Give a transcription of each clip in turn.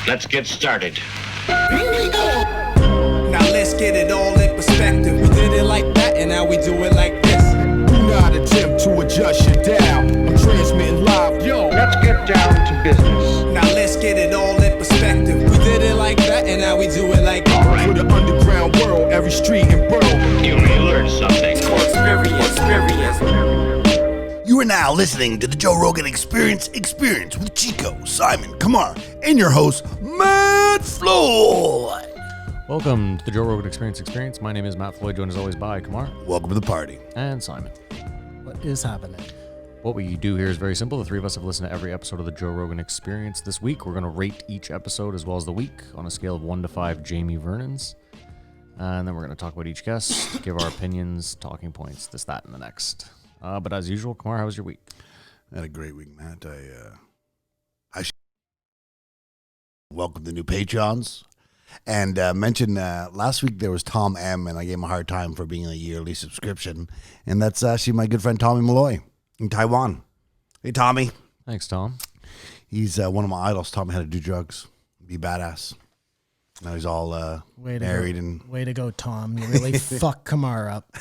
Let's get started. Here we go. Now let's get it all in perspective. We did it like that, and now we do it like this. Do not attempt to adjust your dial. I'm transmitting live. Yo, Let's get down to business. Now let's get it all in perspective. We did it like that, and now we do it like this. All right. for the underground world, every street and borough. You may learn something. Experience. You are now listening to the Joe Rogan Experience with Chico, Simon, Kamar, and your host, Matt Floyd. Welcome to the Joe Rogan Experience. My name is Matt Floyd, joined as always by Kamar Welcome to the party. and Simon. What is happening? What we do here is very simple. The three of us have listened to every episode of the Joe Rogan Experience this week. We're going to rate each episode as well as the week on a scale of 1 to 5 Jamie Vernons. And then we're going to talk about each guest, give our opinions, talking points, this, that, and the next. But as usual, Kamar, how was your week? I had a great week, Matt. Welcome the new Patreons. And mentioned last week there was Tom M, and I gave him a hard time for being a yearly subscription. And that's actually my good friend Tommy Malloy in Taiwan. Hey, Tommy. Thanks, Tom. He's one of my idols. Taught me how to do drugs, be badass. Now he's all married and. Way to go, Tom. You really fuck Kamar up.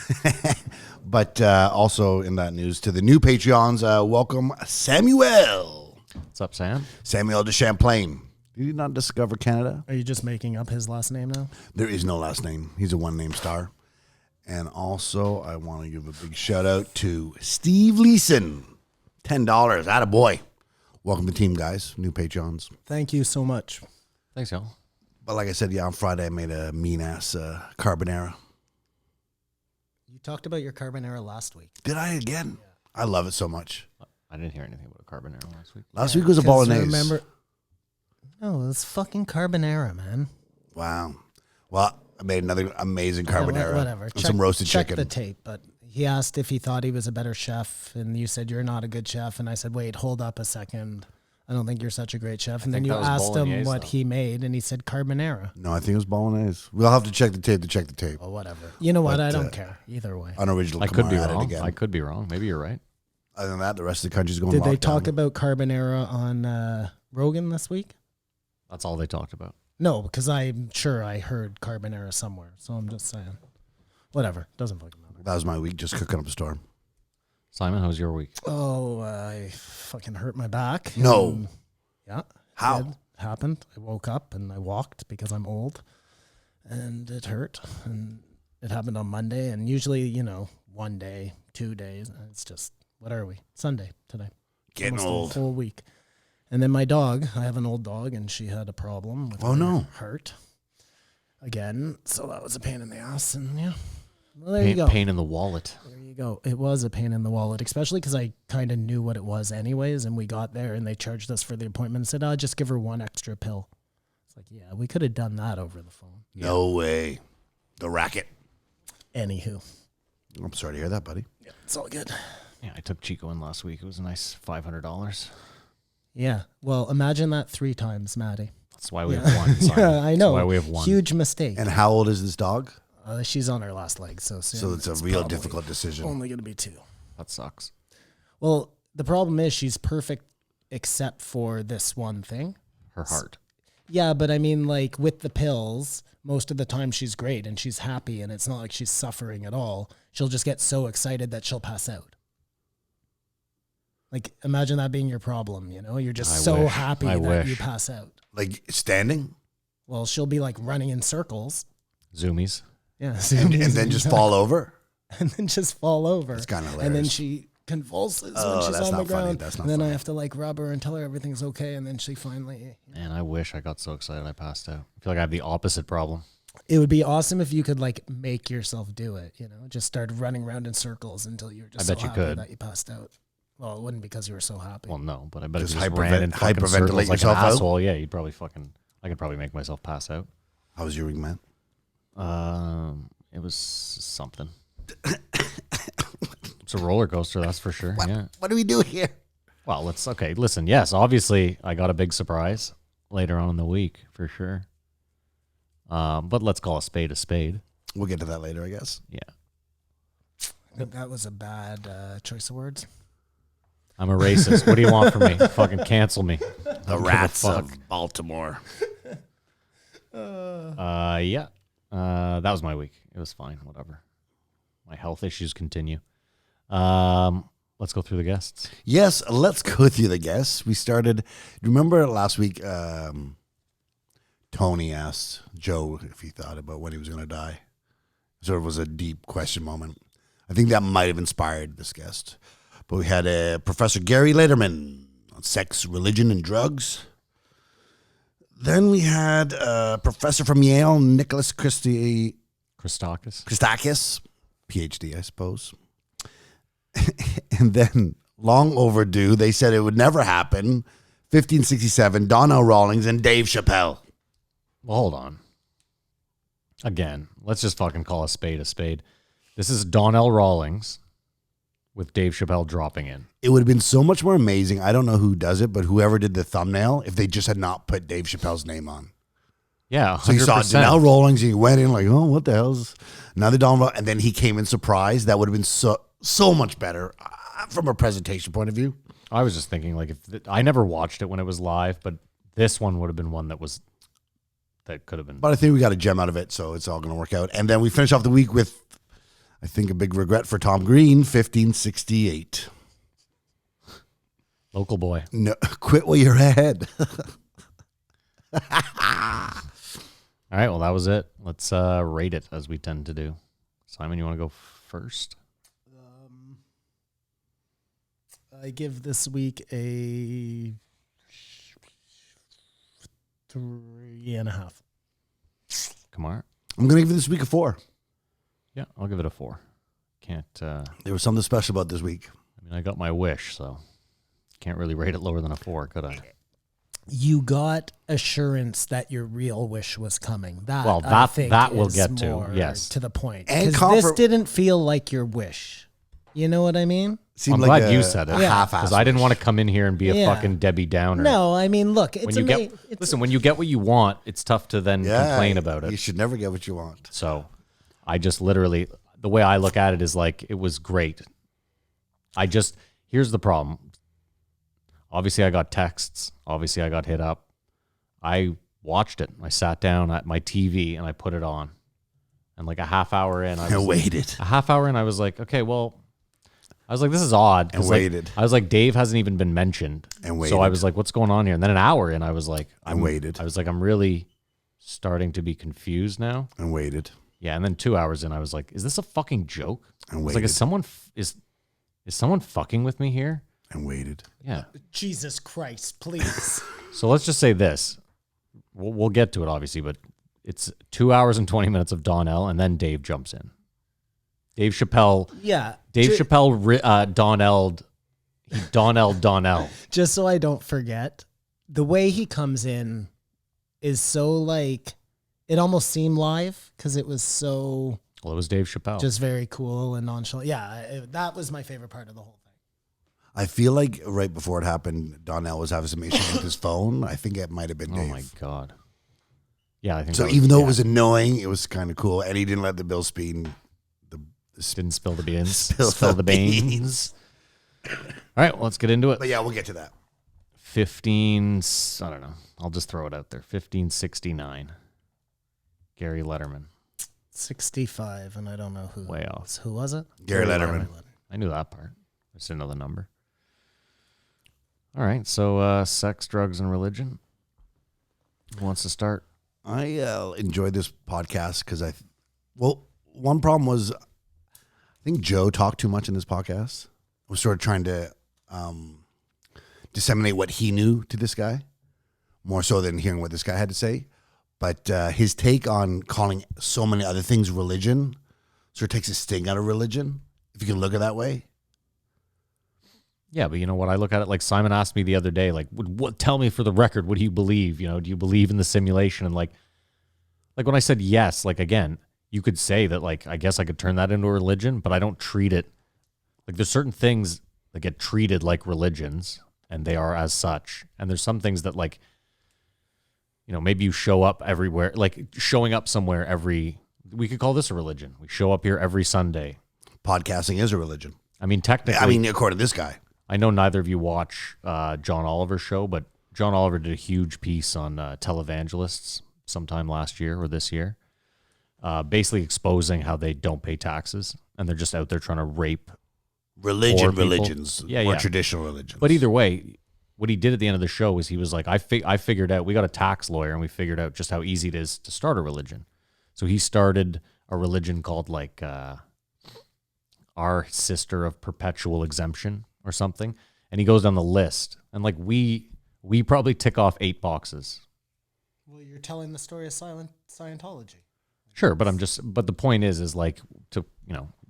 But also in that news, to the new Patreons, welcome Samuel. What's up, Sam? Samuel de Champlain. Did you not discover Canada? Are you just making up his last name now? There is no last name. He's a one-name star. And also, I want to give a big shout-out to Steve Leeson. $10. Attaboy. Welcome to the team, guys. New Patreons. Thank you so much. Thanks, y'all. But like I said, on Friday, I made a mean-ass carbonara. You talked about your carbonara last week. Did I again? Yeah. I love it so much. I didn't hear anything about a carbonara last week. Last week was a bolognese. Remember? No, it's fucking carbonara, man. Wow. Well, I made another amazing carbonara. Whatever. And some roasted check chicken. the tape, but he asked if he thought he was a better chef, and you said you're not a good chef, and I said, wait, hold up a second. I don't think you're such a great chef. And then you asked him what he made, and he said carbonara. No, I think it was bolognese. We'll have to check the tape. Well, whatever. You know what? But, I don't care. Either way. Unoriginal. I could be Kamar at it wrong. again. I could be wrong. Maybe you're right. Other than that, the rest of the country's going Did lockdown. they talk about carbonara on Rogan this week? That's all they talked about. No, because I'm sure I heard carbonara somewhere. So I'm just saying. Whatever. Doesn't fucking matter. That was my week, just cooking up a storm. Simon, how was your week? Oh, I fucking hurt my back. No. Yeah. How? It happened. I woke up and I walked because I'm old. And it hurt. And it happened on Monday. And usually, 1 day, 2 days. It's just, what are we? Sunday today. Getting Almost old. a full week. And then my dog, I have an old dog, and she had a problem with her heart again. So that was a pain in the ass. And yeah, well, there you go. Pain in the wallet. There you go. It was a pain in the wallet, especially because I kind of knew what it was anyways. And we got there and they charged us for the appointment and said, I'll just give her one extra pill. It's like, yeah, we could have done that over the phone. No way. The racket. Anywho. I'm sorry to hear that, buddy. Yeah, it's all good. Yeah, I took Chico in last week. It was a nice $500. Yeah. Well, imagine that 3 times, Maddie. That's why we have one. Simon. Yeah, I know. That's why we have one. Huge mistake. And how old is this dog? She's on her last leg, so soon. So it's a real difficult decision. Only going to be 2. That sucks. Well, the problem is she's perfect except for this one thing. Her heart. Yeah, but I mean, like with the pills, most of the time she's great and she's happy and it's not like she's suffering at all. She'll just get so excited that she'll pass out. Like, imagine that being your problem, You're just happy that you pass out. Like standing? Well, she'll be like running in circles. Zoomies. Yeah. And then just fall over? And then just fall over. It's kind of hilarious. And then she convulses when she's that's on the not funny. ground. That's not and then funny. I have to like rub her and tell her everything's okay. And then she finally... Man, I wish I got so excited I passed out. I feel like I have the opposite problem. It would be awesome if you could like make yourself do it, just start running around in circles until you're just I bet so you happy could. that you passed out. Well, it wouldn't because you were so happy. Well, no, but I bet Just if you just ran in fucking hyperventilate circles like an yourself out? asshole, yeah, you'd probably I could probably make myself pass out. How was your week, man? It was something. It's a roller coaster, that's for sure. Yeah. What do we do here? Well, listen, yes, obviously I got a big surprise later on in the week, for sure. But let's call a spade a spade. We'll get to that later, I guess. Yeah. I think that was a bad choice of words. I'm a racist. What do you want from me? Fucking cancel me. The rats of Baltimore. Yeah. That was my week. It was fine. Whatever. My health issues continue. Let's go through the guests. Yes, let's go through the guests. We started. Remember last week? Tony asked Joe if he thought about when he was going to die. Sort of was a deep question moment. I think that might have inspired this guest. But we had Professor Gary Lederman on sex, religion, and drugs. Then we had a professor from Yale, Nicholas Christakis. PhD, I suppose. And then, long overdue, they said it would never happen. 1567, Donnell Rawlings and Dave Chappelle. Well, hold on. Again, let's just fucking call a spade a spade. This is Donnell Rawlings with Dave Chappelle dropping in. It would have been so much more amazing. I don't know who does it, but whoever did the thumbnail, if they just had not put Dave Chappelle's name on. Yeah, 100%. So you saw Donnell Rawlings, and you went in like, oh, what the hell's another Donnell? And then he came in surprised. That would have been so much better from a presentation point of view. I was just thinking, like, I never watched it when it was live, but this one would have been one that could have been. But I think we got a gem out of it, so it's all going to work out. And then we finish off the week with, I think, a big regret for Tom Green, 1568. Local boy. No, quit while you're ahead. All right, well, that was it. Let's rate it as we tend to do. Simon, you want to go first? I give this week a 3.5. Kamar? I'm going to give this week a 4. Yeah, I'll give it a 4. Can't. There was something special about this week. I mean, I got my wish, so can't really rate it lower than a 4, could I? You got assurance that your real wish was coming. That we'll is get to. more Yes, to the point. And Because this didn't feel like your wish. You know what I mean? Seemed I'm like glad you said it. half-ass Because I didn't wish. want to come in here and be a Yeah. fucking Debbie Downer. No, I mean, look, it's when you get what you want, it's tough to then complain about it. You should never get what you want. So I just literally, the way I look at it is like, it was great. Here's the problem. Obviously, I got texts. Obviously, I got hit up. I watched it. I sat down at my TV and I put it on. And like a half hour in, I waited. A half hour in, I was like, okay, well, I was like, this is odd. And waited. I was like, Dave hasn't even been mentioned. And waited. So I was like, what's going on here? And then an hour in, I was like, waited. I was like, I'm really starting to be confused now. And waited. Yeah, and then 2 hours in, I was like, is this a fucking joke? And I was waited. like, is someone fucking with me here? And waited. Yeah. Jesus Christ, please. So let's just say this. We'll get to it, obviously, but it's 2 hours and 20 minutes of Donnell, and then Dave jumps in. Dave Chappelle. Yeah. Dave Chappelle Donnell. Just so I don't forget, the way he comes in is so like, it almost seemed live because it was so. Well, it was Dave Chappelle. Just very cool and nonchalant. Yeah, that was my favorite part of the whole thing. I feel like right before it happened, Donnell was having some issues with his phone. I think it might have been Dave. Oh my God. Yeah, I think So even though it was annoying, it was kind of cool. And he didn't let the bill speed. Didn't spill the beans. Spill the the beans. All right, well, let's get into it. But yeah, we'll get to that. 15, I don't know. I'll just throw it out there. 1569. Gary Lederman. 65, and I don't know who. Way off. Who was it? Gary Lederman. I knew that part. I just didn't know the number. All right, so sex, drugs, and religion. Who wants to start? I enjoyed this podcast because one problem was I think Joe talked too much in this podcast. I was sort of trying to disseminate what he knew to this guy, more so than hearing what this guy had to say. But his take on calling so many other things religion sort of takes a sting out of religion, if you can look at it that way. Yeah, but you know what? I look at it like Simon asked me the other day, like, tell me for the record, what do you believe? You know, do you believe in the simulation? And like when I said yes, like, again, you could say that, like, I guess I could turn that into a religion, but I don't treat it. Like, there's certain things that get treated like religions, and they are as such. And there's some things that, like, you know, maybe you show up everywhere, like showing up somewhere we could call this a religion. We show up here every Sunday. Podcasting is a religion. I mean, technically. According to this guy. I know neither of you watch John Oliver's show, but John Oliver did a huge piece on televangelists. sometime last year or this year, basically exposing how they don't pay taxes and they're just out there trying to rape poor people. Religions, more traditional religions. But either way, what he did at the end of the show was he was like, I figured out, we got a tax lawyer and we figured out just how easy it is to start a religion. So he started a religion called like Our Sister of Perpetual Exemption or something. And he goes down the list. And like we probably tick off 8 boxes. Well, you're telling the story of Scientology. Sure, but the point is like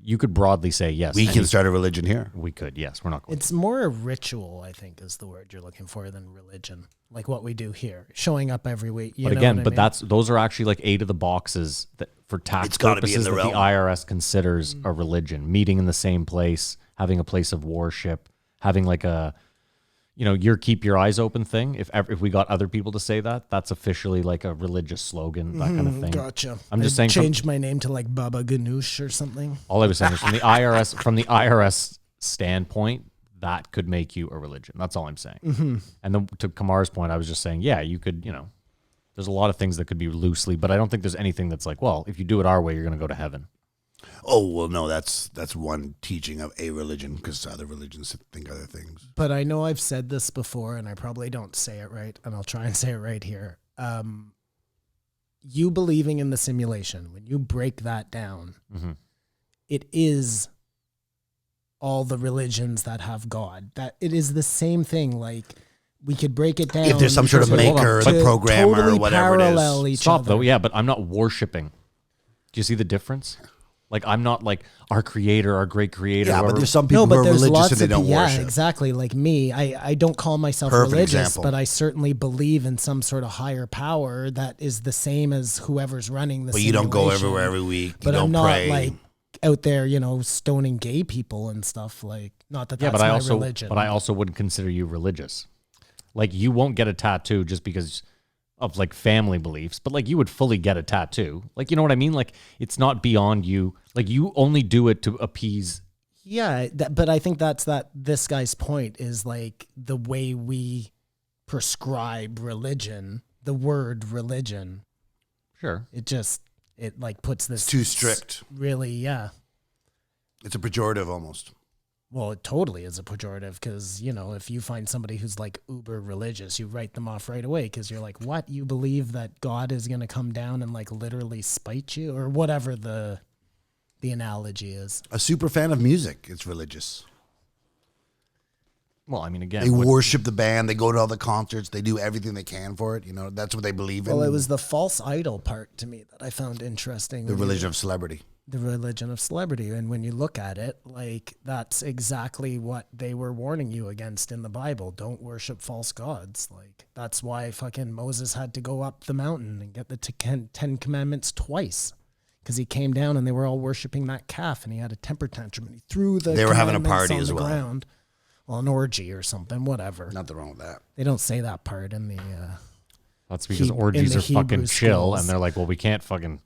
you could broadly say yes. We can start a religion here. We could, yes. We're not going It's more a ritual, I think, is the word you're looking for than religion. Like what we do here, showing up every week. But again, those are actually like 8 of the boxes that for tax purposes that the IRS considers a religion. Meeting in the same place, having a place of worship, having like a your keep your eyes open thing. If we got other people to say that, that's officially like a religious slogan, that kind of thing. Gotcha. I'm just saying, change my name to like Baba Ganoush or something. All I was saying is from the IRS standpoint, that could make you a religion. That's all I'm saying. Mm-hmm. And then to Kamar's point, I was just saying, yeah, you could, there's a lot of things that could be loosely, but I don't think there's anything that's like, well, if you do it our way, you're going to go to heaven. Oh, well, no, that's one teaching of a religion because other religions think other things. But I know I've said this before, and I probably don't say it right, and I'll try and say it right here. You believing in the simulation, when you break that down, it is all the religions that have God. That it is the same thing. Like we could break it down. If there's some sort of maker, the programmer, totally or whatever it is. Each Stop other. though, yeah, but I'm not worshiping. Do you see the difference? Like I'm not like our creator, our great creator. Yeah, whoever. but there's some people who are religious and they don't worship. Yeah, exactly. Like me, I don't call myself religious, but I certainly believe in some sort of higher power that is the same as whoever's running the. But you don't go everywhere every week. But you don't I'm not pray. like out there, stoning gay people and stuff. Like not that that's but I my also, religion. But I also wouldn't consider you religious. Like you won't get a tattoo just because of like family beliefs, but like you would fully get a tattoo. Like, you know what I mean? Like it's not beyond you. Like you only do it to appease. Yeah. But I think this guy's point is like the way we prescribe religion, the word religion. Sure. It like puts this. It's too strict. Really. Yeah. It's a pejorative almost. Well, it totally is a pejorative because, if you find somebody who's like uber religious, you write them off right away because you're like, what? You believe that God is going to come down and like literally spite you or whatever the analogy is. A super fan of music, it's religious. Well, I mean, again, they worship the band. They go to all the concerts. They do everything they can for it. That's what they believe in. Well, it was the false idol part to me that I found interesting. The religion of celebrity. The religion of celebrity. And when you look at it, like that's exactly what they were warning you against in the Bible. Don't worship false gods. Like that's why fucking Moses had to go up the mountain and get the 10 commandments twice. Because he came down and they were all worshiping that calf and he had a temper tantrum and he threw the They were having a commandments party on as the well. ground. Well, an orgy or something, whatever. Nothing wrong with that. They don't say that part in the that's because orgies are fucking chill and they're like, well, we can't fucking,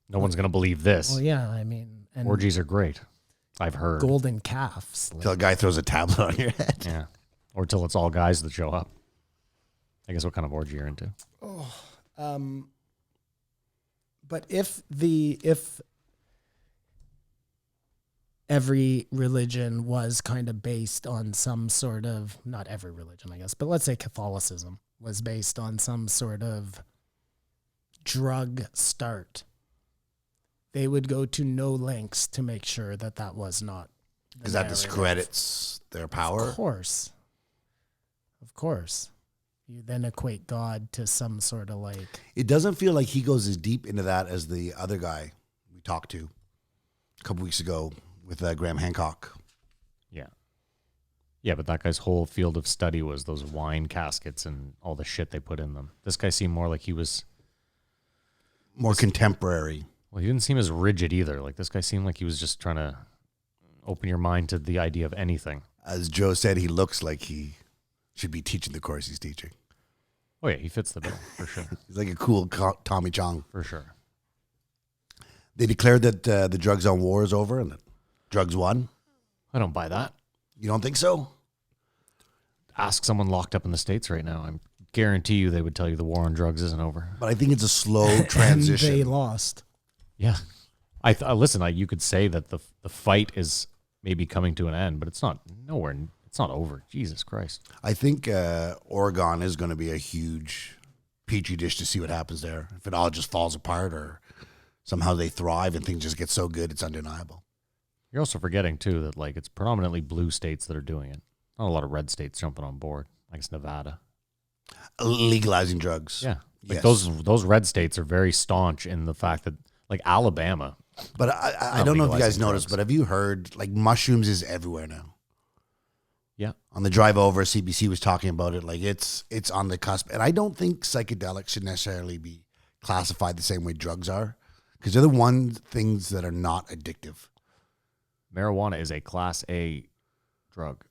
no one's going to believe this. Well, yeah, I mean. And orgies are great. I've heard. Golden calves. Till a guy throws a tablet on your head. Yeah. Or till it's all guys that show up. I guess what kind of orgy you're into. But if every religion was kind of based on some sort of, not every religion, I guess, but let's say Catholicism was based on some sort of drug start, they would go to no lengths to make sure that was not. Because that discredits their power? Of course. You then equate God to some sort of like... It doesn't feel like he goes as deep into that as the other guy we talked to a couple weeks ago with Graham Hancock. Yeah. Yeah, but that guy's whole field of study was those wine caskets and all the shit they put in them. This guy seemed more like he was... More contemporary. Well, he didn't seem as rigid either. Like this guy seemed like he was just trying to open your mind to the idea of anything. As Joe said, he looks like he should be teaching the course he's teaching. Oh, yeah, he fits the bill, for sure. He's like a cool Tommy Chong. For sure. They declared that the drugs on war is over and that drugs won. I don't buy that. You don't think so? Ask someone locked up in the States right now. I'm guarantee you they would tell you the war on drugs isn't over. But I think it's a slow And transition. they lost. Yeah. Listen, you could say that the fight is maybe coming to an end, but it's not nowhere. It's not over. Jesus Christ. I think Oregon is going to be a huge petri dish to see what happens there. If it all just falls apart or somehow they thrive and things just get so good, it's undeniable. You're also forgetting, too, that like it's predominantly blue states that are doing it. Not a lot of red states jumping on board. I guess Nevada. Legalizing drugs. Yeah. Like Yes. those red states are very staunch in the fact that, like Alabama. But I don't know if you guys legalizing noticed, drugs. but have you heard, like, mushrooms is everywhere now? Yeah. On the drive over, CBC was talking about it. Like, it's on the cusp. And I don't think psychedelics should necessarily be classified the same way drugs are, because they're the things that are not addictive. Marijuana is a Class A drug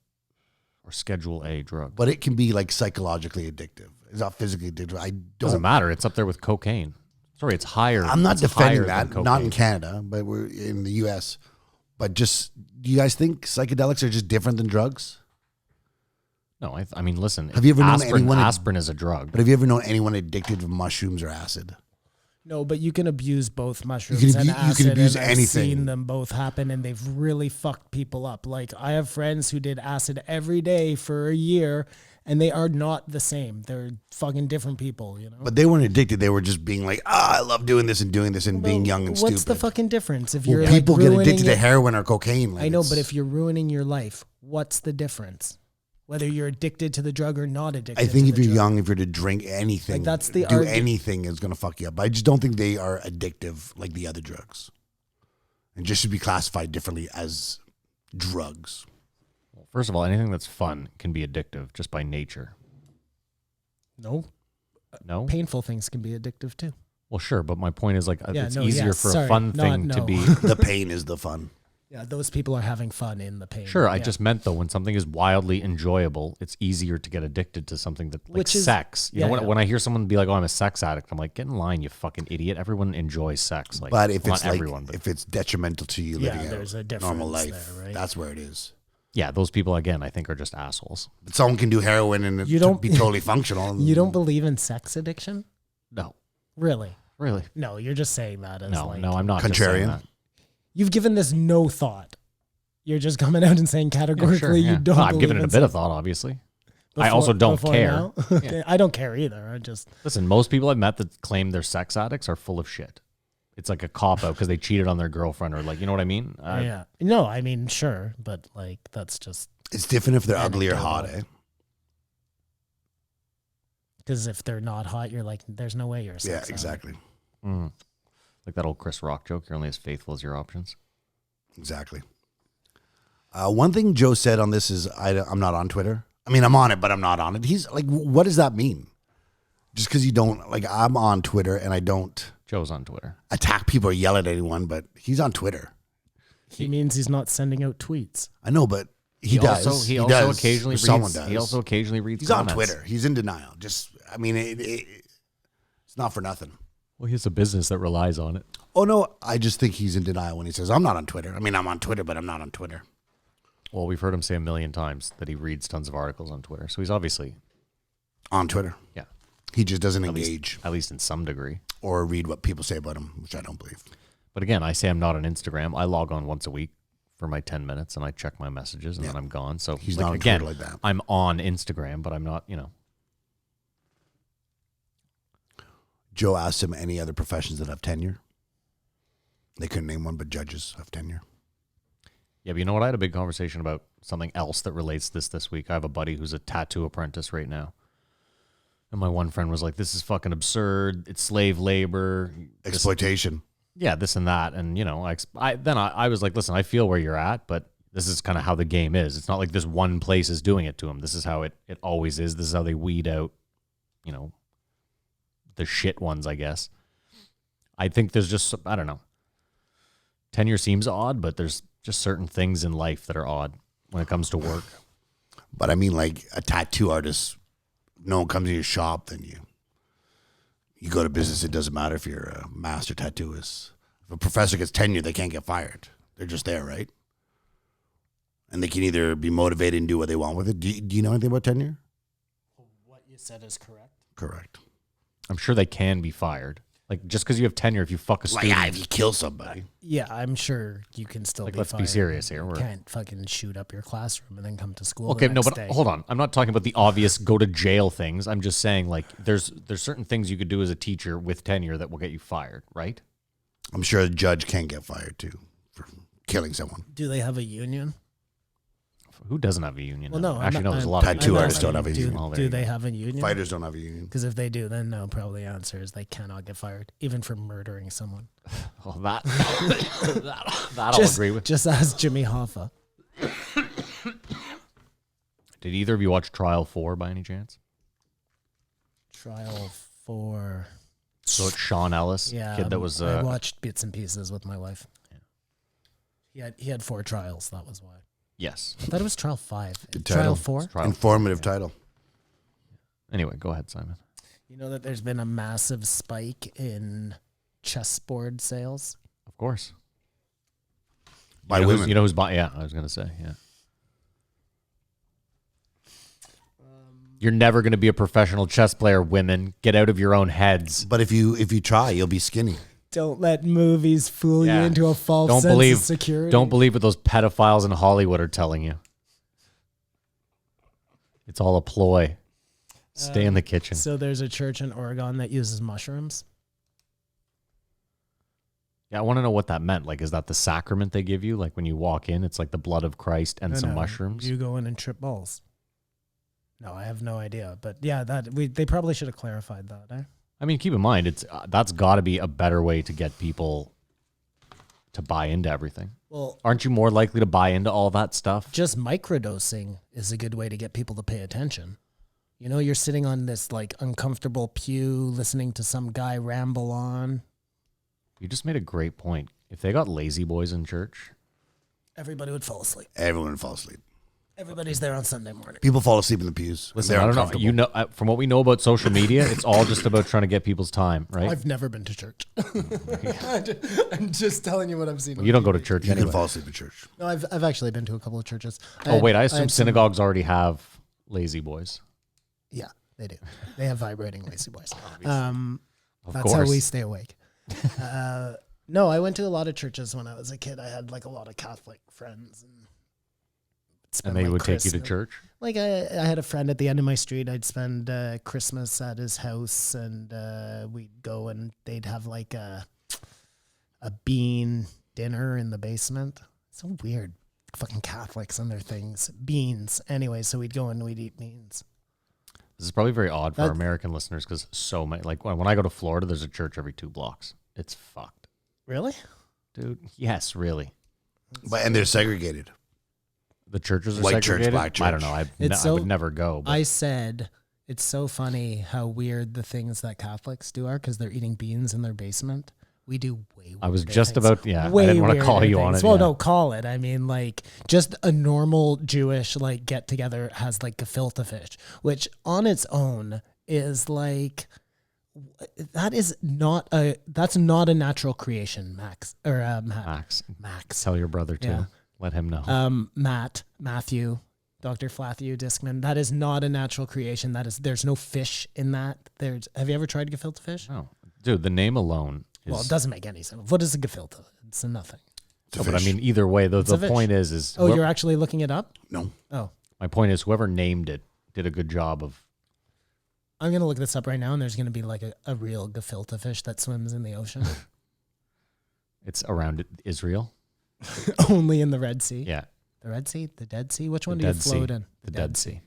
or Schedule A drug. But it can be, like, psychologically addictive. It's not physically addictive. I Doesn't don't. matter. It's up there with cocaine. Sorry, it's higher. I'm not it's defending higher that. than Not in cocaine. Canada, but we're in the U.S. But just, do you guys think psychedelics are just different than drugs? No, I mean, listen. Have you ever known aspirin, anyone- Aspirin is a drug. But have you ever known anyone addicted to mushrooms or acid? No, but you can abuse both mushrooms can and abu- you acid. can abuse and I've anything. seen them both happen, and they've really fucked people up. Like, I have friends who did acid every day for a year, and they are not the same. They're fucking different people, you know? But they weren't addicted. They were just being like, I love doing this and being young and stupid. What's the fucking difference if Well, you're people like get ruining addicted to it- heroin or cocaine. Like, I know, it's- but if you're ruining your life, what's the difference? Whether you're addicted to the drug or not addicted. I think to if the you're drug. young, if you're to drink anything, Like, that's the do argu- anything is going to fuck you up. I just don't think they are addictive like the other drugs, and just should be classified differently as drugs. First of all, anything that's fun can be addictive just by nature. No, No? painful things can be addictive too. Well, sure, but my point is like Yeah, it's no, easier yes, for sorry, a fun not thing to no. be. The pain is the fun. Yeah, those people are having fun in the pain. Sure, I Yeah. just meant though when something is wildly enjoyable, it's easier to get addicted to something that like Which is- sex. You yeah, know, yeah. when I hear someone be like, "Oh, I'm a sex addict," I'm like, "Get in line, you fucking idiot." Everyone enjoys sex. Like, But if well, it's not like, everyone, but if it's detrimental to you Yeah, living there's a a normal difference life, there, right? that's where it is. yeah, those people again, I think, are just assholes. But someone can do heroin and You it don't- be totally functional. You don't believe in sex addiction? No, Really? really, No, you're just saying that as no, like no. I'm not just saying Contrarian? that. you've given this no thought. You're just coming out and saying Yeah, categorically sure, yeah. you don't. Well, I've believe given it in a bit of sex. thought, obviously. I Before- also don't before care. now? Okay, I don't care either. I just Listen, most people I've met that claim they're sex addicts are full of shit. It's like a cop out because they cheated on their girlfriend or like, you know what I mean? yeah. No, I mean sure, but like that's just It's different if they're ugly or hot, eh? because if they're not hot, you're like, there's no way you're a Yeah, sex addict. exactly. Like that old Chris Rock joke. You're only as faithful as your options. Exactly. One thing Joe said on this is I'm not on Twitter. I mean, I'm on it, but I'm not on it. He's like, what does that mean? Just because you don't, like, I'm on Twitter and I don't Joe's on Twitter. attack people or yell at anyone, but he's on Twitter. He means he's not sending out tweets. I know, but he does. He does, also occasionally or reads. someone does. He also occasionally reads. He's comments. on Twitter. He's in denial. Just, I mean, it's not for nothing. Well, he has a business that relies on it. Oh, no, I just think he's in denial when he says, I'm not on Twitter. I mean, I'm on Twitter, but I'm not on Twitter. Well, we've heard him say a million times that he reads tons of articles on Twitter. So he's obviously, On Twitter. yeah, He just doesn't at engage least, at least in some degree. or read what people say about him, which I don't believe. But again, I say I'm not on Instagram. I log on once a week for my 10 minutes and I check my messages and then I'm gone. So He's like, not on again, Twitter like that. I'm on Instagram, but I'm not, you know. Joe asked him any other professions that have tenure. They couldn't name one, but judges have tenure. Yeah, but you know what? I had a big conversation about something else that relates to this week. I have a buddy who's a tattoo apprentice right now. And my one friend was like, this is fucking absurd. It's slave labor. Exploitation. Yeah, this and that. And, you know, I was like, listen, I feel where you're at, but this is kind of how the game is. It's not like this one place is doing it to them. This is how it always is. This is how they weed out, you know, the shit ones, I guess. I think there's just, I don't know. Tenure seems odd, but there's just certain things in life that are odd when it comes to work. But I mean, like a tattoo artist, no one comes in your shop, then you go to business. It doesn't matter if you're a master tattooist. If a professor gets tenure, they can't get fired. They're just there, right? And they can either be motivated and do what they want with it. Do you know anything about tenure? What you said is correct. Correct. I'm sure they can be fired. Like, just because you have tenure, if you fuck a Like, student. yeah, if you kill somebody. Yeah, I'm sure you can still Like, be let's be fired. serious here. You We're- can't fucking shoot up your classroom and then come to school. Okay, the no, next but day. hold on. I'm not talking about the obvious go to jail things. I'm just saying, like, there's certain things you could do as a teacher with tenure that will get you fired, right? I'm sure a judge can get fired too for killing someone. Do they have a union? Who doesn't have a union? Well, no. Actually, no, there's a lot Tattoo of artists don't have a do, union. Oh, there do you they go. have a union? Fighters don't have a union. Because if they do, then no, probably the answer is they cannot get fired, even for murdering someone. Well, that I'll agree with. Just ask Jimmy Hoffa. Did either of you watch Trial 4 by any chance? Trial for... So it's Sean Ellis, Yeah, kid that was. I watched bits and pieces with my wife. He had 4 trials. That was why. Yes. I thought it was trial 5. Good Trial title. 4. Trial. Informative title. Anyway, go ahead, Simon. You know that there's been a massive spike in chessboard sales. Of course. By you know women. You know who's buying? Yeah, I was gonna say. Yeah. You're never gonna be a professional chess player. Women, get out of your own heads. But if you try, you'll be skinny. Don't let movies fool you Yeah. into a false Don't sense believe. of security. Don't believe what those pedophiles in Hollywood are telling you. It's all a ploy. Stay in the kitchen. So there's a church in Oregon that uses mushrooms. Yeah, I want to know what that meant. Like, is that the sacrament they give you? Like when you walk in, it's like the blood of Christ and some No, mushrooms. You go in and trip balls. No, I have no idea. But yeah, they probably should have clarified that. Eh? I mean, keep in mind, it's that's got to be a better way to get people to buy into everything. Well, Aren't you more likely to buy into all that stuff? just microdosing is a good way to get people to pay attention. You know, you're sitting on this like uncomfortable pew listening to some guy ramble on. You just made a great point. If they got lazy boys in church, Everybody would fall asleep. Everyone would fall asleep. Everybody's there on Sunday morning. People fall asleep in the pews. listen, They're I don't know. uncomfortable. You know, from what we know about social media, it's all just about trying to get people's time, right? I've never been to church. I'm just telling you what I've seen. You don't go to church You anyway. can fall asleep in church. No, I've actually been to a couple of churches. Oh wait, I assume had some- synagogues already have lazy boys. Yeah, they do. They have vibrating lazy boys. Of That's course. how we stay awake. No, I went to a lot of churches when I was a kid. I had like a lot of Catholic friends, and And they would take you to church. Like I had a friend at the end of my street. I'd spend Christmas at his house, and we'd go and they'd have like a bean dinner in the basement. So weird, fucking Catholics and their things. Beans, anyway. So we'd go and we'd eat beans. This is probably very odd for our That- American listeners because so many. Like when I go to Florida, there's a church every 2 blocks. It's fucked, Really? dude. Yes, really. And they're segregated. The churches are White church, segregated. black I don't church. know. It's I would so- never go. But I said it's so funny how weird the things that Catholics do are because they're eating beans in their basement. We do way. I was weirder just things. about. Yeah, I Way didn't want to call weirder you on things. it. Well, yeah. no, call it. I mean, like, just a normal Jewish like get together has like gefilte fish, which on its own is like that's not a natural creation, Max or Matt. Max. Tell your brother too. Yeah. Let him know. Matthew, Dr. Flatthew Discman. That is not a natural creation. There's no fish in that. Have you ever tried gefilte fish? No, dude. The name alone is. Well, it doesn't make any sense. What is a gefilte? It's a nothing. No, but I mean, either way, the a fish. point is. Oh, you're actually looking it up? No. Oh, My point is, whoever named it did a good job of. I'm going to look this up right now, and there's going to be like a real gefilte fish that swims in the ocean. It's around Israel. Only in the Red Sea. Yeah, The Red Sea? The Dead Sea? Which one the do you Dead float Sea. in? The Dead Sea.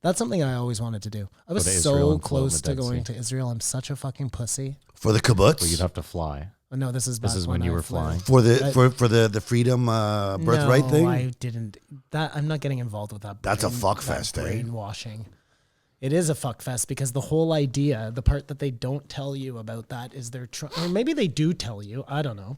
That's something I always wanted to do. I was to Israel so and float in close the to Dead going Sea. to Israel. I'm such a fucking pussy. For the kibbutz. But you'd have to fly. Oh, no, this is back This is when you I were flew. flying. For the I- for the freedom birthright no, thing. I didn't. I'm not getting involved with that. That's a fuck that fest, eh? brainwashing. It is a fuck fest because the whole idea, the part that they don't tell you about that is they're trying, or maybe they do tell you, I don't know,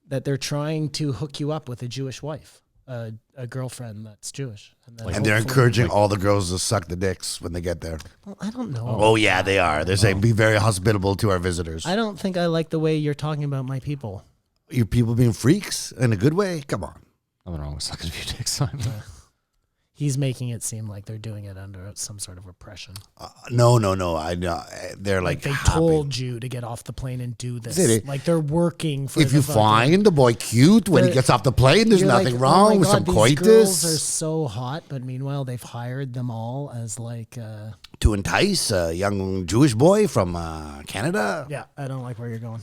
that they're trying to hook you up with a Jewish wife, a girlfriend that's Jewish. And, then And they're hopefully- encouraging all the girls to suck the dicks when they get there. Well, I don't know. Oh yeah, they are. They're saying be very hospitable to our visitors. I don't think I like the way you're talking about my people. You people being freaks in a good way? Come on. Nothing wrong with sucking a few dicks, Simon. He's making it seem like they're doing it under some sort of repression. No. I know. They're like They happy. told you to get off the plane and do this. Did it? Like they're working for If you find the boy cute when he But gets off the plane, there's You're nothing like, wrong oh my with God, some these girls are coitus so hot, but meanwhile they've hired them all as like to entice a young Jewish boy from Canada. yeah, I don't like where you're going.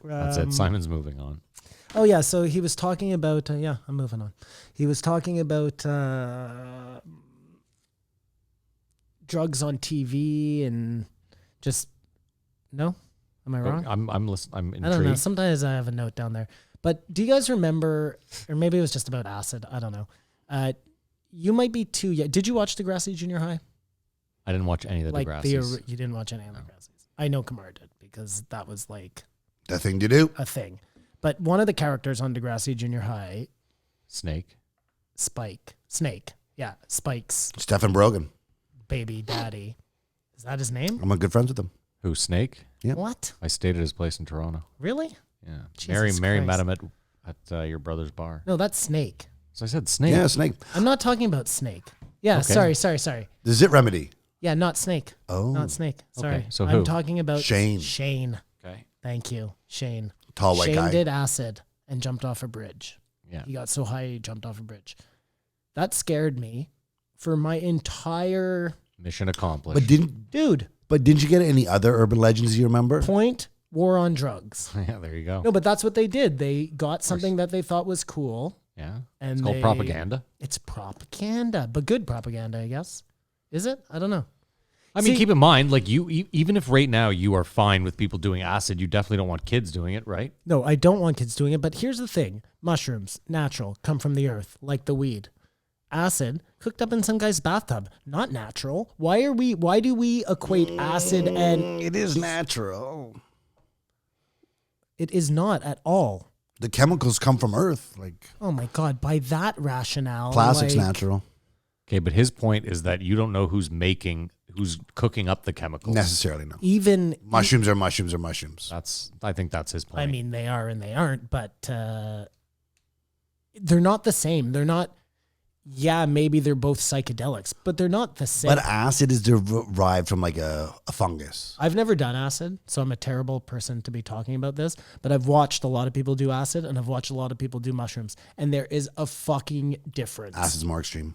That's it. Simon's moving on. Oh yeah, so he was talking about I'm moving on. He was talking about drugs on TV and just no. Am I wrong? I'm listening. I'm intrigued. I don't know. Sometimes I have a note down there. But do you guys remember, or maybe it was just about acid? I don't know. You might be too young. Did you watch Degrassi Junior High? I didn't watch any of the Degrassis. You didn't watch any of the Degrassis. I know Kamar did because that was like The thing to do. a thing. But one of the characters on Degrassi Junior High, Snake. Snake. Yeah, Spike's Stephen Brogan. baby daddy. Is that his name? I'm good friends with him. Who, Snake? Yep. What? I stayed at his place in Toronto. Really? Yeah. Jesus Mary met Christ. him at your brother's bar. No, that's Snake. So I said Snake. Yeah, Snake. I'm not talking about Snake. Yeah, Okay. sorry. The Zit Remedy. Yeah, not Snake. Oh. Not Snake. Sorry. Okay, so I'm who? talking about Shane. Shane. Okay. Thank you. Shane. Tall white Shane guy. did acid and jumped off a bridge. Yeah. He got so high he jumped off a bridge. That scared me for my entire Mission accomplished. But didn't you get any other urban legends you remember? point war on drugs. Yeah, there you go. No, but that's what they did. They got something that they thought was cool. Yeah. And It's called propaganda. It's propaganda, but good propaganda, I guess. Is it? I don't know. I mean, See- keep in mind, like even if right now you are fine with people doing acid, you definitely don't want kids doing it, right? No, I don't want kids doing it, but here's the thing. Mushrooms, natural, come from the earth, like the weed. Acid, cooked up in some guy's bathtub, not natural. Why do we equate acid and It is natural. it is not at all. The chemicals come from Earth. Like Oh my God, by that rationale. plastic's like, natural. Okay, but his point is that you don't know who's cooking up the chemicals. Necessarily no. Even, Mushrooms are mushrooms are mushrooms. I think that's his point. I mean, they are and they aren't, but they're not the same. They're not, yeah, maybe they're both psychedelics, but they're not the same. But acid is derived from like a fungus. I've never done acid, so I'm a terrible person to be talking about this, but I've watched a lot of people do acid and I've watched a lot of people do mushrooms, and there is a fucking difference. Acid's more extreme.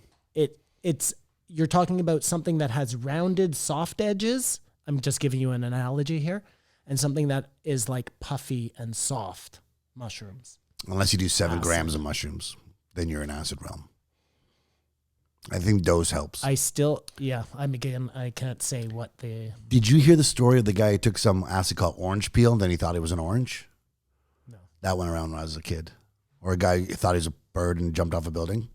It's you're talking about something that has rounded soft edges. I'm just giving you an analogy here, and something that is like puffy and soft mushrooms. Unless you do 7 Acid. grams of mushrooms, then you're in acid realm. I think dose helps. I can't say what the Did you hear the story of the guy who took some acid called orange peel and then he thought it was an orange? No. That went around when I was a kid. Or a guy thought he was a bird and jumped off a building.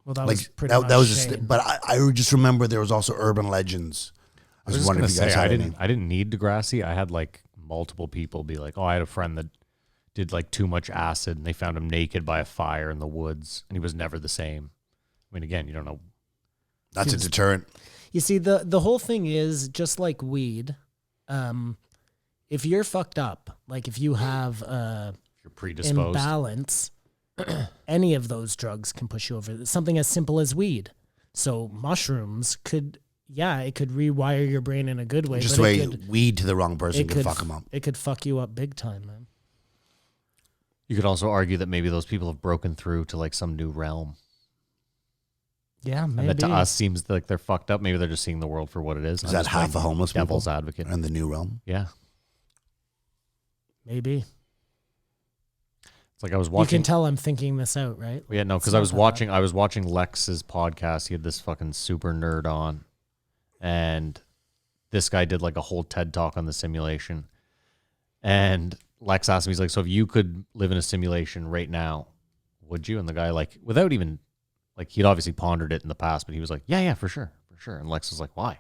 well that was Like pretty that much was Shane. but I just remember there was also urban legends. I was just wondering gonna if you guys say, had I any. didn't need Degrassi. I had like multiple people be like, "Oh, I had a friend that did like too much acid, and they found him naked by a fire in the woods, and he was never the same." I mean, again, you don't know. That's a deterrent. You see, the whole thing is just like weed. If you're fucked up, like if you have You're predisposed. imbalance, any of those drugs can push you over. Something as simple as weed. So mushrooms could rewire your brain in a good way. Just but the way it could, weed to the wrong person it can could fuck them up. It could fuck you up big time, man. You could also argue that maybe those people have broken through to like some new realm, Yeah, maybe. and that to us seems like they're fucked up. Maybe they're just seeing the world for what it is. Is I'm that just half playing a homeless devil's people advocate? in the new realm? Yeah, Maybe. it's like I was You watching. can tell I'm thinking this out, right? Yeah, no, because not I was that watching. I was watching Lex's podcast. He had this fucking super nerd on, and this guy did like a whole TED talk on the simulation. And Lex asked me, he's like, "So if you could live in a simulation right now, would you?" And the guy, like, without even, like, he'd obviously pondered it in the past, but he was like, "Yeah, for sure." And Lex was like, "Why?"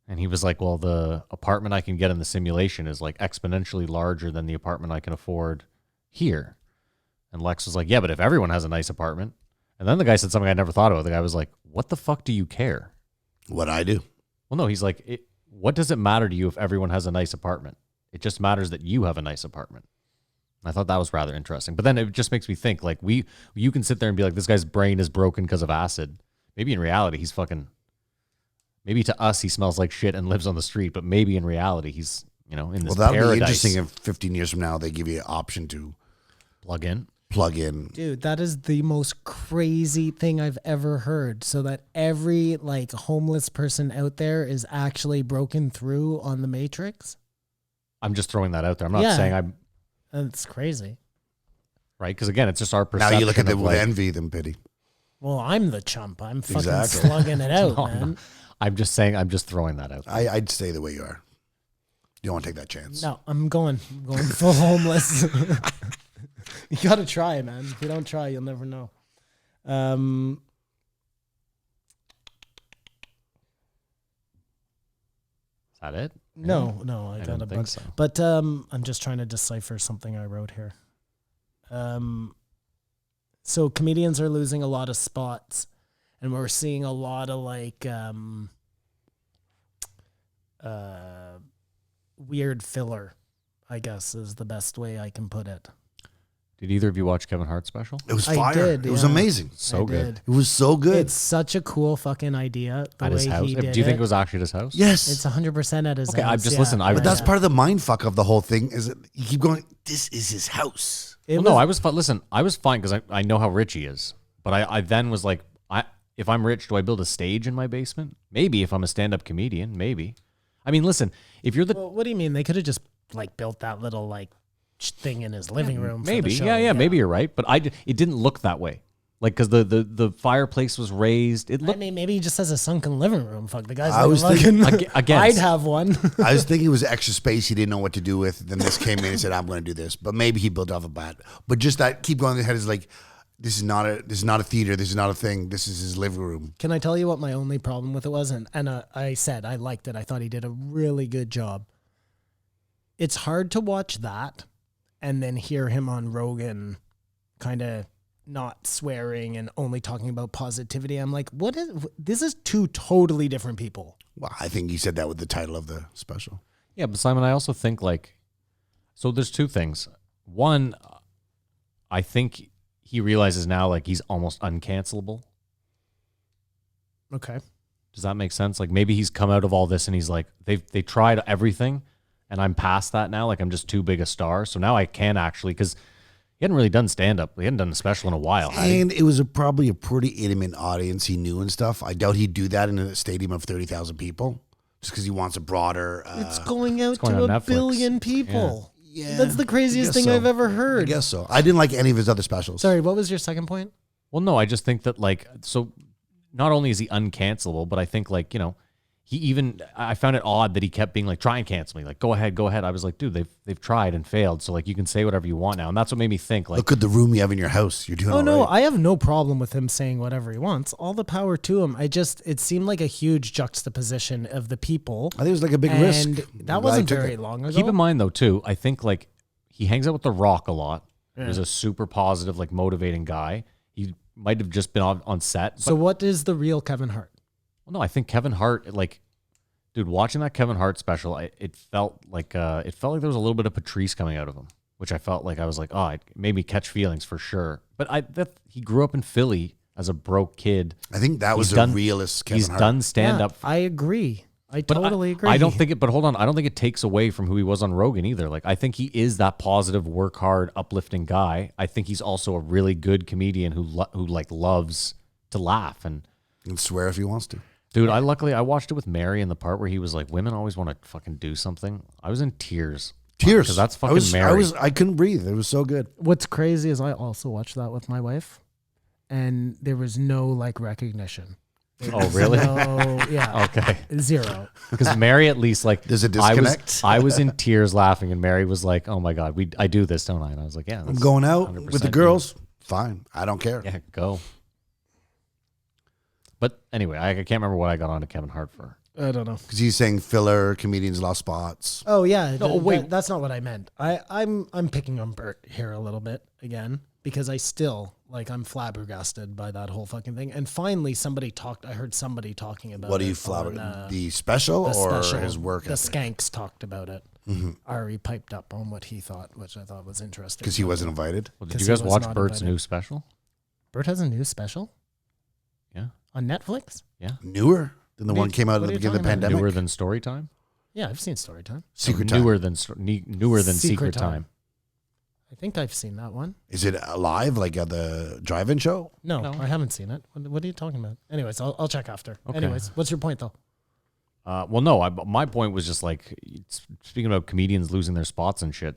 And he was like, "Well, the apartment I can get in the simulation is like exponentially larger than the apartment I can afford here." And Lex was like, "Yeah, but if everyone has a nice apartment." And then the guy said something I never thought about. The guy was like, "What the fuck do you care?" What I do? Well, no, he's like, what does it matter to you if everyone has a nice apartment? It just matters that you have a nice apartment. I thought that was rather interesting. But then it just makes me think, like, you can sit there and be like, this guy's brain is broken because of acid. Maybe in reality, he's fucking, maybe to us, he smells like shit and lives on the street, but maybe in reality, he's, in this Well, that'll paradise. be interesting if 15 years from now they give you an option to Plug in. Dude, that is the most crazy thing I've ever heard. So that every like homeless person out there is actually broken through on the Matrix. I'm just throwing that out there. I'm not saying I'm That's crazy. right, because again, it's just our perception. now you look at them of, with like, envy, then pity. Well, I'm the chump. I'm fucking Exactly. slugging it out, No, man. I'm just saying. I'm just throwing that out there. I'd stay the way you are. You don't want to take that chance. No, I'm going full homeless. You got to try, man. If you don't try, you'll never know. Is that it? No, I got didn't a think bunch. so. But I'm just trying to decipher something I wrote here. So comedians are losing a lot of spots, and we're seeing a lot of like weird filler, I guess is the best way I can put it. Did either of you watch Kevin Hart's special? It was I fire. did, It was yeah. amazing. So I good. did. It was so good. It's such a cool fucking idea. The At way his house. he Do did you think it was actually at his house? yes. It's 100% at his Okay, house. I've just yeah. listened. but that's part of the mind fuck of the whole thing is that you keep going, this is his house. It Well, no, I was fine. Listen, I was fine because I know how rich he is. But I then was like, if I'm rich, do I build a stage in my basement? Maybe if I'm a stand-up comedian, maybe. I mean, listen, if you're the Well, what do you mean? They could have just like built that little like thing in his living room. For maybe, the show. yeah, maybe you're right. But it didn't look that way. Like, because the fireplace was raised. It I looked. mean, maybe he just has a sunken living room. Fuck, the guy's I like was fucking. thinking- Again, I'd have one. I was thinking it was extra space he didn't know what to do with. Then this came in and said, I'm going to do this. But maybe he built off a bat. But just that keep going in the head is like, this is not a theater. This is not a thing. This is his living room. Can I tell you what my only problem with it was? And I said I liked it. I thought he did a really good job. It's hard to watch that and then hear him on Rogan kind of not swearing and only talking about positivity. I'm like, this is two totally different people. Well, I think he said that with the title of the special. Yeah, but Simon, I also think like, so there's two things. One, I think he realizes now like he's almost uncancelable. Okay. Does that make sense? Like maybe he's come out of all this and he's like, they tried everything and I'm past that now. Like I'm just too big a star. So now I can actually, because he hadn't really done stand-up. He hadn't done a special in a while. had he? And it was probably a pretty intimate audience he knew and stuff. I doubt he'd do that in a stadium of 30,000 people just because he wants a broader... It's going out going to on a Netflix. billion people. Yeah, That's the I craziest guess thing so. I've ever I heard. guess so. I didn't like any of his other specials. Sorry, what was your second point? Well, no, I just think that like, so not only is he uncancelable, but I think like, I found it odd that he kept being like, try and cancel me. Like, go ahead. I was like, dude, they've tried and failed. So like, you can say whatever you want now. And that's what made me think like, Look at the room you have in your house. You're doing Oh all no, right. I have no problem with him saying whatever he wants. All the power to him. It seemed like a huge juxtaposition of the people. I think it was like a big risk. And I'm that glad wasn't he took very it. long ago. keep in mind though, too, I think like he hangs out with The Rock a lot. He's a super positive, like motivating guy. He might have just been on set. So what is the real Kevin Hart? Well, no, I think Kevin Hart, like, dude, watching that Kevin Hart special, it felt like there was a little bit of Patrice coming out of him, which I felt like I was like, oh, it made me catch feelings for sure. But he grew up in Philly as a broke kid. I think that was He's the done- realest Kevin He's Hart. done stand Yeah, up. I agree. I But totally agree. I don't think it. But hold on, I don't think it takes away from who he was on Rogan either. Like I think he is that positive, work hard, uplifting guy. I think he's also a really good comedian who like loves to laugh and. He can swear if he wants to. Dude, I watched it with Mary in the part where he was like, women always want to fucking do something. I was in tears. Tears. Because that's fucking Mary. I couldn't breathe. It was so good. What's crazy is I also watched that with my wife, and there was no like recognition. Oh, really? No, yeah. Okay. Zero. Because Mary at least like There's a disconnect. I was in tears laughing and Mary was like, oh my God, I do this, don't I? And I was like, yeah. I'm that's going out 100% with the girls. Fine. I don't care. Yeah, go. But anyway, I can't remember what I got on to Kevin Hart for. I don't know. Because he's saying filler, comedians lost spots. Oh yeah. No, wait. That's not what I meant. I'm picking on Bert here a little bit again because I still I'm flabbergasted by that whole fucking thing. And finally, I heard somebody talking about What do it you flower? on, The special the or special. his work The ethic? Skanks talked about it. Ari piped up on what he thought, which I thought was interesting. Because he wasn't invited. Well, did 'Cause you he guys was watch not Bert's invited. new special? Bert has a new special Yeah. on Netflix? Newer than the What are one you- came out at what the are you beginning of the talking about? pandemic. Newer than Storytime? Yeah, I've seen Storytime. Secret No, Time. newer than Secret Secret Time. Time. I think I've seen that one. Is it live, like at the drive-in show? No, No. I haven't seen it. What are you talking about? Anyways, I'll check after. Okay. Anyways, what's your point though? Well, no, my point was just like, speaking about comedians losing their spots and shit.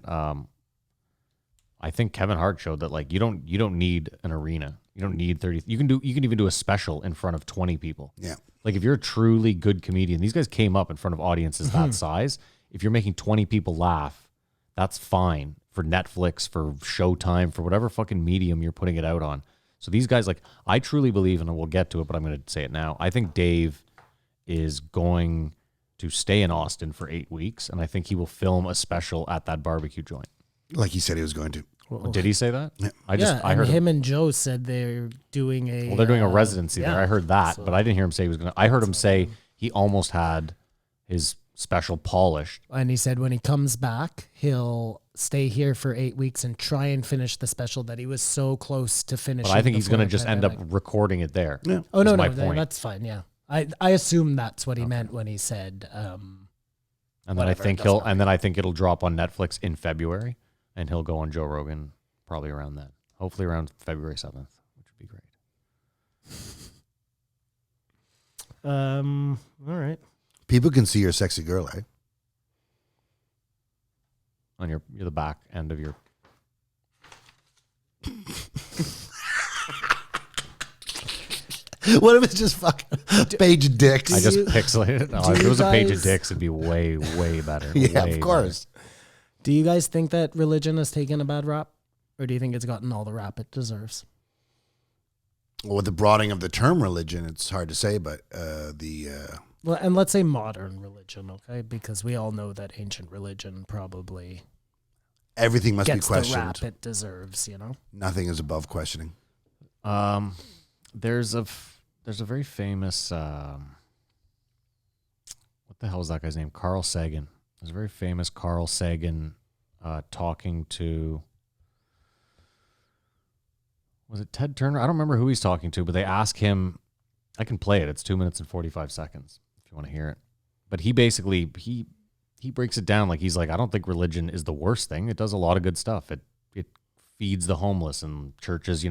I think Kevin Hart showed that like you don't need an arena. You don't need 30. You can even do a special in front of 20 people. Yeah. Like if you're a truly good comedian, these guys came up in front of audiences that size. If you're making 20 people laugh, that's fine for Netflix, for Showtime, for whatever fucking medium you're putting it out on. So these guys, like, I truly believe, and we'll get to it, but I'm going to say it now. I think Dave is going to stay in Austin for 8 weeks, and I think he will film a special at that barbecue joint. Like he said he was going to. Did he say that? Yeah. I and heard him and Joe said they're doing a. Well, they're doing a residency there. yeah. I heard that, but I didn't hear him say he was going to. I heard him say he almost had his special polished. And he said when he comes back, he'll stay here for 8 weeks and try and finish the special that he was so close to finishing. But I think he's going to before just end up pandemic. recording it there. Yeah. Oh no, is my no, point. that's fine. Yeah, I assume that's what he meant when he said. And then Whatever, I it doesn't matter. then I think it'll drop on Netflix in February, and he'll go on Joe Rogan probably around then. Hopefully around February 7th, which would be great. All right. People can see your sexy girl, eh? On you're the back end of your. What if it's just fucking page of dicks? I just you- pixelated it. Oh, do if it you was a page of guys- dicks, it'd be way, way better. yeah, Way of course. Do you guys think that religion has taken a bad rap, or do you think it's gotten all the rap it deserves? Well, with the broadening of the term religion, it's hard to say, but Well, and let's say modern religion, okay? Because we all know that ancient religion probably everything must be gets the questioned. rap it deserves, you know? Nothing is above questioning. There's a very famous what the hell is that guy's name? Carl Sagan. There's a very famous Carl Sagan talking to, was it Ted Turner? I don't remember who he's talking to, but they ask him. I can play it. It's 2 minutes and 45 seconds if you want to hear it. But he basically he breaks it down like he's like, I don't think religion is the worst thing. It does a lot of good stuff. It feeds the homeless, and churches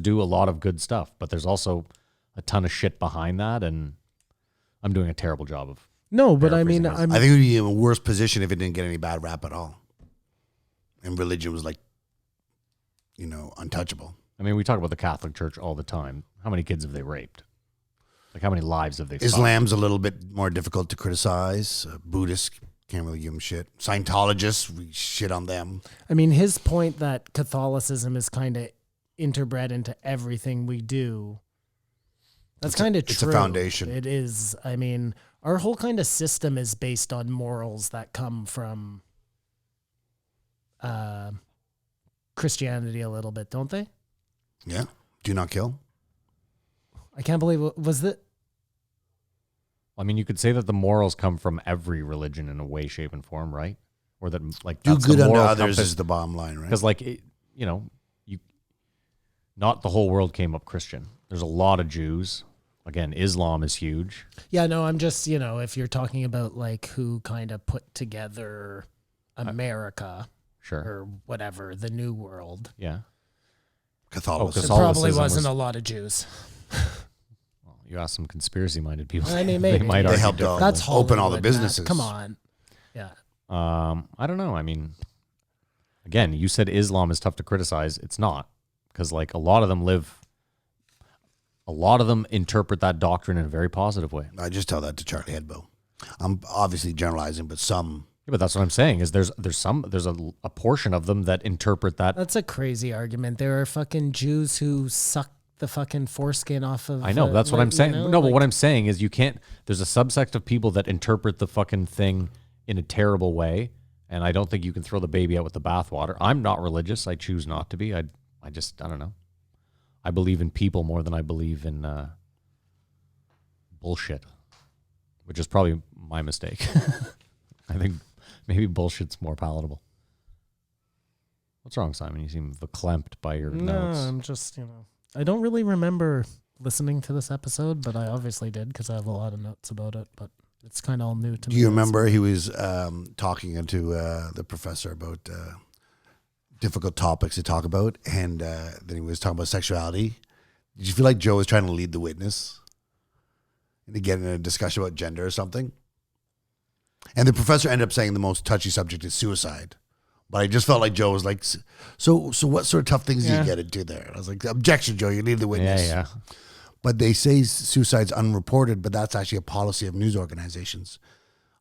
do a lot of good stuff, but there's also a ton of shit behind that, and I'm doing a terrible job of. No, but I mean, Paraphrasing I'm I think it would be in a worse position if it didn't get any bad rap at all. And religion was like, untouchable. I mean, we talk about the Catholic Church all the time. How many kids have they raped? Like, how many lives have they fucked? Islam's a little bit more difficult to criticize. Buddhists can't really give them shit. Scientologists, we shit on them. I mean, his point that Catholicism is kind of interbred into everything we do. That's kind of true. it's a foundation. It is. I mean, our whole kind of system is based on morals that come from Christianity a little bit, don't they? Yeah. Do not kill. I can't believe was it. I mean, you could say that the morals come from every religion in a way, shape, and form, right? Or that, like, Do that's good the unto moral others compass. is the bottom line, right? Because, like, not the whole world came up Christian. There's a lot of Jews. Again, Islam is huge. Yeah, no, I'm just, if you're talking about like who kind of put together America Sure. or whatever, the New World, Yeah. Catholicism. it Catholicism probably wasn't was- a lot of Jews. Well, you ask some conspiracy-minded people. I mean, they maybe. might They argue helped differently. out. That's Open all the Hollywood, businesses. Matt. Come on. Yeah. I don't know. I mean, again, you said Islam is tough to criticize. It's not, because like a lot of them interpret that doctrine in a very positive way. I just tell that to Charlie Hebdo. I'm obviously generalizing, but some. Yeah, but that's what I'm saying is there's a portion of them that interpret that. That's a crazy argument. There are fucking Jews who suck the fucking foreskin off of. I know, that's what I'm saying. you know, No, but like- what I'm saying is there's a subsect of people that interpret the fucking thing in a terrible way, and I don't think you can throw the baby out with the bathwater. I'm not religious. I choose not to be. I don't know. I believe in people more than I believe in bullshit, which is probably my mistake. I think Maybe bullshit's more palatable. What's wrong, Simon? You seem verklempt by your notes. I'm just, I don't really remember listening to this episode, but I obviously did because I have a lot of notes about it, but it's kind of all new to me. Do you remember he was talking to the professor about difficult topics to talk about, and then he was talking about sexuality? Did you feel like Joe was trying to lead the witness and to get in a discussion about gender or something? And the professor ended up saying the most touchy subject is suicide. But I just felt like Joe was like, so what sort of tough things do you get into there? And I was like, objection, Joe, you lead the witness. Yeah. But they say suicide's unreported, but that's actually a policy of news organizations.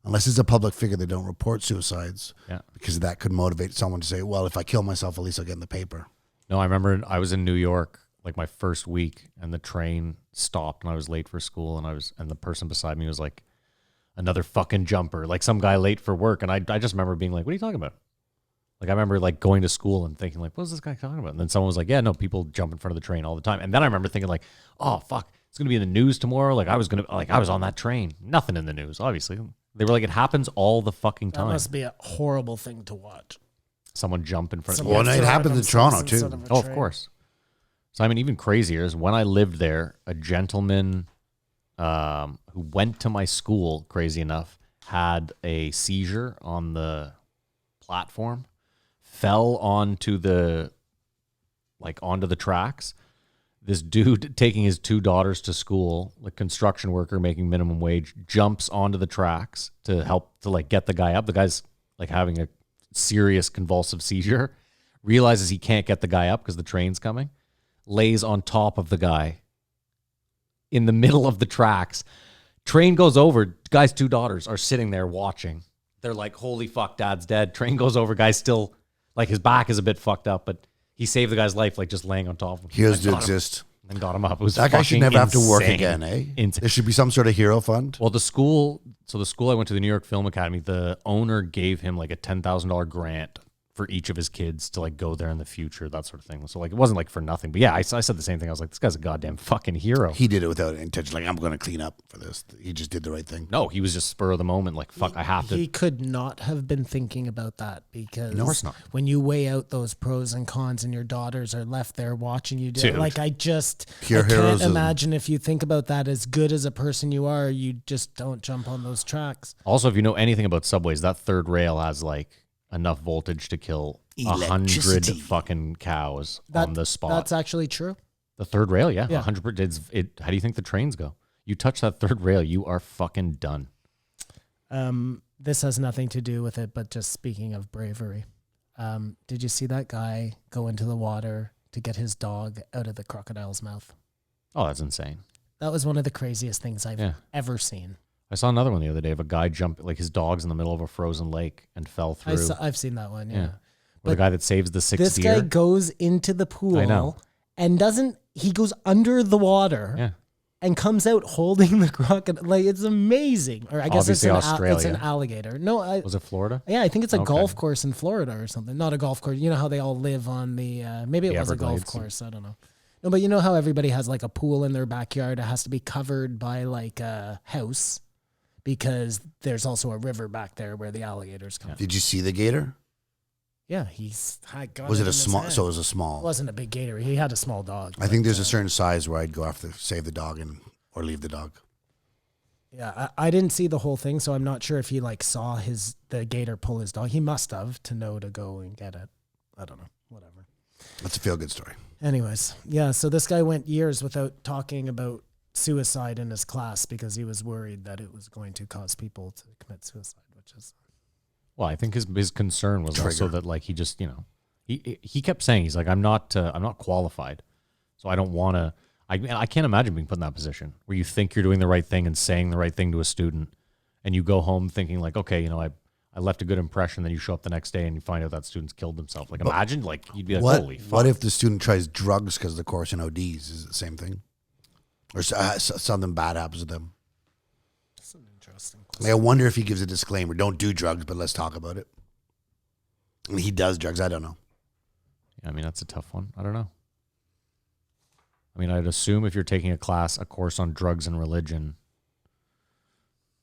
Unless it's a public figure, they don't report suicides because that could motivate someone to say, well, if I kill myself, at least I'll get in the paper. No, I remember I was in New York like my first week, and the train stopped, and I was late for school, and the person beside me was like, another fucking jumper, like some guy late for work, and I just remember being like, what are you talking about? Like I remember like going to school and thinking like, what's this guy talking about? And then someone was like, yeah, no, people jump in front of the train all the time. And then I remember thinking like, oh fuck, it's gonna be in the news tomorrow. Like I was on that train. Nothing in the news, obviously. They were like, it happens all the fucking time. That must be a horrible thing to watch. Someone jump in front of Well, it happens in Toronto too. Oh, of course. So I mean, even crazier is when I lived there, a gentleman who went to my school, crazy enough, had a seizure on the platform, fell onto the tracks. This dude taking his 2 daughters to school, like construction worker making minimum wage, jumps onto the tracks to help to like get the guy up. The guy's like having a serious convulsive seizure, realizes he can't get the guy up because the train's coming, lays on top of the guy in the middle of the tracks. Train goes over, guy's 2 daughters are sitting there watching. They're like, holy fuck, dad's dead. Train goes over, guy's still, like his back is a bit fucked up, but he saved the guy's life, like just laying on top of him. Heroes do exist. And got him up. It was that guy should never have to work insane. again, eh? Insane. There should be some sort of hero fund. Well, the school I went to, the New York Film Academy, the owner gave him like a $10,000 grant for each of his kids to like go there in the future, that sort of thing. So like it wasn't like for nothing. But yeah, I said the same thing. I was like, this guy's a goddamn fucking hero. He did it without intention. Like, I'm going to clean up for this. He just did the right thing. No, he was just spur of the moment. Like, fuck, I have to. He could not have been thinking about that because of course not. When you weigh out those pros and cons and your daughters are left there watching you do it, like I can't imagine if you think about that, as good as a person you are, you just don't jump on those tracks. Also, if you know anything about subways, that third rail has like enough voltage to kill 100 fucking cows on the spot. That's actually true. The third rail, yeah. 100%. How do you think the trains go? You touch that third rail, you are fucking done. This has nothing to do with it, but just speaking of bravery, did you see that guy go into the water to get his dog out of the crocodile's mouth? Oh, that's insane. That was one of the craziest things I've ever seen. I saw another one the other day of a guy jump, like his dog's in the middle of a frozen lake and fell through. I've seen that one, yeah. Or the guy that saves the 6 this deer. This guy goes into the pool I know. And he goes under the water and comes out holding the crocodile. Like, it's amazing. Or I guess Obviously it's an alligator. No, was it Florida? Yeah, I think it's a golf course in Florida or something. Not a golf course. You know how they all live on the, maybe it was Everglades. A golf course. I don't know. No, but you know how everybody has like a pool in their backyard. It has to be covered by like a house because there's also a river back there where the alligators come. Did you see the gator? Yeah, was it a small? So it was a small. It wasn't a big gator. He had a small dog. I think there's a certain size where I'd go after save the dog or leave the dog. Yeah, I didn't see the whole thing, so I'm not sure if he like saw the gator pull his dog. He must have to know to go and get it. I don't know. Whatever. That's a feel-good story. Anyways, yeah. So this guy went years without talking about suicide in his class because he was worried that it was going to cause people to commit suicide, which is. Well, I think his concern was also that like he just, he kept saying, he's like, I'm not qualified. So I don't want to, I can't imagine being put in that position where you think you're doing the right thing and saying the right thing to a student and you go home thinking like, okay, I left a good impression. Then you show up the next day and you find out that student's killed himself. Like imagine like you'd be like, holy fuck. What if the student tries drugs because of the course and ODs? Is it the same thing? Or something bad happens to them? That's an interesting question. Like, I wonder if he gives a disclaimer, don't do drugs, but let's talk about it. I mean, he does drugs. I don't know. Yeah, I mean, that's a tough one. I don't know. I mean, I'd assume if you're taking a course on drugs and religion,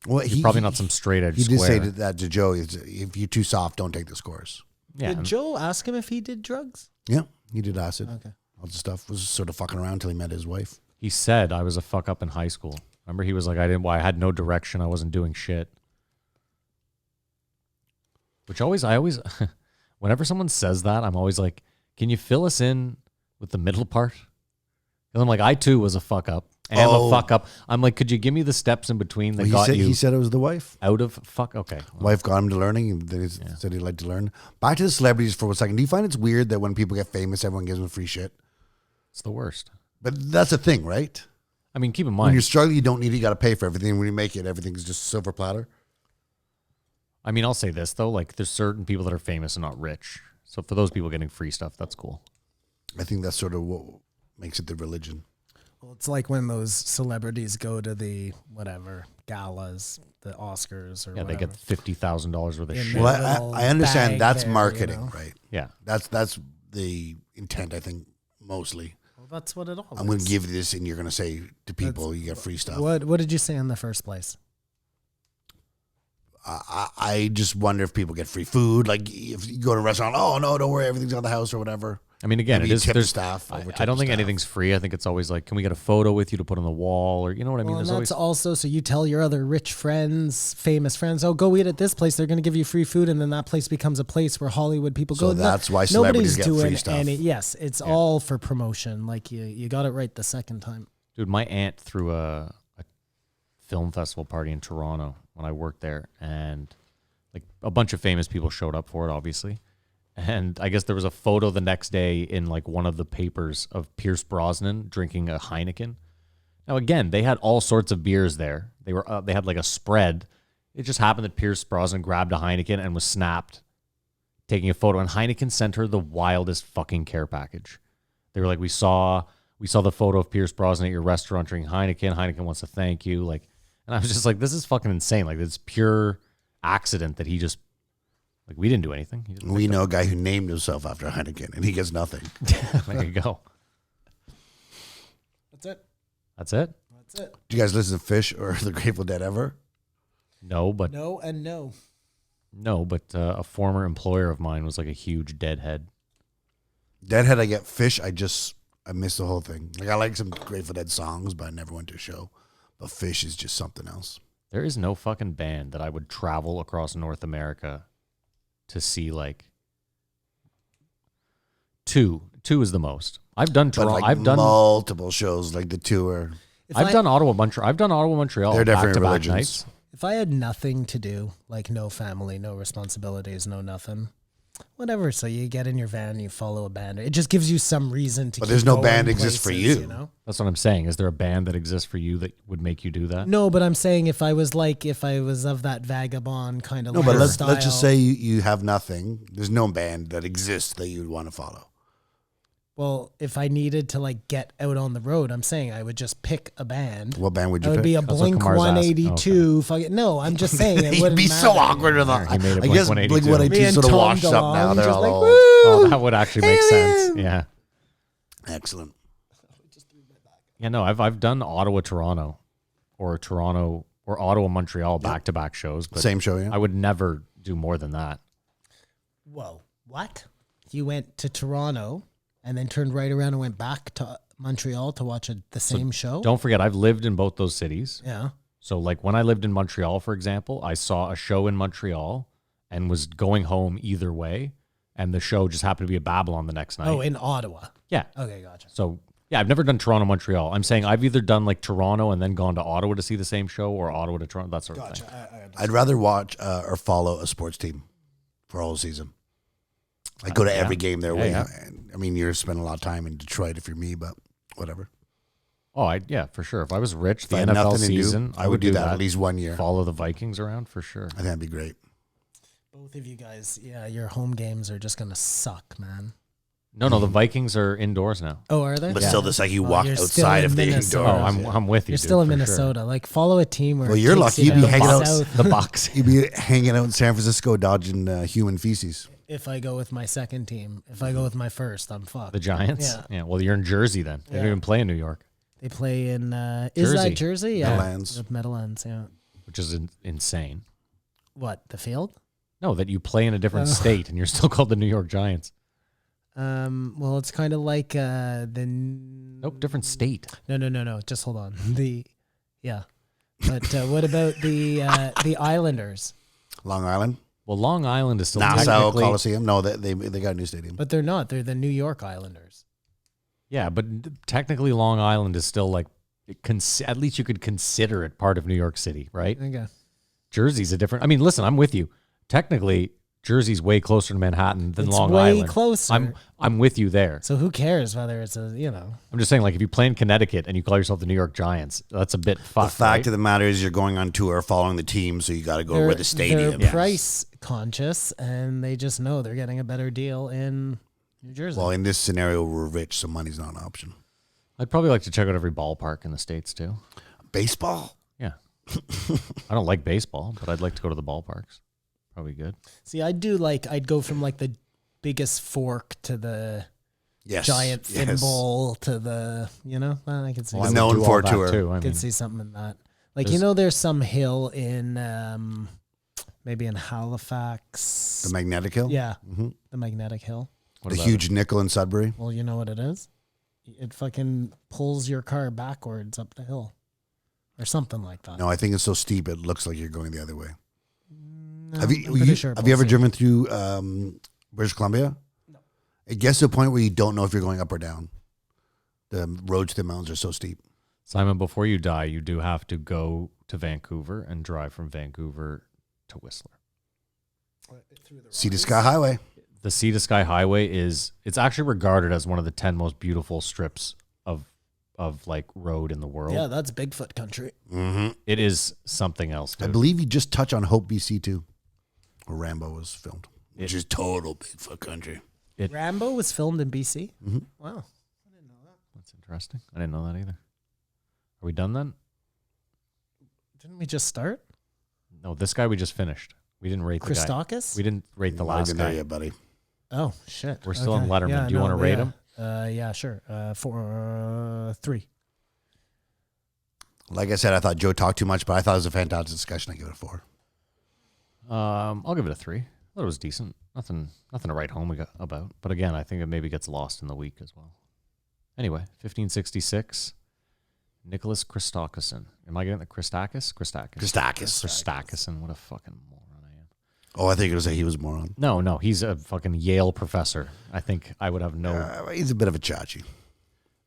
Well, He's probably not some straight edge He did square. say that to Joe. If you're too soft, don't take this course. Yeah, Did Joe ask him if he did drugs? Yeah, he did acid. Okay. All the stuff was sort of fucking around until he met his wife. he said I was a fuck up in high school. Remember, he was like, I had no direction. I wasn't doing shit. Which I always, whenever someone says that, I'm always like, can you fill us in with the middle part? And I'm like, I too was a fuck up. Am a fuck up. I'm like, could you give me the steps in between that He said it was the wife. out of fuck? Okay. Wife got him to learning. And then he said he liked to learn. Back to the celebrities for a second. Do you find it's weird that when people get famous, everyone gives them free shit? It's the worst. But that's a thing, right? I mean, keep in When mind, you're struggling, you don't need it. You got to pay for everything. When you make it, everything's just silver platter. I mean, I'll say this though, like there's certain people that are famous and not rich. So for those people getting free stuff, that's cool. I think that's sort of what makes it the religion. Well, it's like when those celebrities go to the whatever galas, the Oscars or Yeah, whatever. they get $50,000 worth of In shit. their Well, little I understand bag that's there, marketing, you know? right? Yeah. That's the intent, I think, mostly. Well, that's what it all I'm going is. to give you this, and you're going to say to people, you get free stuff. What did you say in the first place? I just wonder if people get free food. Like if you go to a restaurant, oh no, don't worry, everything's on the house or whatever. I mean, again, Maybe it is. tip the There's staff. I overtip don't the think staff. anything's free. I think it's always like, can we get a photo with you to put on the wall, or you know what I mean? Well, and There's that's always also so you tell your other rich friends, famous friends, oh, go eat at this place. They're going to give you free food, and then that place becomes a place where Hollywood people So go. that's why celebrities nobody's get doing free stuff. Yes, it's all for promotion. Like you got it right the second time. dude. My aunt threw a film festival party in Toronto when I worked there, and like a bunch of famous people showed up for it, obviously. And I guess there was a photo the next day in like one of the papers of Pierce Brosnan drinking a Heineken. Now again, they had all sorts of beers there. They had like a spread. It just happened that Pierce Brosnan grabbed a Heineken and was snapped taking a photo. And Heineken sent her the wildest fucking care package. They were like, we saw the photo of Pierce Brosnan at your restaurant drinking Heineken. Heineken wants to thank you. Like, and I was just like, this is fucking insane. Like, it's pure accident that he just. Like, we didn't do anything. He just We know a guy who named himself after Heineken, and he gets nothing. there you go. That's it. That's it? That's it. Do you guys listen to Fish or the Grateful Dead ever? No, but No and no. a former employer of mine was like a huge deadhead. Deadhead, I get. Fish, I missed the whole thing. Like I like some Grateful Dead songs, but I never went to a show. But Fish is just something else. There is no fucking band that I would travel across North America to see. Like two is the most. I've done But Toronto. like I've done multiple shows, like the tour. I've done Ottawa, Montreal. I've done Ottawa, Montreal. They're different back-to-back religions. nights. If I had nothing to do, like no family, no responsibilities, no nothing, whatever. So you get in your van, you follow a band. It just gives you some reason to. But keep there's no going band exists for places, you. know? That's what I'm saying. Is there a band that exists for you that would make you do that? No, but I'm saying if I was of that vagabond kind of No, but let's lifestyle. just say you have nothing. There's no band that exists that you'd want to follow. Well, if I needed to like get out on the road, I'm saying I would just pick a band. What band would It you would pick? be a That's what Blink Kamar's asking. 182. Fucking no, I'm just saying it He'd wouldn't be so matter. awkward with that. He made a I guess Blink Blink 182. 182 Me and sort of Tom washed up DeLonge now. They're just all like, old. woo! Oh, that would actually make sense. Yeah. Excellent. Yeah, no, I've done Ottawa, Toronto, or Ottawa, Montreal back-to-back shows, but Same show, yeah. I would never do more than that. Whoa, what? You went to Toronto and then turned right around and went back to Montreal to watch the same show? Don't forget, I've lived in both those cities. Yeah. So, like, when I lived in Montreal, for example, I saw a show in Montreal and was going home either way, and the show just happened to be at Babylon the next night. Oh, in Ottawa. Yeah. Okay, gotcha. So, yeah, I've never done Toronto, Montreal. I'm saying I've either done, like, Toronto and then gone to Ottawa to see the same show, or Ottawa to Toronto, that sort of thing. I'd rather watch or follow a sports team for a whole season. Like go to every game there. Yeah. I mean, you're spending a lot of time in Detroit if you're me, but whatever. Oh, yeah, for sure. If I was rich, If the I had NFL nothing to do, season, I would do that at least 1 year. Follow the Vikings around for sure. I think that'd be great. Both of you guys, yeah, your home games are just going to suck, man. No, the Vikings are indoors now. Oh, are they? But still, the second you Oh, walk you're still outside in of the Minnesota. Oh, indoors. I'm with you. You're dude, still in for sure. Minnesota. Like, follow a team where Well, it you're takes lucky. you You'd be down hanging out- south. The Bucks. You'd be hanging out in San Francisco dodging human feces. If I go with my second team, if I go with my first, I'm fucked. The Giants? Yeah. Well, you're in Jersey then. They don't Yeah. even play in New York. They play in, is that Jersey. Jersey? Yeah. Meadowlands. Meadowlands, yeah. which is insane. What, the field? No, that you play in a different state and you're still called the New York Giants. Well, it's kind of like Nope, different state. No. Just hold on. But what about the Islanders? Long Island, Well, Long Island is still Nassau technically... Coliseum. No, they got a new stadium. But they're not. They're the New York Islanders. Yeah, but technically Long Island is still like, at least you could consider it part of New York City, right? Okay. Jersey's a different... I mean, listen, I'm with you. Technically, Jersey's way closer to Manhattan than It's Long way Island. closer. I'm with you there. So who cares whether it's I'm just saying, like, if you play in Connecticut and you call yourself the New York Giants, that's a bit fucked, The fact right? of the matter is you're going on tour following the team, so you got to go where the stadium They're is. price conscious, and they just know they're getting a better deal in New Jersey. Well, in this scenario, we're rich, so money's not an option. I'd probably like to check out every ballpark in the States, too. Baseball? Yeah. I don't like baseball, but I'd like to go to the ballparks. Probably good. See, I'd go from like the biggest fork to the Yes. giant thimble to the, well, I can see. Well, I The would known do all for that, tour. too. I I can mean, see something in that. Like, There's- there's some hill in maybe in Halifax. The Magnetic Hill? Yeah, the Magnetic Hill. what The about huge nickel in Sudbury? Well, you know what it is? It fucking pulls your car backwards up the hill or something like that. No, I think it's so steep it looks like you're going the other way. No, Have I'm you, pretty sure it have you ever pulls you. driven through British Columbia? No. It gets to a point where you don't know if you're going up or down. The roads to the mountains are so steep. Simon, before you die, you do have to go to Vancouver and drive from Vancouver to Whistler. Sea to Sky Highway. The Sea to Sky Highway it's actually regarded as one of the 10 most beautiful strips of like road in the world. Yeah, that's Bigfoot country. Mm-hmm. It is something else, I dude. believe you just touch on Hope, BC too, where Rambo was filmed, which is total Bigfoot country. Rambo was filmed in BC? Mm-hmm. Wow. That's interesting. I didn't know that either. Are we done then? Didn't we just start? No, this guy we just finished. We didn't rate the guy. Christakis? We didn't rate the Not last even there guy. yet, buddy. Oh, shit. We're still on Lederman. Do you wanna rate him? Yeah, sure. 3. Like I said, I thought Joe talked too much, but I thought it was a fantastic discussion. I give it a 4. I'll give it a 3. I thought it was decent. Nothing to write home about. But again, I think it maybe gets lost in the week as well. Anyway, 1566. Nicholas Christakis. Am I getting the Christakis? Christakis. What a fucking moron I am. Oh, I think it was that he was a moron. No, he's a fucking Yale professor. I think I would have no... He's a bit of a chachi.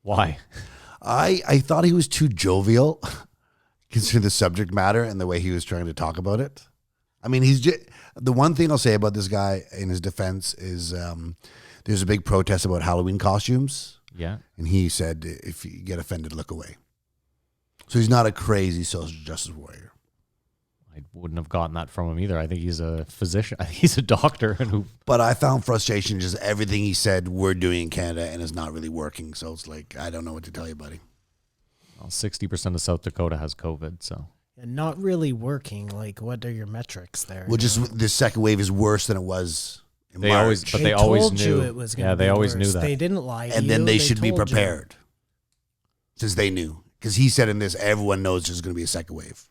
Why? I thought he was too jovial, considering the subject matter and the way he was trying to talk about it. I mean, the one thing I'll say about this guy in his defense is there's a big protest about Halloween costumes. Yeah. And he said, if you get offended, look away. So he's not a crazy social justice warrior. I wouldn't have gotten that from him either. I think he's a physician. I think he's a doctor. But I found frustration just everything he said we're doing in Canada and it's not really working. So it's like, I don't know what to tell you, buddy. Well, 60% of South Dakota has COVID, so... And not really working. Like, what are your metrics there? Well, just the second wave is worse than it was in They March. always- but they always told you knew. it was going to Yeah, be they always worse. knew that. They didn't lie to and you. then they should be told you. prepared since they knew. Because he said in this, everyone knows there's going to be a second wave.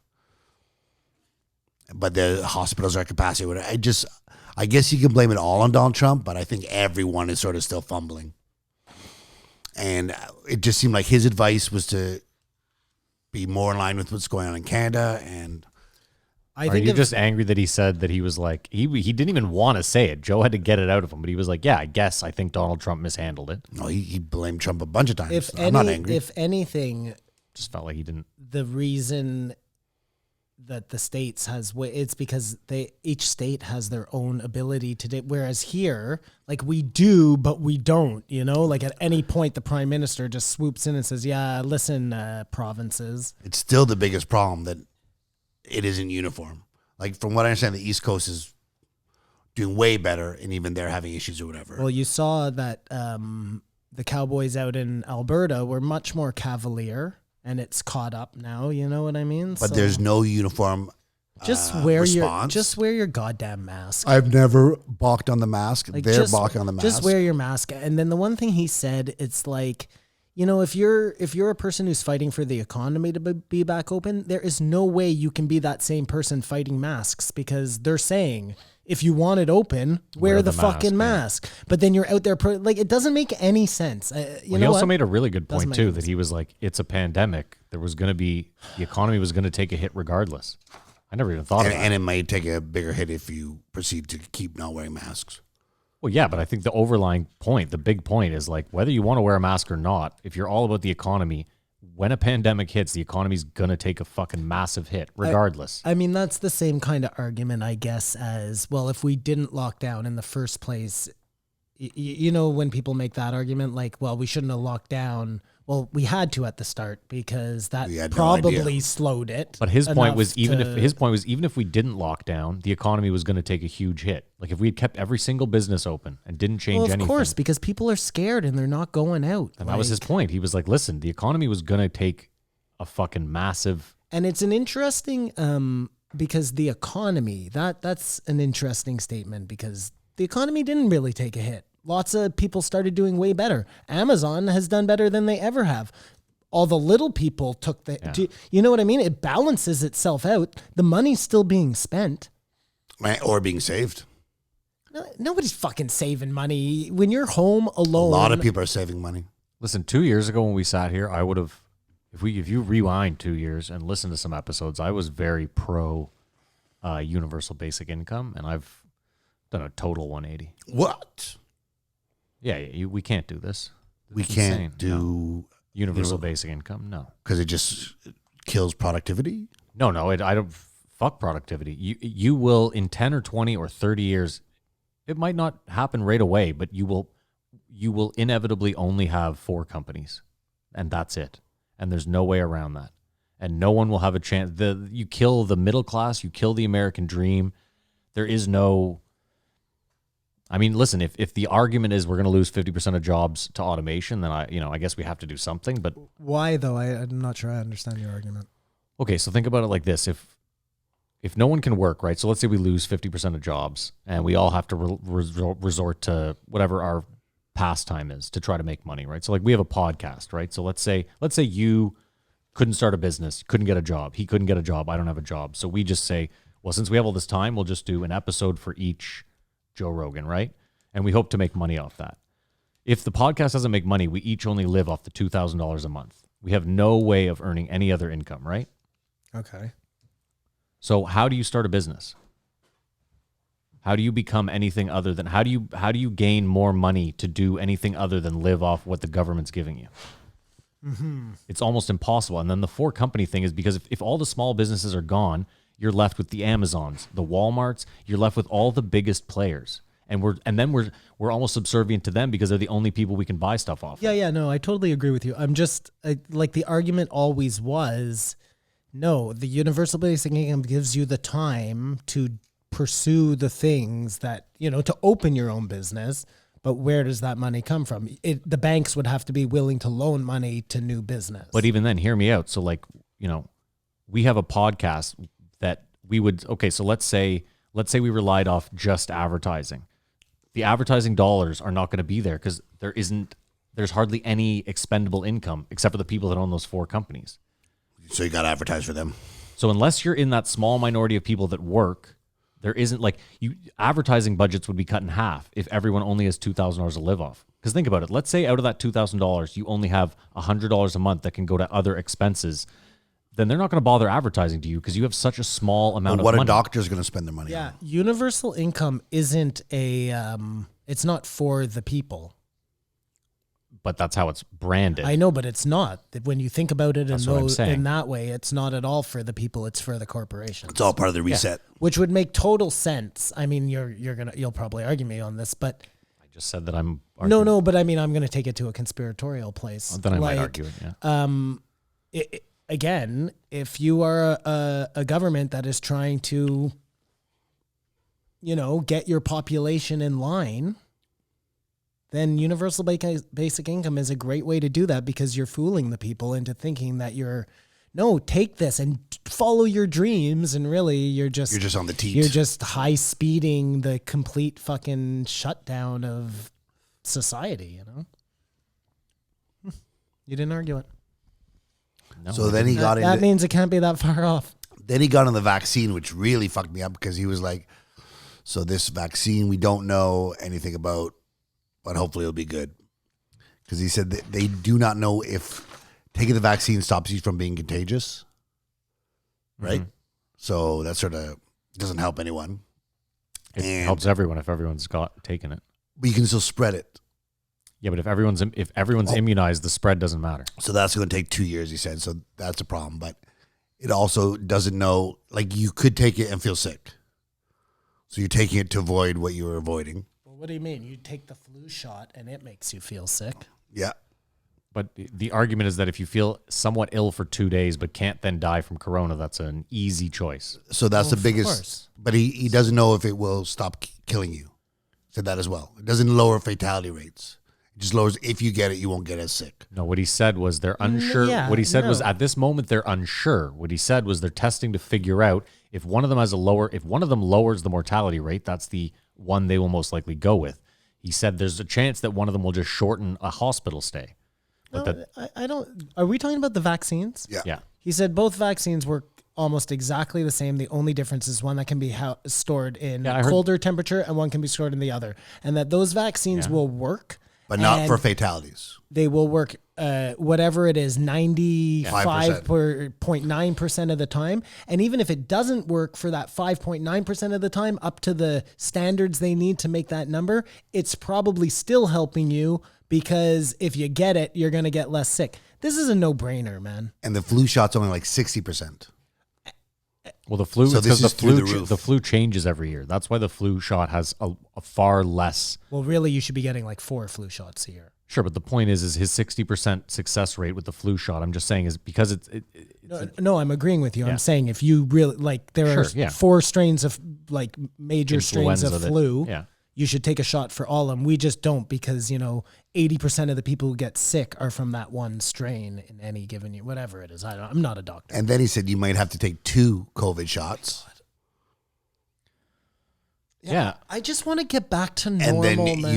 But the hospitals are at capacity. Whatever. I guess you can blame it all on Donald Trump, but I think everyone is sort of still fumbling. And it just seemed like his advice was to be more in line with what's going on in Canada. And I Are think you if- just angry that he said that he was like... He didn't even want to say it. Joe had to get it out of him, but he was like, yeah, I think Donald Trump mishandled it. no, he blamed Trump a bunch of times. if I'm not angry. If anything, Just felt like he didn't... the reason that the states it's because each state has their own ability to do, whereas here, like, we do, but we don't, like at any point the prime minister just swoops in and says, yeah, listen, provinces. It's still the biggest problem that it isn't uniform. Like, from what I understand, the East Coast is doing way better, and even they're having issues or whatever. Well, you saw that the Cowboys out in Alberta were much more cavalier, and it's caught up now. You know what I mean? But there's no uniform just wear response. your goddamn mask. I've never balked on the mask. Like, They're just- balking on the mask. Just wear your mask. And then the one thing he said, it's like, you know, if you're a person who's fighting for the economy to be back open, there is no way you can be that same person fighting masks, because they're saying if you want it open, wear the fucking mask. But then you're out there, like, it doesn't make any sense. He also made a really good point too, that he was like, it's a pandemic. The economy was going to take a hit regardless. I never even thought of that. And it might take a bigger hit if you proceed to keep not wearing masks. Well, yeah, but I think the overlying point, the big point is like, whether you want to wear a mask or not, if you're all about the economy, when a pandemic hits, the economy's going to take a fucking massive hit regardless. I mean, that's the same kind of argument, I guess, as, well, if we didn't lock down in the first place, you know, when people make that argument, like, well, we shouldn't have locked down. Well, we had to at the start because that probably slowed it. But his point was even if we didn't lock down, the economy was going to take a huge hit. Like if we had kept every single business open and didn't change anything. Of course, because people are scared and they're not going out. And that was his point. He was like, listen, the economy was going to take a fucking massive. And it's an interesting, because the economy, that's an interesting statement, because the economy didn't really take a hit. Lots of people started doing way better. Amazon has done better than they ever have. All the little people took you know what I mean? It balances itself out. The money's still being spent. Or being saved. No, nobody's fucking saving money. When you're home alone. A lot of people are saving money. Listen, 2 years ago when we sat here, I would have, if you rewind 2 years and listen to some episodes, I was very pro universal basic income, and I've done a total 180. What? Yeah, we can't do this. We can't do universal basic income. No, because it just kills productivity. No, I don't. Fuck productivity. You will in 10 or 20 or 30 years. It might not happen right away, but you will inevitably only have 4 companies, and that's it. And there's no way around that. And no one will have a chance. You kill the middle class. You kill the American dream. There is no. I mean, listen, if the argument is we're going to lose 50% of jobs to automation, then I guess we have to do something. But why though? I'm not sure I understand your argument. Okay, so think about it like this: if no one can work, right? So let's say we lose 50% of jobs, and we all have to resort to whatever our pastime is to try to make money, right? So like we have a podcast, right? So let's say you couldn't start a business, couldn't get a job, he couldn't get a job, I don't have a job, so we just say, well, since we have all this time, we'll just do an episode for each Joe Rogan, right? And we hope to make money off that. If the podcast doesn't make money, we each only live off the $2,000 a month. We have no way of earning any other income, right? Okay. So how do you start a business? How do you become anything other than, how do you gain more money to do anything other than live off what the government's giving you? Mm-hmm. It's almost impossible. And then the 4 company thing is because if all the small businesses are gone, you're left with the Amazons, the Walmarts, you're left with all the biggest players. And we're almost subservient to them because they're the only people we can buy stuff off. Yeah, no, I totally agree with you. I'm just like the argument always was, no, the universal basic income gives you the time to pursue the things that, to open your own business. But where does that money come from? The banks would have to be willing to loan money to new business. But even then, hear me out. So we have a podcast that we would, so let's say we relied off just advertising. The advertising dollars are not going to be there because there's hardly any expendable income except for the people that own those 4 companies. So you got to advertise for them. So unless you're in that small minority of people that work, there isn't advertising budgets would be cut in half if everyone only has $2,000 to live off. Because think about it. Let's say out of that $2,000, you only have $100 a month that can go to other expenses. Then they're not going to bother advertising to you because you have such a small amount of money. What a doctor's going to spend their money on. Yeah, universal income isn't it's not for the people. But that's how it's branded. I know, but it's not. When you think about it in that way, it's not at all for the people. It's for the corporations. It's all part of the reset. Yeah. Which would make total sense. I mean, you'll probably argue me on this, but I just said that I'm arguing. No, but I mean, I'm going to take it to a conspiratorial place. Then I might argue it. Yeah. Again, if you are a government that is trying to, get your population in line, then universal basic income is a great way to do that because you're fooling the people into thinking that take this and follow your dreams, and really you're just on the teat. You're just high speeding the complete fucking shutdown of society, You didn't argue it. No, So then he got That into. means it can't be that far off. Then he got on the vaccine, which really fucked me up because he was like, "So this vaccine we don't know anything about, but hopefully it'll be good." Because he said that they do not know if taking the vaccine stops you from being contagious, right? So that sort of doesn't help anyone. It And- helps everyone if everyone's taken it. But you can still spread it. Yeah, but if everyone's immunized, the spread doesn't matter. So that's going to take 2 years, he said. So that's a problem. But it also doesn't know, like you could take it and feel sick. So you're taking it to avoid what you were avoiding. Well, what do you mean? You take the flu shot and it makes you feel sick. Yeah. But the argument is that if you feel somewhat ill for 2 days but can't then die from corona, that's an easy choice. So that's Well, the biggest. of course. But he doesn't know if it will stop killing you. Said that as well. It doesn't lower fatality rates. It just lowers if you get it, you won't get as sick. No, what he said was they're unsure. yeah, What he said was no. at this moment they're unsure. What he said was they're testing to figure out if one of them lowers the mortality rate, that's the one they will most likely go with. He said there's a chance that one of them will just shorten a hospital stay. But I don't. Are we talking about the vaccines? yeah. He said both vaccines work almost exactly the same. The only difference is one that can be stored in Yeah, I heard- colder temperature and one can be stored in the other. And that those vaccines will work. But not and for fatalities. They will work, whatever it is, 95.9% of the time. And even if it doesn't work for that 5.9% of the time, up to the standards they need to make that number, it's probably still helping you because if you get it, you're going to get less sick. This is a no-brainer, man. And the flu shot's only like 60%. Well, the flu So is this because is through the roof. the flu changes every year. That's why the flu shot has a far less. Well, really, you should be getting like 4 flu shots a year. Sure, but the point is his 60% success rate with the flu shot. I'm just saying is because No, I'm agreeing with you. Yeah. I'm saying if you really like, there are Sure, yeah. 4 strains of like major strains of Influenza that- flu. yeah. You should take a shot for all of them. We just don't because 80% of the people who get sick are from that one strain in any given year, whatever it is. I'm not a doctor. And then he said you might have to take 2 COVID shots. Yeah. I just want to get back to And normal, then man.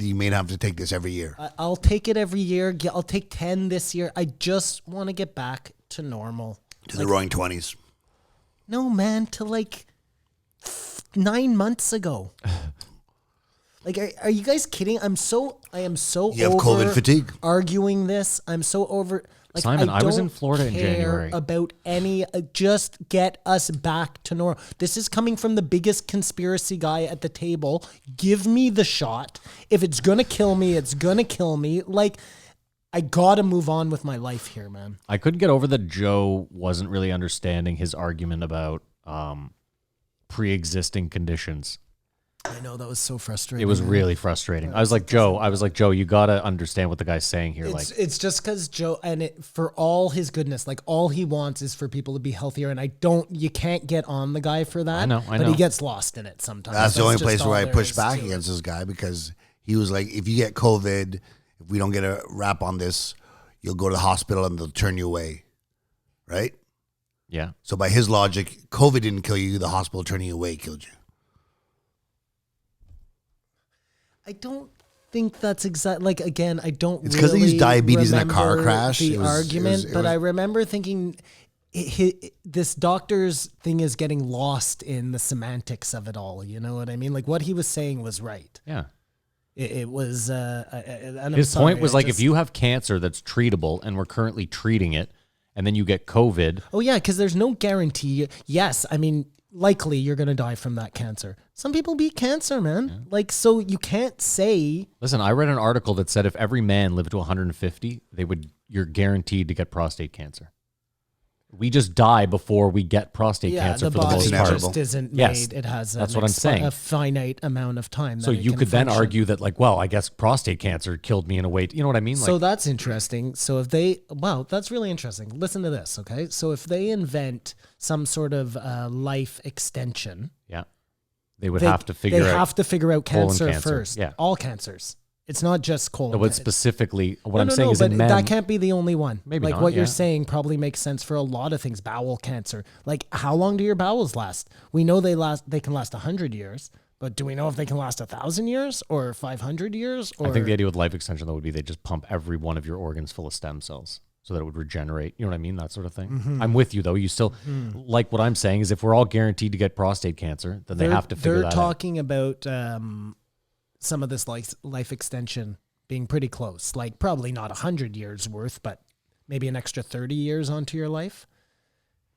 you may have to take this every year. I'll take it every year. I'll take 10 this year. I just want to get back to normal. To the roaring 20s. No, man, to like 9 months ago. Like, are you guys kidding? I am so You have over COVID fatigue. arguing this. I'm so over. Like, Simon, I was in don't Florida in care January. about any. Just get us back to normal. This is coming from the biggest conspiracy guy at the table. Give me the shot. If it's gonna kill me, it's gonna kill me. Like, I gotta move on with my life here, man. I couldn't get over that Joe wasn't really understanding his argument about pre-existing conditions. I know that was so frustrating. It was really frustrating. I was like, Joe, you got to understand what the guy's saying here. It's just because Joe, and for all his goodness, like all he wants is for people to be healthier. And you can't get on the guy for that. I know. But he gets lost in it sometimes. That's the only just place all where I there push is back to it. against this guy because he was like, if you get COVID, if we don't get a wrap on this, you'll go to the hospital and they'll turn you away. Right? yeah. So by his logic, COVID didn't kill you, the hospital turning you away killed you. I don't think that's exact. Like, again, I don't. It's 'cause he used diabetes in a car remember crash. The It was- argument, it but was- I remember thinking. This doctor's thing is getting lost in the semantics of it all. You know what I mean? Like what he was saying was right. Yeah. It was. And I'm His sorry, point was I like, just- if you have cancer that's treatable and we're currently treating it, and then you get COVID, Oh yeah, because there's no guarantee. Yes, I mean, likely you're gonna die from that cancer. Some people beat cancer, man. Like, so you can't say. listen, I read an article that said if every man lived to 150, you're guaranteed to get prostate cancer. We just die before we get prostate cancer the for the body most part. inevitable. just isn't Yes, made. It has. that's what I'm saying. A finite amount of time. So that it you can could then function. argue that, like, well, I guess prostate cancer killed me in a way. You know what I mean? Like, So that's interesting. So if wow, that's really interesting. Listen to this, okay? So if they invent some sort of life extension, yeah, they would have to figure they out. have to figure out colon cancer, cancer, first. yeah. All cancers. It's not just colon. But specifically, what No, I'm no, saying no, is but in men. that can't be the only one. Maybe like not, what you're yeah. saying probably makes sense for a lot of things. Bowel cancer. Like how long do your bowels last? We know they can last 100 years, But do we know if they can last 1,000 years or 500 years? Or I think the idea with life extension, though, would be they just pump every one of your organs full of stem cells so that it would regenerate. You know what I mean? That sort of thing. Mm-hmm. I'm with you, though. You still, like what I'm saying is if we're all guaranteed to get prostate cancer, then they have to figure that They're out. talking about some of this life extension being pretty close. Like probably not 100 years worth, but maybe an extra 30 years onto your life.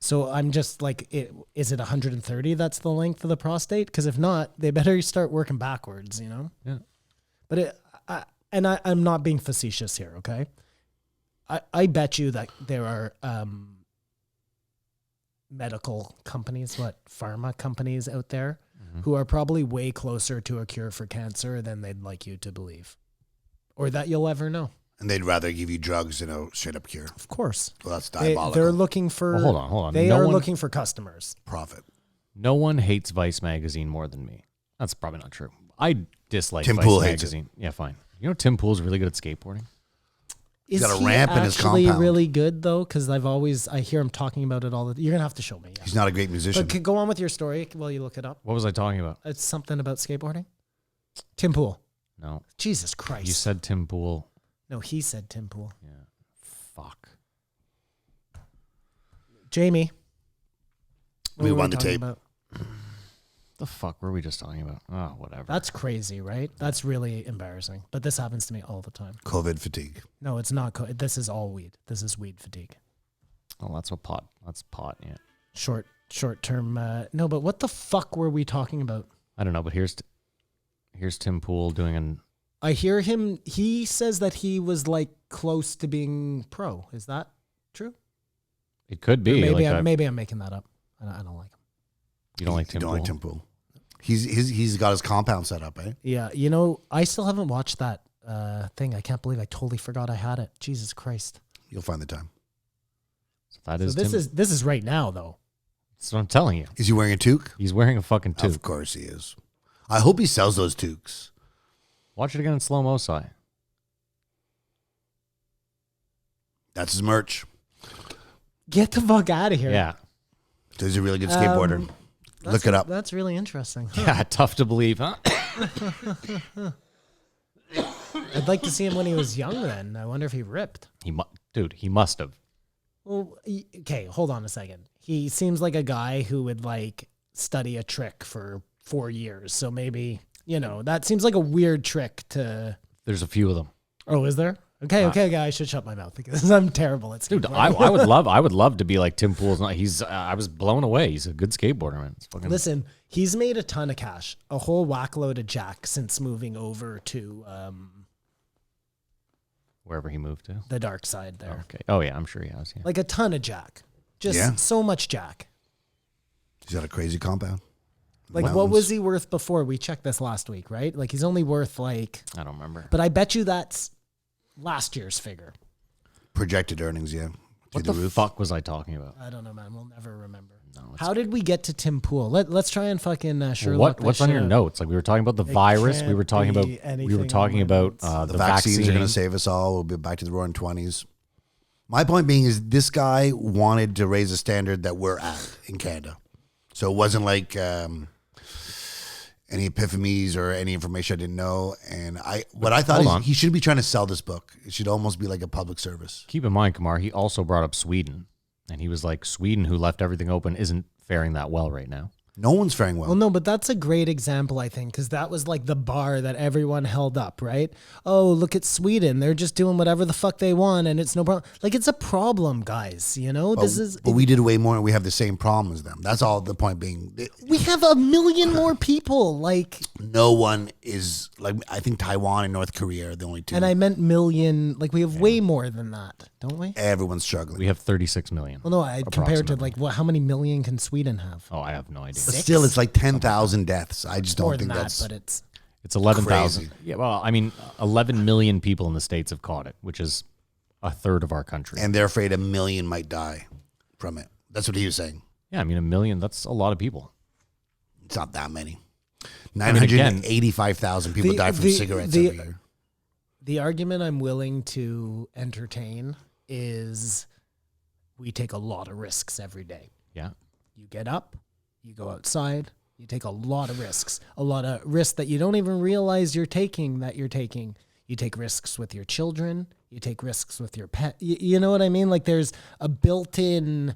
So I'm just like, is it 130 that's the length of the prostate? Because if not, they better start working backwards, you know? Yeah. But I'm not being facetious here, okay? I bet you that there are medical companies, pharma companies out there who are probably way closer to a cure for cancer than they'd like you to believe. Or that you'll ever know. And they'd rather give you drugs than a straight up cure. Of course. Well, that's diabolical. They're looking for... Well, hold on. They No are one- looking for customers. Profit. No one hates Vice magazine more than me. That's probably not true. I dislike Tim Vice Pool hates magazine. Yeah, fine. You know Tim Pool's really good at skateboarding? Is got a he ramp in his actually compound. really good, though? Because I hear him talking about it all the... You're going to have to show me. Yeah. He's not a great musician. But go on with your story while you look it up. What was I talking about? It's something about skateboarding. Tim Pool. No. Jesus Christ. You said Tim Pool. No, he said Tim Pool. Yeah. Fuck. Jamie. what We were won the talking tape. about? The fuck were we just talking about? Oh, whatever. That's crazy, right? That's really embarrassing. But this happens to me all the time. COVID fatigue. No, it's not. This is all weed. This is weed fatigue. Oh, that's what pot. That's pot. Yeah. Short term. No, but what the fuck were we talking about? I don't know, but here's Tim Pool doing an. I hear him. He says that he was like close to being pro. Is that true? It could be. Maybe I'm making that up. I don't like him. You don't like Tim You don't Pool? like Tim Pool. He's got his compound set up, eh? Yeah, I still haven't watched that thing. I can't believe I totally forgot I had it. Jesus Christ. You'll find the time. So that So is this Tim. this is right now though. That's what I'm telling you. Is he wearing a toque? He's wearing a fucking toque. Of course he is. I hope he sells those toques. Watch it again in slow mo, Si. That's his merch. Get the fuck out of here. Yeah. So he's a really good skateboarder. Look it up. That's really interesting. Yeah, tough to believe, huh? I'd like to see him when he was young then. I wonder if he ripped. He must have. Well, okay, hold on a second. He seems like a guy who would like study a trick for 4 years. So maybe, that seems like a weird trick to... There's a few of them. Oh, is there? Okay, guy, I should shut my mouth because I'm terrible at skateboarding. Dude, I would love to be like Tim Pool's. I was blown away. He's a good skateboarder, man. It's fucking. Listen, he's made a ton of cash, a whole whackload of jack since moving over to Wherever he moved to. the dark side there. Okay. Oh yeah, I'm sure he has. Yeah. Like a ton of jack. Just Yeah. so much jack. He's got a crazy compound. Like what was he worth before? We checked this last week, right? Like he's only worth like... I don't remember. But I bet you that's last year's figure. Projected earnings, yeah. What Through the roof. fuck was I talking about? I don't know, man. We'll never remember. No, it's- How did we get to Tim Pool? Let's try and fucking Sherlock. What's this on your shit out. notes? Like we were talking about the virus. We were talking about. be We were anything talking on my about notes. The the vaccines vaccine. are going to save us all. We'll be back to the roaring 20s. My point being is this guy wanted to raise a standard that we're at in Canada. So it wasn't like any epiphanies or any information I didn't know. And what I thought hold is on. he should be trying to sell this book. It should almost be like a public service. Keep in mind, Kamar, he also brought up Sweden, and he was like, Sweden, who left everything open, isn't faring that well right now. No one's faring well. Well, no, but that's a great example, I think, because that was like the bar that everyone held up, right? Oh, look at Sweden. They're just doing whatever the fuck they want, and it's no problem. Like, it's a problem, guys, But we did way more and we have the same problem as them. That's all the point being. We have 1 million more people, like... No one is, like, I think Taiwan and North Korea are the only two. And I meant million, like, we have way more than that, don't we? Everyone's struggling. We have 36 million. Well, no, I compared to, approximately. like, how many million can Sweden have? Oh, I have no idea. But still, it's like 10,000 deaths. I just More don't than think that, that's... but it's... It's 11,000. Crazy. Yeah, well, I mean, 11 million people in the States have caught it, which is a third of our country. And they're afraid 1 million might die from it. That's what he was saying. Yeah, I mean, 1 million, that's a lot of people. It's not that many. mean, again- 985,000 people The- die from the- cigarettes the- every year. The argument I'm willing to entertain is we take a lot of risks every day. Yeah. You get up, you go outside, You take a lot of risks that you don't even realize you're taking. You take risks with your children. You take risks with your pet. You know what I mean? Like there's a built-in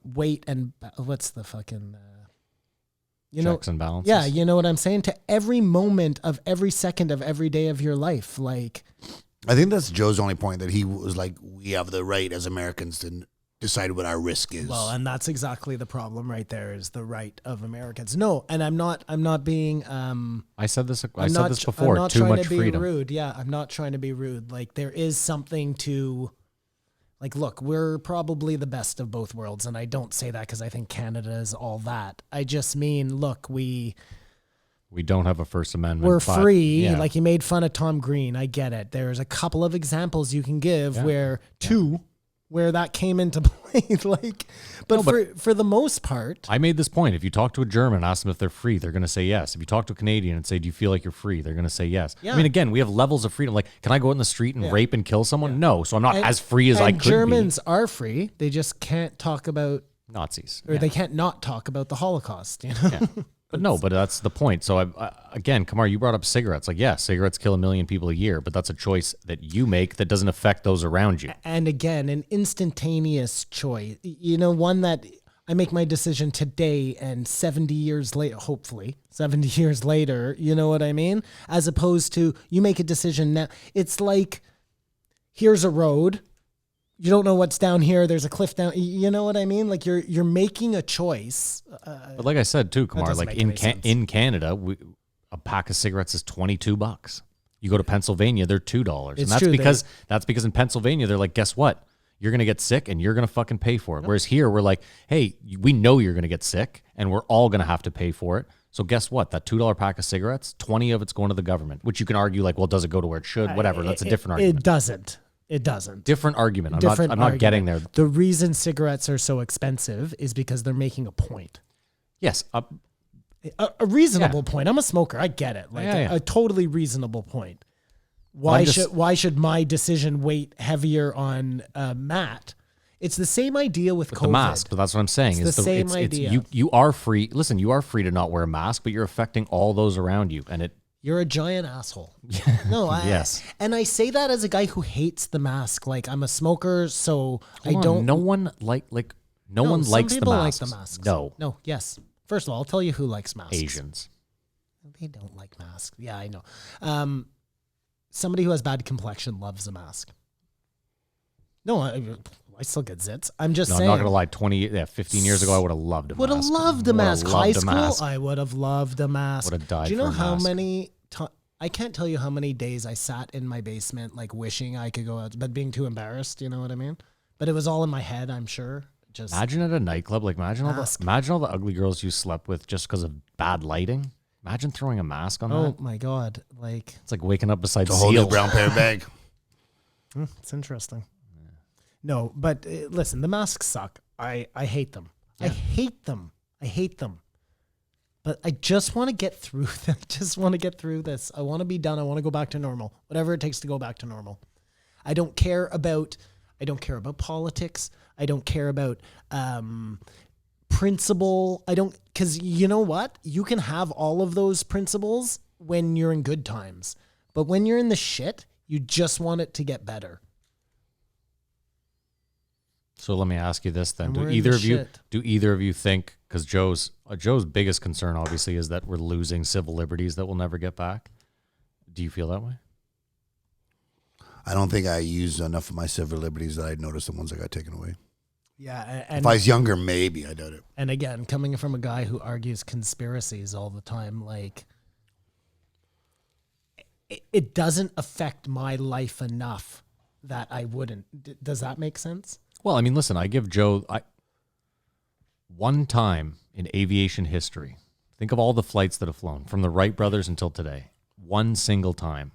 weight and what's the fucking checks and balances. Yeah, you know what I'm saying? To every moment of every second of every day of your life. Like, I think that's Joe's only point, that he was like, we have the right as Americans to decide what our risk is. well, and that's exactly the problem right there, is the right of Americans. No, and I'm not being I said this I'm not before. I'm not Too trying much to be freedom. rude. Yeah, I'm not trying to be rude. Like there is something to, like, look, we're probably the best of both worlds, and I don't say that because I think Canada is all that. I just mean, look, we don't have a First Amendment. we're but, free. yeah. Like you made fun of Tom Green. I get it. There's a couple of examples you can give where that came into play. Like, but for the most part, I made this point. If you talk to a German and ask them if they're free, they're going to say yes. If you talk to a Canadian and say, do you feel like you're free? They're going to say yes. Yeah. I mean, again, we have levels of freedom. Like, can I go out in the street and rape and kill someone? No. So I'm not as free as I could Germans are free. They just can't talk about, be. Nazis. or they can't not talk about the Holocaust. You know? Yeah. But that's the point. So again, Kamar, you brought up cigarettes. Like, yeah, cigarettes kill 1 million people a year, but that's a choice that you make that doesn't affect those around you. And again, an instantaneous choice. You know, one that I make my decision today, and 70 years later, hopefully 70 years later, you know what I mean? As opposed to you make a decision now. It's like, here's a road. You don't know what's down here. There's a cliff down. You know what I mean? Like you're making a choice. But like I said too, Kamar, doesn't like make any sense. in Canada, a pack of cigarettes is $22. You go to Pennsylvania, they're $2, and It's that's true, because in Pennsylvania they're like, guess what? You're gonna get sick and you're gonna fucking pay for it. Whereas here we're like, hey, we know you're gonna get sick and we're all gonna have to pay for it. So guess what? That $2 pack of cigarettes, 20 of it's going to the government. Which you can argue like, well, does it go to where it should? Whatever. That's a different argument. It doesn't. It doesn't. Different argument. I'm Different not getting there. argument. The reason cigarettes are so expensive is because they're making a point. Yes. A reasonable point. I'm a smoker. I get it. Like Yeah. a totally reasonable point. Why should my decision weight heavier on Matt? It's the same idea with COVID. The mask, but that's what I'm saying. It's the same idea. You are free. Listen, you are free to not wear a mask, but you're affecting all those around you, and it. You're a giant asshole. No, Yes. And I say that as a guy who hates the mask. Like I'm a smoker, so I Hold on, don't. No one no one some likes the people masks. like the masks. No, Yes. First of all, I'll tell you who likes masks. Asians. They don't like masks. Yeah, I know. Somebody who has bad complexion loves a mask. No, I still get zits. I'm just No, saying. I'm not gonna lie. 15 years ago, I would have loved a mask. Would have loved a mask. Would've loved High a school, mask. I would have loved a mask. Would have died Do you know for a how mask. many? I can't tell you how many days I sat in my basement, like wishing I could go out, but being too embarrassed. You know what I mean? But it was all in my head. I'm sure. Just Imagine at a nightclub, like imagine all the ugly girls you slept with just because of bad lighting. Imagine throwing a mask on oh that. my god, like It's like waking up beside The whole new seals. brown paper bag. it's interesting. No, but listen, the masks suck. I hate them. I hate them. I hate them. But I just want to get through them. Just want to get through this. I want to be done. I want to go back to normal. Whatever it takes to go back to normal. I don't care about politics. I don't care about principle. Because you know what? You can have all of those principles when you're in good times. But when you're in the shit, you just want it to get better. So let me ask you this then: And Do we're in either the of you shit. do either of you think? Because Joe's biggest concern, obviously, is that we're losing civil liberties that we'll never get back. Do you feel that way? I don't think I used enough of my civil liberties that I'd notice the ones that got taken away. Yeah, If I was younger, maybe. I doubt it. And again, coming from a guy who argues conspiracies all the time, like it doesn't affect my life enough that I wouldn't. Does that make sense? Well, I mean, listen, I give Joe one time in aviation history. Think of all the flights that have flown from the Wright brothers until today. One single time,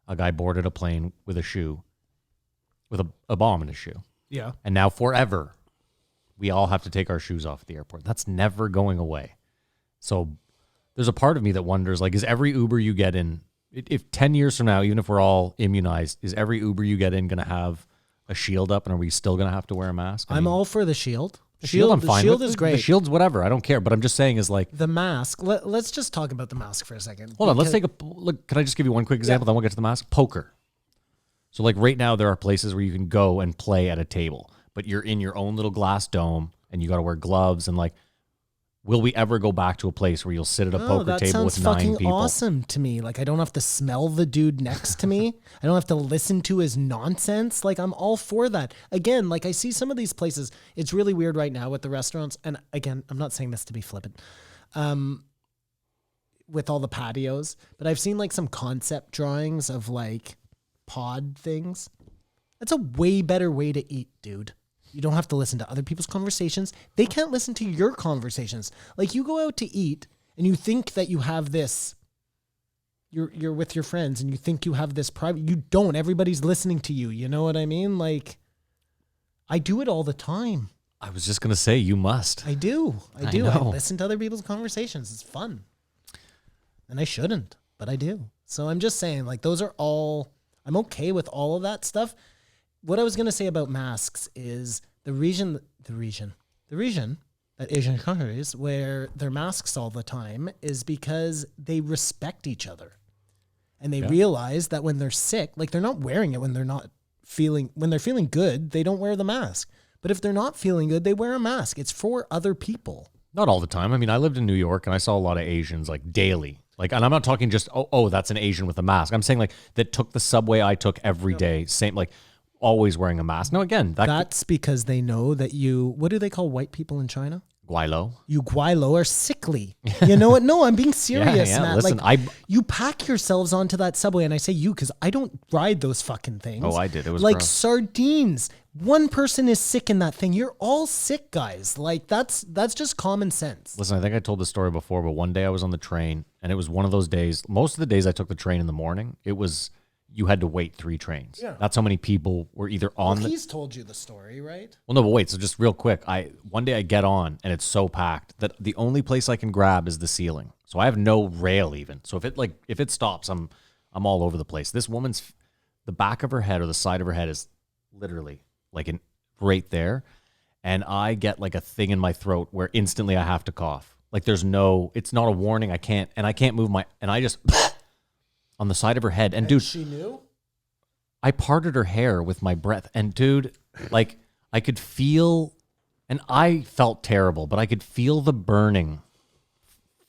a guy boarded a plane with a shoe, with a bomb in his shoe. Yeah. And now forever, we all have to take our shoes off at the airport. That's never going away. So there's a part of me that wonders, like, is every Uber you get in, if 10 years from now, even if we're all immunized, is every Uber you get in going to have a shield up, and are we still going to have to wear a mask? I'm all for the shield. The shield I'm fine The shield with. is great. The shield's whatever. I don't care. But I'm just saying is like... The mask. Let's just talk about the mask for a second. Hold on. Let's take a look. Can I just give you one quick example? Then we'll get to the mask. Poker. So like right now, there are places where you can go and play at a table, but you're in your own little glass dome and you got to wear gloves and like, will we ever go back to a place where you'll sit at a poker table with 9 people? That sounds fucking awesome to me. Like I don't have to smell the dude next to me. I don't have to listen to his nonsense. Like I'm all for that. Again, like I see some of these places. It's really weird right now with the restaurants. And again, I'm not saying this to be flippant. With all the patios, but I've seen like some concept drawings of like pod things. That's a way better way to eat, dude. You don't have to listen to other people's conversations. They can't listen to your conversations. Like you go out to eat and you think that you have this, you're with your friends and you think you have this private, you don't. Everybody's listening to you. You know what I mean? Like I do it all the time. I was just going to say, you must. I do. I know. listen to other people's conversations. It's fun. And I shouldn't, but I do. So I'm just saying like those are all, I'm okay with all of that stuff. What I was going to say about masks is the region that Asian countries wear their masks all the time is because they respect each other. And they realize that when they're sick, like they're not wearing it when they're feeling good, they don't wear the mask. But if they're not feeling good, they wear a mask. It's for other people. Not all the time. I mean, I lived in New York and I saw a lot of Asians like daily. Like, and I'm not talking just, oh, that's an Asian with a mask. I'm saying like that took the subway I took every day. Same, like always wearing a mask. No, again, that's because they know that what do they call white people in China? Guaylo. You guaylo are sickly. You know what? No, I'm being serious, Matt. Listen, like, you pack yourselves onto that subway, and I say you because I don't ride those fucking things. Oh, I did. It was like gross. Sardines. One person is sick in that thing. You're all sick, guys. Like that's just common sense. Listen, I think I told this story before, but one day I was on the train, and it was one of those days. Most of the days I took the train in the morning, it was you had to wait 3 trains. Yeah. That's how many people were either on he's told you the story, right? Well, no, but wait. So just real quick, one day I get on and it's so packed that the only place I can grab is the ceiling. So I have no rail even. So if it stops, I'm all over the place. This woman's the back of her head or the side of her head is literally like right there, and I get like a thing in my throat where instantly I have to cough. Like it's not a warning. I can't move and I just. On the side of her head. And dude, she knew? I parted her hair with my breath. And dude, like I could feel, and I felt terrible, but I could feel the burning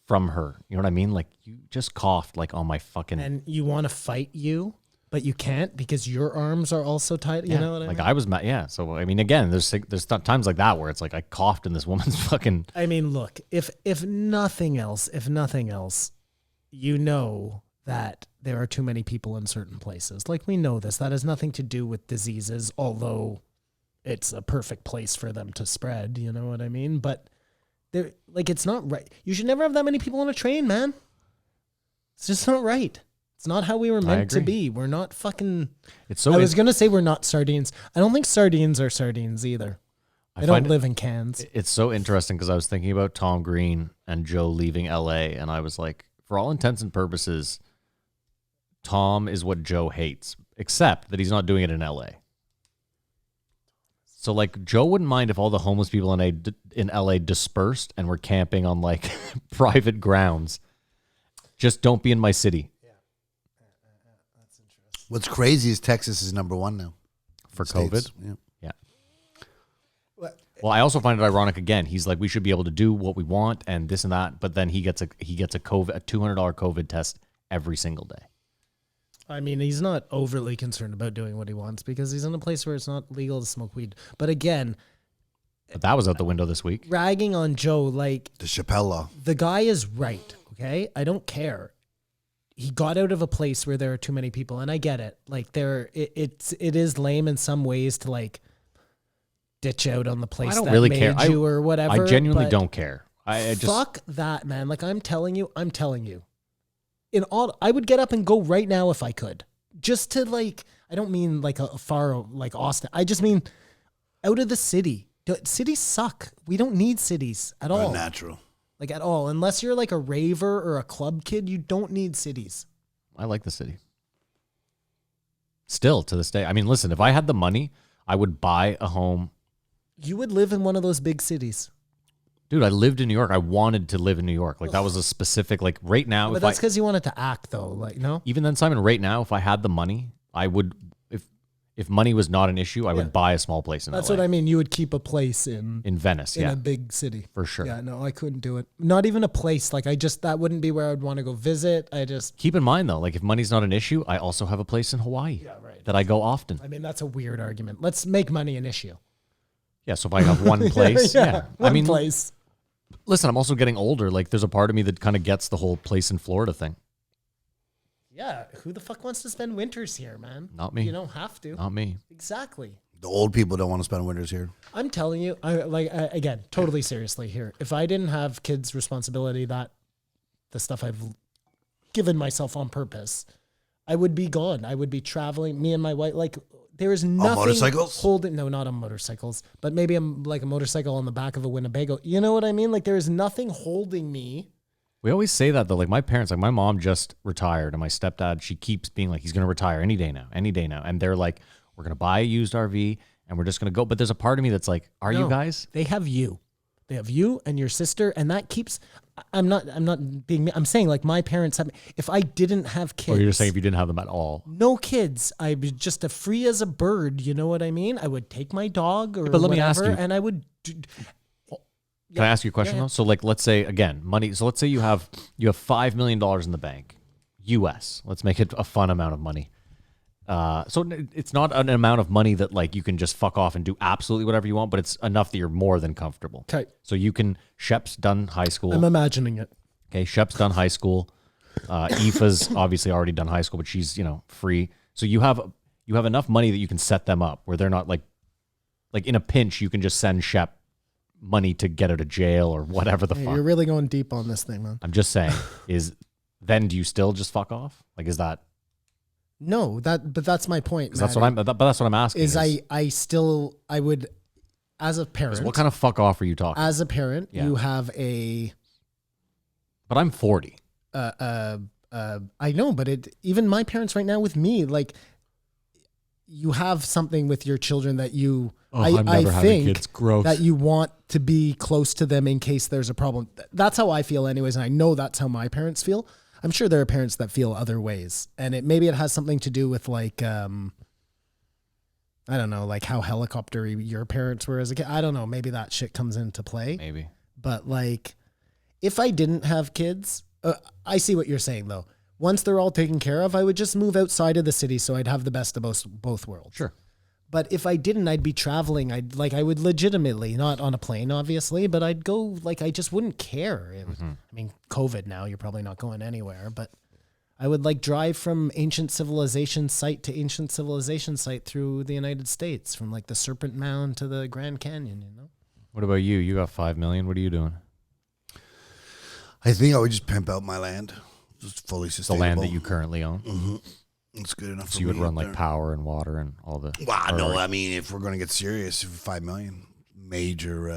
from her. You know what I mean? Like you just coughed like on my fucking. And you want to fight you, but you can't because your arms are also tight. You know what I mean? Like I was, So, I mean, again, there's times like that where it's like I coughed in this woman's fucking. I mean, look, if nothing else, you know that there are too many people in certain places. Like we know this. That has nothing to do with diseases, although it's a perfect place for them to spread. You know what I mean? But it's not right. You should never have that many people on a train, man. It's just not right. It's not how we were meant to be. We're not fucking. I was going to say we're not sardines. I don't think sardines are sardines either. I don't live in cans. It's so interesting because I was thinking about Tom Green and Joe leaving LA, and I was like, for all intents and purposes, Tom is what Joe hates, except that he's not doing it in LA. So like Joe wouldn't mind if all the homeless people in LA dispersed and were camping on like private grounds. Just don't be in my city. Yeah. That's interesting. What's crazy is Texas is number 1 now for States. COVID. Yeah. Well, I also find it ironic. Again, he's like, we should be able to do what we want and this and that, but then he gets a $200 COVID test every single day. I mean, he's not overly concerned about doing what he wants because he's in a place where it's not legal to smoke weed. But again, that was out the window this week. Ragging on Joe, like the Chapelle law. The guy is right. Okay, I don't care. He got out of a place where there are too many people, and I get it. Like it is lame in some ways to like ditch out on the place I don't that really made care. you or whatever. I genuinely don't care. I just fuck that, man. Like I'm telling you. I would get up and go right now if I could. Just to like, I don't mean like a far like Austin. I just mean out of the city. Cities suck. We don't need cities at all. Unnatural. Like at all. Unless you're like a raver or a club kid, you don't need cities. I like the city. Still to this day. I mean, listen, if I had the money, I would buy a home. You would live in one of those big cities. Dude, I lived in New York. I wanted to live in New York. Like that was a specific, like right now. But that's because you wanted to act though. Like, no? Even then, Simon, right now, if I had the money, I would, if money was not an issue, I would buy a small place in That's LA. what I mean. You would keep a place in Venice, in a big city. For sure. Yeah, no, I couldn't do it. Not even a place. Like that wouldn't be where I'd want to go visit. Keep in mind though, like if money's not an issue, I also have a place in Hawaii that I go often. I mean, that's a weird argument. Let's make money an issue. Yeah, so if I have one place, One place. Listen, I'm also getting older. Like there's a part of me that kind of gets the whole place in Florida thing. Yeah, who the fuck wants to spend winters here, man? Not me. You don't have to. Not me. Exactly. The old people don't want to spend winters here. I'm telling you, again, totally seriously here. If I didn't have kids' responsibility, that the stuff I've given myself on purpose, I would be gone. I would be traveling. Me and my wife, like there is nothing motorcycles? holding. No, not on motorcycles, but maybe I'm like a motorcycle on the back of a Winnebago. You know what I mean? Like there is nothing holding me. We always say that though. Like my parents, like my mom just retired, and my stepdad, she keeps being like, he's going to retire any day now, and they're like, we're going to buy a used RV and we're just going to go. But there's a part of me that's like, are you guys? They have you. They have you and your sister, and that keeps. I'm not being. I'm saying like my parents have. If I didn't have kids, Or you're saying if you didn't have them at all? no kids, I'd be just as free as a bird. You know what I mean? I would take my dog or but let me ask whatever, you- and I would. Can I ask you a question though? So like, let's say again, money. So let's say you have $5 million in the bank, US. Let's make it a fun amount of money. So it's not an amount of money that like you can just fuck off and do absolutely whatever you want, but it's enough that you're more than comfortable. Okay. So you can. Shep's done high school. I'm imagining it. Okay, Shep's done high school. Aoife's obviously already done high school, but she's free. So you have enough money that you can set them up where they're not like in a pinch you can just send Shep money to get out of jail or whatever the fuck. You're really going deep on this thing, man. I'm just saying, then do you still just fuck off? Like is that? No, but that's my point. That's what I'm asking. I would, as a parent. What kind of fuck off are you talking? As a parent, you have a. But I'm 40. I know, but even my parents right now with me, like, you have something with your children that you. I've never had a kid. It's gross. That you want to be close to them in case there's a problem. That's how I feel, anyways, and I know that's how my parents feel. I'm sure there are parents that feel other ways, and maybe it has something to do with like. I don't know, like how helicopter-y your parents were as a kid. I don't know. Maybe that shit comes into play. Maybe. But like, if I didn't have kids, I see what you're saying though. Once they're all taken care of, I would just move outside of the city so I'd have the best of both worlds. Sure. But if I didn't, I'd be traveling. I would legitimately, not on a plane, obviously, but I'd go, like, I just wouldn't care. I mean, COVID now, you're probably not going anywhere, but I would like drive from ancient civilization site to ancient civilization site through the United States, from like the Serpent Mound to the Grand Canyon, you know? What about you? You got $5 million. What are you doing? I think I would just pimp out my land, just fully The sustainable. land that you currently own. Mm-hmm. It's good enough. So for you would me run out like there. power and water and all the. Well, no, I mean, if we're going to get serious, $5 million, major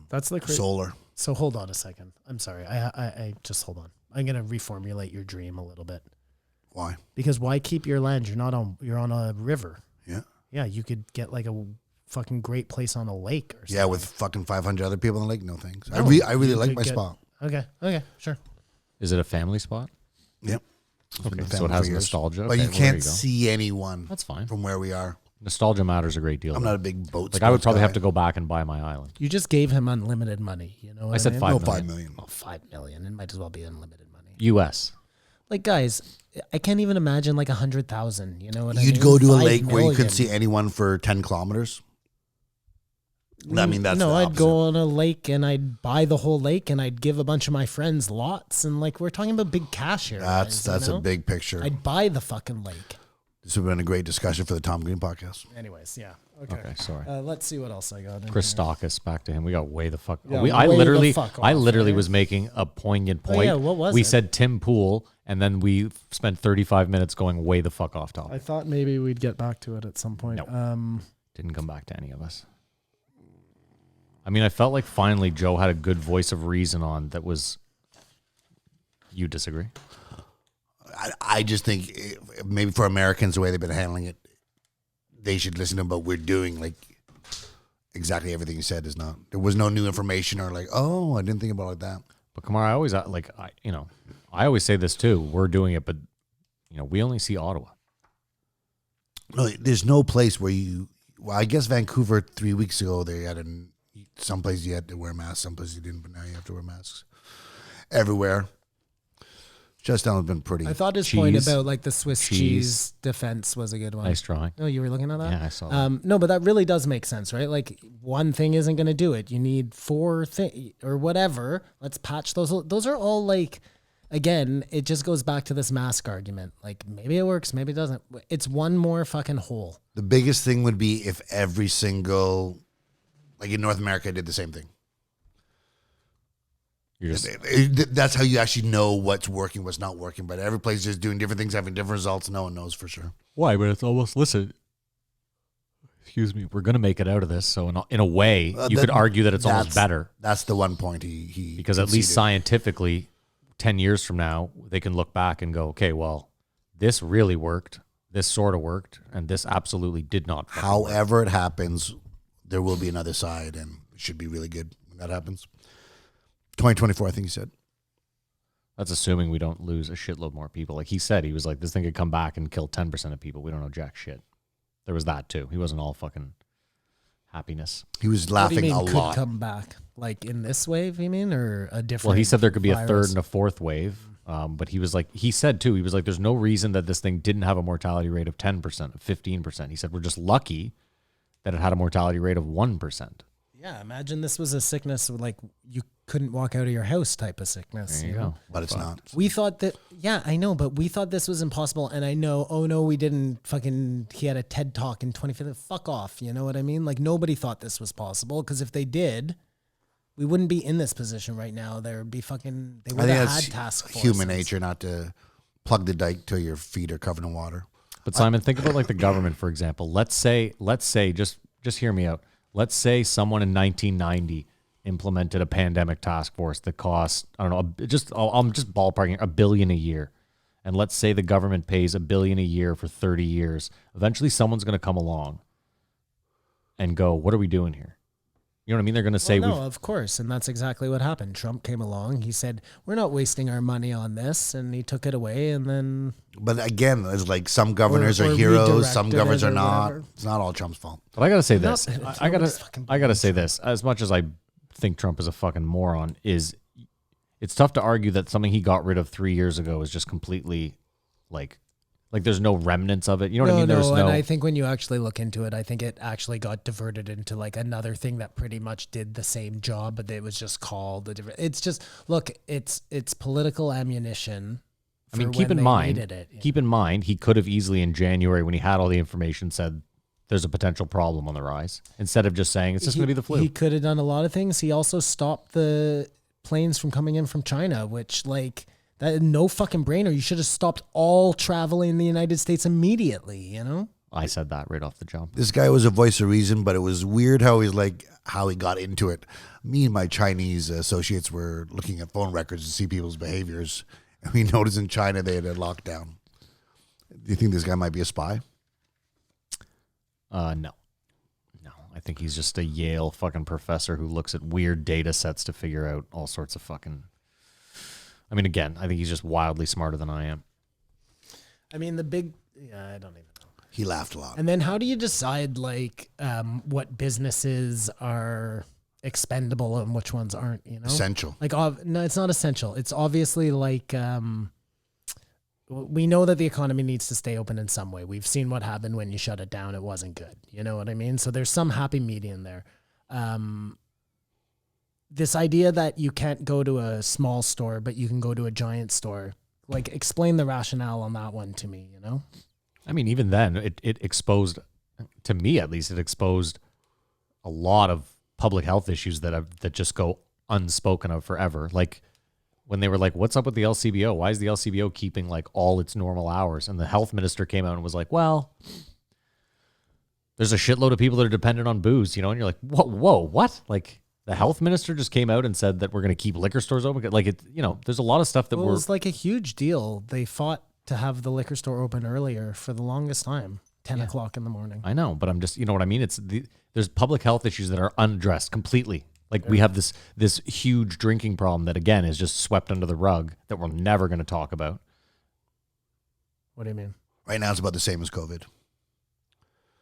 That's the solar. So hold on a second. I'm sorry. I just hold on. I'm going to reformulate your dream a little bit. Why? Because why keep your land? You're on a river. Yeah. Yeah, you could get like a fucking great place on a lake or something. Yeah, with fucking 500 other people in the lake. No thanks. No, I really you like could my get- spot. Okay, sure. Is it a family spot? Yep. Okay, Been so it family has for years. nostalgia. But Okay, you well, there can't you go. see anyone. That's fine. From where we are. Nostalgia matters a great deal. I'm though. not a big boat. Like I would sports probably guy. have to go back and buy my island. You just gave him unlimited money. You know what I said mean? 5 No, million. 5 million. Oh, 5 million. It might as well be unlimited money. U.S. Like, guys, I can't even imagine like 100,000. You know what I mean? You'd go to a 5 lake where you million. couldn't see anyone for 10 kilometers. I mean, that's no. the I'd opposite. go on a lake and I'd buy the whole lake and I'd give a bunch of my friends lots and like we're talking about big cash here. That's guys, you know? a big picture. I'd buy the fucking lake. This would have been a great discussion for the Tom Green podcast. Anyways, yeah. Okay. Okay, sorry. Let's see what else I got. in here. Christakis, back to him. We got way the fuck. Yeah, I way the literally, fuck I off, literally right? was making a poignant point. yeah, what was we it? said Tim Pool, and then we spent 35 minutes going way the fuck off topic. I thought maybe we'd get back to it at some point. No. Didn't come back to any of us. I mean, I felt like finally Joe had a good voice of reason on that was. You disagree? I just think maybe for Americans, the way they've been handling it, they should listen to what we're doing. Like exactly everything you said is not. There was no new information or like, oh, I didn't think about it like that. But Kamar, I always I always say this too. We're doing it, but we only see Ottawa. No, there's no place where you. Well, I guess Vancouver 3 weeks ago they had some places you had to wear masks, some places you didn't. But now you have to wear masks everywhere. Just has been pretty. I thought his point about like the Swiss cheese defense was a good one. Nice drawing. Oh, you were looking at that? Yeah, I saw that. No, but that really does make sense, right? Like one thing isn't going to do it. You need 4 things or whatever. Let's patch those. Those are all like, again, it just goes back to this mask argument. Like maybe it works, maybe it doesn't. It's one more fucking hole. The biggest thing would be if every single, like in North America, did the same thing. That's how you actually know what's working, what's not working. But every place is doing different things, having different results. No one knows for sure. Why? But it's almost, listen, excuse me, we're going to make it out of this. So in a way, you could argue that it's almost better. That's the one point he because conceded. at least scientifically, 10 years from now, they can look back and go, okay, well, this really worked. This sort of worked. And this absolutely did not. However it happens, there will be another side, and it should be really good when that happens. 2024, I think he said. That's assuming we don't lose a shitload more people. Like he said, he was like, this thing could come back and kill 10% of people. We don't know jack shit. There was that too. He wasn't all fucking happiness. He was laughing a lot. Could come back like in this wave, you mean, or a different? Well, he said there could be virus? a third and a fourth wave. But he was like, he said too, he was like, there's no reason that this thing didn't have a mortality rate of 10%, of 15%. He said, we're just lucky that it had a mortality rate of 1%. Yeah, imagine this was a sickness like you couldn't walk out of your house type of sickness. There you go. But it's not. We thought that, yeah, I know, but we thought this was impossible. And I know, oh no, we didn't he had a TED talk in 2015. Fuck off. You know what I mean? Like nobody thought this was possible because if they did, we wouldn't be in this position right now. There would be they would have had task forces. Human nature not to plug the dike till your feet are covered in water. But Simon, think about like the government, for example. Let's say, just hear me out. Let's say someone in 1990 implemented a pandemic task force that cost, I don't know, I'm just ballparking, $1 billion a year. And let's say the government pays $1 billion a year for 30 years. Eventually someone's going to come along and go, what are we doing here? You know what I mean? They're going to say, no, of course. And that's exactly what happened. Trump came along. He said, we're not wasting our money on this. And he took it away. And then. But again, it's like some governors are heroes, some governors are not. Whatever. It's not all Trump's fault. But I got to say this. I got to say this. As much as I think Trump is a fucking moron, it's tough to argue that something he got rid of 3 years ago is just completely like there's no remnants of it. You know what I mean? No, and I think when you actually look into it, I think it actually got diverted into like another thing that pretty much did the same job, but it was just called a different. It's just look, it's political ammunition. I mean, keep in mind, he could have easily in January when he had all the information said there's a potential problem on the rise instead of just saying it's just going to be the flu. He could have done a lot of things. He also stopped the planes from coming in from China, which like. That no fucking brainer. You should have stopped all travel in the United States immediately, you know? I said that right off the jump. This guy was a voice of reason, but it was weird how he got into it. Me and my Chinese associates were looking at phone records to see people's behaviors, and we noticed in China they had a lockdown. Do you think this guy might be a spy? No. I think he's just a Yale fucking professor who looks at weird data sets to figure out all sorts of fucking... I mean, again, I think he's just wildly smarter than I am. I mean, I don't even know. He laughed a lot. And then how do you decide, like, what businesses are expendable and which ones aren't, you know? Essential. Like, no, it's not essential. It's obviously, like, we know that the economy needs to stay open in some way. We've seen what happened when you shut it down. It wasn't good. You know what I mean? So there's some happy medium there. This idea that you can't go to a small store, but you can go to a giant store, like explain the rationale on that one to me, you know? I mean, even then it exposed, to me at least, it exposed a lot of public health issues that just go unspoken of forever. Like when they were like, what's up with the LCBO? Why is the LCBO keeping like all its normal hours? And the health minister came out and was like, well, there's a shitload of people that are dependent on booze, you know? And you're like, whoa, what? Like, the health minister just came out and said that we're going to keep liquor stores open. Like, it, you know, there's a lot of stuff that it was like a huge deal. They fought to have the liquor store open earlier for the longest time. 10 o'clock in the morning. I know, but I'm just, you know what I mean? There's public health issues that are unaddressed completely. Like we have this huge drinking problem that again is just swept under the rug that we're never going to talk about. What do you mean? Right now, it's about the same as COVID.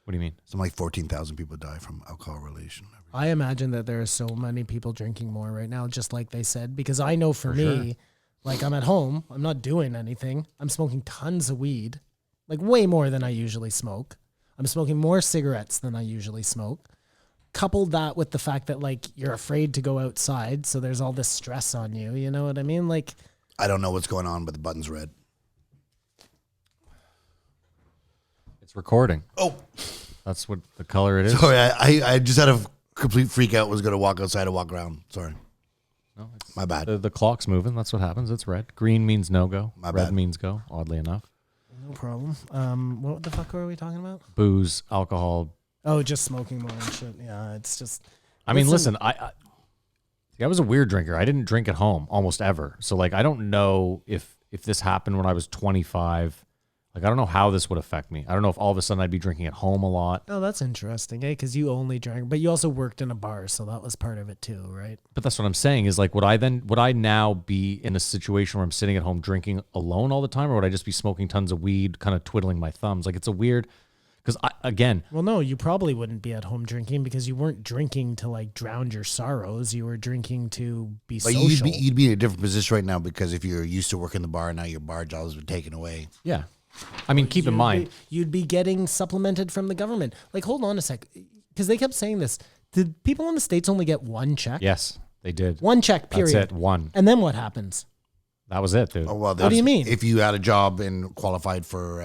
What do you mean? Something like 14,000 people die from alcohol relation. I imagine that there are so many people drinking more right now, just like they said, because I know for me, like I'm at home, I'm not doing anything. I'm smoking tons of weed, like way more than I usually smoke. I'm smoking more cigarettes than I usually smoke. Couple that with the fact that like you're afraid to go outside, so there's all this stress on you. You know what I mean? Like, I don't know what's going on, but the button's red. It's recording. Oh, that's what the color it is. sorry. I just had a complete freak out. Was going to walk outside and walk around. Sorry. No, My bad. The clock's moving. That's what happens. It's red. Green means no go. My Red bad. means go. Oddly enough. no problem. What the fuck were we talking about? Booze, alcohol. Oh, just smoking more and shit. Yeah, it's just. I mean, listen. I was a weird drinker. I didn't drink at home almost ever. So like, I don't know if this happened when I was 25. Like, I don't know how this would affect me. I don't know if all of a sudden I'd be drinking at home a lot. Oh, that's interesting, eh? Because you only drank, but you also worked in a bar, so that was part of it too, right? But that's what I'm saying is like, would I now be in a situation where I'm sitting at home drinking alone all the time, or would I just be smoking tons of weed, kind of twiddling my thumbs? Like, it's a weird, because Well, no, you probably wouldn't be at home drinking because you weren't drinking to like drown your sorrows. You were drinking to be But social. you'd be in a different position right now because if you're used to working the bar, now your bar jobs been taken away. yeah. I mean, keep in mind, You'd be getting supplemented from the government. Like, hold on a sec, because they kept saying this. Did people in the States only get one check? yes, they did. One check, period. That's it. One. And then what happens? That was it, dude. Oh, well, What do you mean? If you had a job and qualified for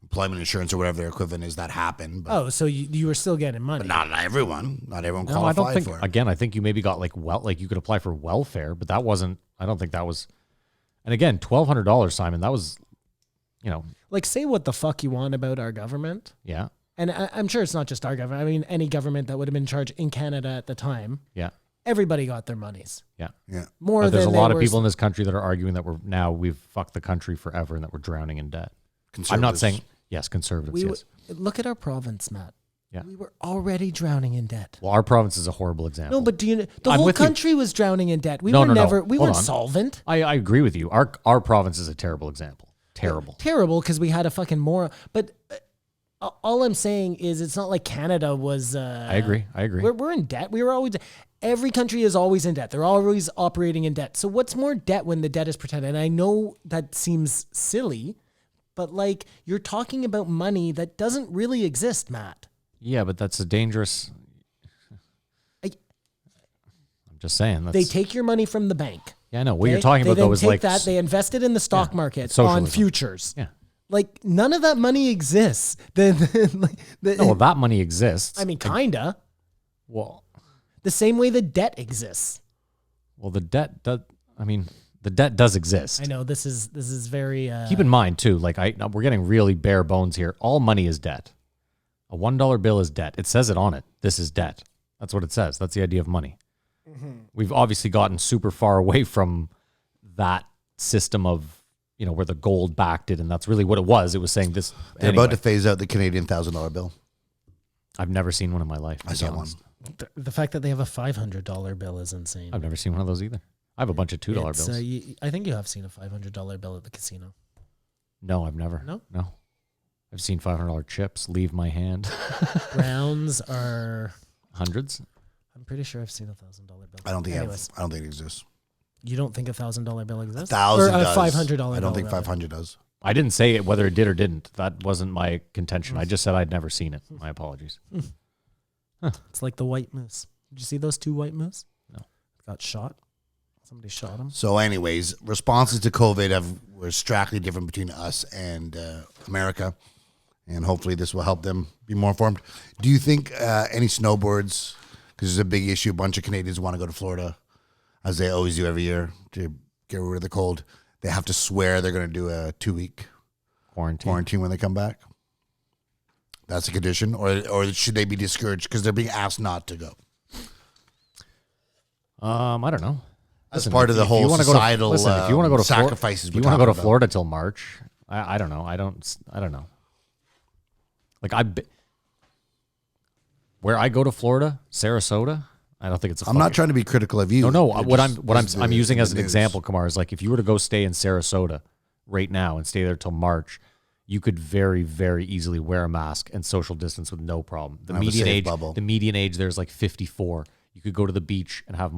employment insurance or whatever their equivalent is, that happened. But, Oh, so you were still getting money. but not everyone. Not everyone No, I qualified don't think. for it. Again, I think you maybe got like you could apply for welfare, but that wasn't. I don't think that was. And again, $1,200, Simon. That was, Like, say what the fuck you want about our government. yeah, And I'm sure it's not just our government. I mean, any government that would have been in charge in Canada at the time, yeah, everybody got their monies. yeah. Yeah. More But there's a than lot there of was- people in this country that are arguing that we've fucked the country forever and that we're drowning in debt. I'm not Conservatives. saying yes, conservatives. Yes. Look at our province, Matt. Yeah. We were already drowning in debt. Well, our province is a horrible example. No, but do you know the I'm whole with you. country was drowning in debt? We No, were no, no. never we Hold weren't on. solvent. I agree with you. Our province is a terrible example. Terrible. Terrible because we had a fucking moron. But all I'm saying is it's not like Canada was. I agree. We're in debt. We were always. Every country is always in debt. They're always operating in debt. So what's more debt when the debt is pretended? And I know that seems silly, but like you're talking about money that doesn't really exist, Matt. Yeah, but that's a dangerous. I- I'm just saying. They take your money from the bank. Yeah, I know. What okay? you're talking They about then though is take like that. They invest it in the stock market on socialism. futures. Yeah. Like none of that money exists. No, well, that money exists. I mean, kinda. Well, The same way the debt exists. the debt does. I mean, the debt does exist. I know this is very. Keep in mind too, like we're getting really bare bones here. All money is debt. A $1 bill is debt. It says it on it. This is debt. That's what it says. That's the idea of money. We've obviously gotten super far away from that system of, where the gold backed it, and that's really what it was. It was saying this. They're Anyway, about to phase out the Canadian $1,000 bill. I've never seen one in my life. to I be saw one. honest. the fact that they have a $500 bill is insane. I've never seen one of those either. I have a bunch of $2 It's, bills. I think you have seen a $500 bill at the casino. No, I've never. No? I've seen $500 chips leave my hand. Browns are. Hundreds. I'm pretty sure I've seen a $1,000 bill. I don't think Anyways, I don't think it exists. you don't think a $1,000 bill exists? 1,000 or a does. $500 I don't bill, think rather. 500 does. I didn't say it whether it did or didn't. That wasn't my contention. I just said I'd never seen it. My apologies. It's like the white moose. Did you see those two white moose? No. Got shot. Somebody shot them. So, anyways, responses to COVID were starkly different between us and America, and hopefully this will help them be more informed. Do you think any snowboards, because there's a big issue, a bunch of Canadians want to go to Florida, as they always do every year, to get rid of the cold, they have to swear they're going to do a 2-week quarantine when they come back? That's a condition? Or should they be discouraged because they're being asked not to go? I don't know. That's part of the whole societal if you want to go to sacrifices. If you want to go to Florida till March, I don't know. I don't know. Like where I go to Florida, Sarasota, I don't think it's. I'm not trying to be critical of you. No. It What just I'm is using the as an news. example, Kamar, is like if you were to go stay in Sarasota right now and stay there till March, you could very, very easily wear a mask and social distance with no problem. The Have a median safe age, bubble. the median age there is like 54. You could go to the beach and have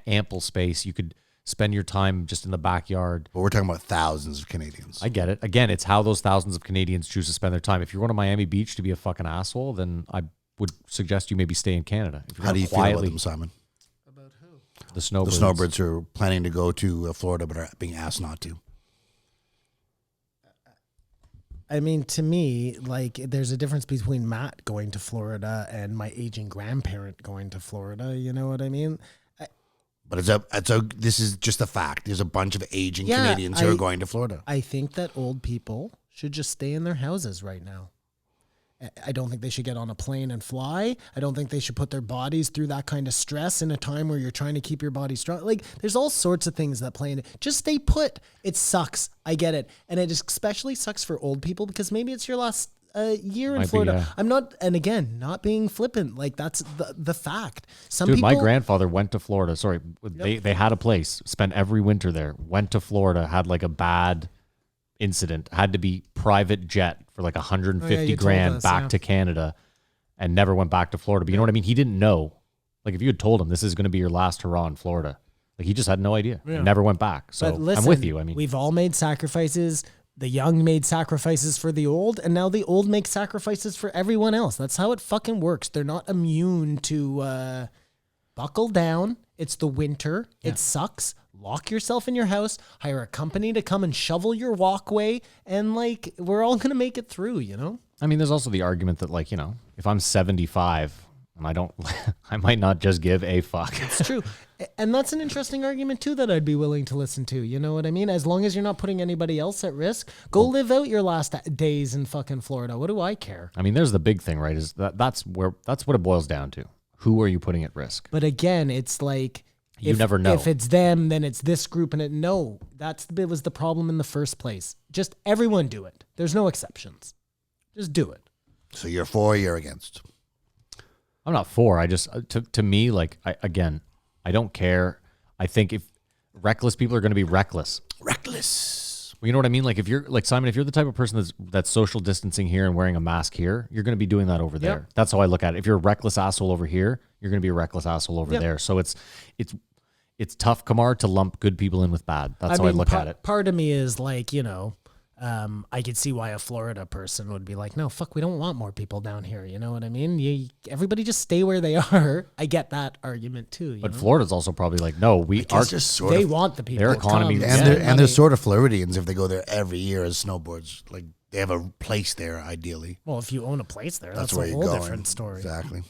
ample space. You could spend your time just in the backyard. But we're talking about thousands of Canadians. I get it. Again, it's how those thousands of Canadians choose to spend their time. If you're going to Miami Beach to be a fucking asshole, then I would suggest you maybe stay in Canada. If you're How do gonna you feel about quietly, them, Simon? the snowbirds? The snowbirds who are planning to go to Florida but are being asked not to. I mean, to me, like, there's a difference between Matt going to Florida and my aging grandparent going to Florida. You know what I mean? But this is just a fact. There's a bunch of aging Yeah, Canadians who are going to Florida. I think that old people should just stay in their houses right now. I don't think they should get on a plane and fly. I don't think they should put their bodies through that kind of stress in a time where you're trying to keep your body strong. Like, there's all sorts of things that play in it. Just stay put. It sucks. I get it. And it especially sucks for old people because maybe it's your last year in Might be, Florida. yeah. I'm not, and again, not being flippant. Like, that's the fact. Some Dude, people, my grandfather went to Florida. Sorry, they had a place, spent every winter there, went to Florida, had like a bad incident, had to be private jet for like 150 you told grand us, back yeah. to Canada and never went back to Florida. But you know what I mean? He didn't know. Like if you had told him this is going to be your last hurrah in Florida, like he just had no idea and never went back. So But listen, I'm with you. I mean, we've all made sacrifices. The young made sacrifices for the old, and now the old make sacrifices for everyone else. That's how it fucking works. They're not immune to buckle down. It's the winter. It sucks. Lock yourself in your house. Hire a company to come and shovel your walkway, and like we're all gonna make it through. You know. I mean, there's also the argument that like, you know, if I'm 75 and I don't, I might not just give a fuck. It's true. And that's an interesting argument too that I'd be willing to listen to. You know what I mean? As long as you're not putting anybody else at risk, go live out your last days in fucking Florida. What do I care? I mean, there's the big thing, right? Is that's what it boils down to. Who are you putting at risk? But again, it's like You never know. If it's them, then it's this group, and it was the problem in the first place. Just everyone do it. There's no exceptions. Just do it. So you're for, you're against. I'm not for. I just to me, like I don't care. I think if reckless people are going to be reckless. Reckless. Well, you know what I mean? Like if you're like Simon, if you're the type of person that's social distancing here and wearing a mask here, you're going to be doing that over there. That's how I look at it. If you're a reckless asshole over here, you're going to be a reckless asshole over there. So it's tough, Kamar, to lump good people in with bad. That's how I look at it. Part of me is like, you know, I could see why a Florida person would be like, no, fuck, we don't want more people down here. You know what I mean? Everybody just stay where they are. I get that argument too. But Florida's also probably like, no, They want the people. their to economy- come. And they're sort of Floridians if they go there every year as snowboards. Like they have a place there, ideally. Well, if you own a place there, that's where a you're whole going. different story. Exactly.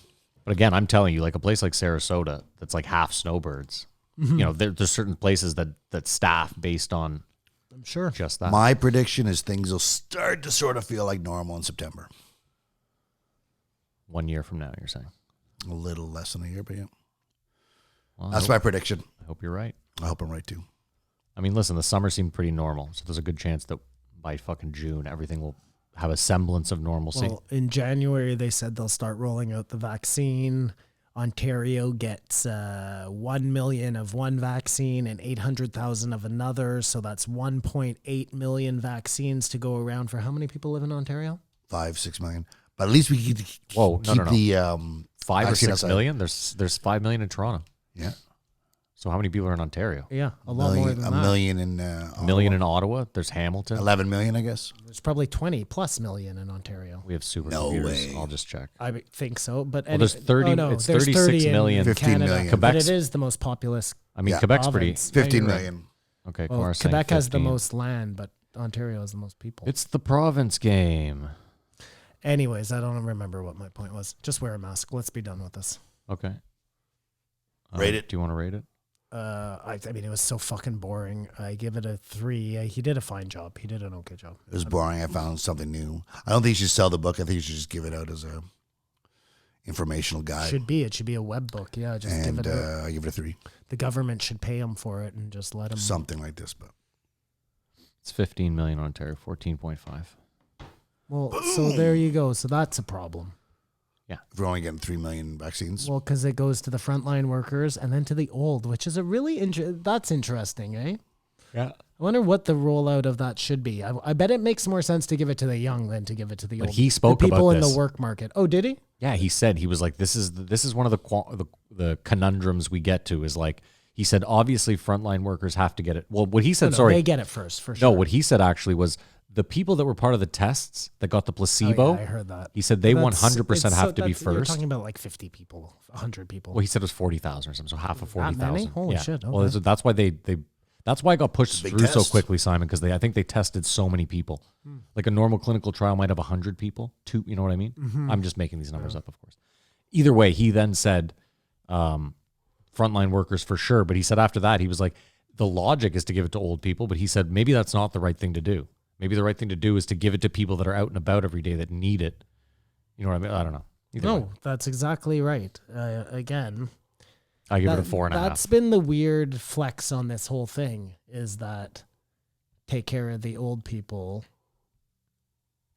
But again, I'm telling you, like a place like Sarasota that's like half snowbirds. You know, there's certain places that staff based on I'm sure. just that. My prediction is things will start to sort of feel like normal in September. 1 year from now, you're saying. A little less than a year, but yeah. Well, That's my prediction. I hope you're right. I hope I'm right too. I mean, listen, the summer seemed pretty normal, so there's a good chance that by fucking June, everything will have a semblance of normalcy. Well, in January, they said they'll start rolling out the vaccine. Ontario gets 1 million of one vaccine and 800,000 of another. So that's 1.8 million vaccines to go around for how many people live in Ontario? 5-6 million. But at least we keep Whoa, keep no. the 5 or vaccine 6 outside. million? There's 5 million in Toronto. Yeah. So how many people are in Ontario? Yeah, a lot more than a that. million in A million in Ottawa. There's Hamilton. 11 million, I guess. There's probably 20 plus million in Ontario. We have supercomputers. No way. I'll just check. I think so. But Well, there's 30 Oh, no, it's there's 36 30 in million. 15 Canada, million. But Quebec's- it is the most populous. I mean, Yeah. Quebec's pretty. province. 15 No, you're right. million. Okay, Well, Kamar's saying Quebec has the 15. most land, but Ontario has the most people. It's the province game. Anyways, I don't remember what my point was. Just wear a mask. Let's be done with this. Okay. Rate it. Do you want to rate it? I mean, it was so fucking boring. I give it a 3. He did a fine job. He did an okay job. It was boring. I found something new. I don't think you should sell the book. I think you should just give it out as a informational guide. It should be a web book. Yeah, just give And it out. I give it a 3. The government should pay him for it and just let him. Something like this. But It's 15 million in Ontario, 14.5. Well, so there you go. So that's a problem. If we're only getting 3 million vaccines. Well, because it goes to the frontline workers and then to the old, which is a really that's interesting, eh? Yeah. I wonder what the rollout of that should be. I bet it makes more sense to give it to the young than to give it to the But old. he spoke the people about in this. the work market. Oh, did he? Yeah, he said, he was like, this is one of the conundrums we get to is like, he said, obviously frontline workers have to get it. Well, what he said, They get it first, for sure. No, what he said actually was the people that were part of the tests that got the placebo. Oh, yeah, I heard that. He said they That's- 100% it's have to be You're first. talking about like 50 people, 100 people. Well, he said it was 40,000 or something, so half of That many? 40,000. Holy shit, Well, okay. that's why that's why it got pushed Big through so test. quickly, Simon, because I think they tested so many people. Like a normal clinical trial might have 100 people. You know what I mean? I'm just making these numbers up, of course. Either way, he then said frontline workers for sure, but he said after that, he was like, the logic is to give it to old people, but he said maybe that's not the right thing to do. Maybe the right thing to do is to give it to people that are out and about every day that need it. You know what I mean? I don't know. Either way. That's exactly right. Again, I give it a 4.5. That's been the weird flex on this whole thing, is that take care of the old people.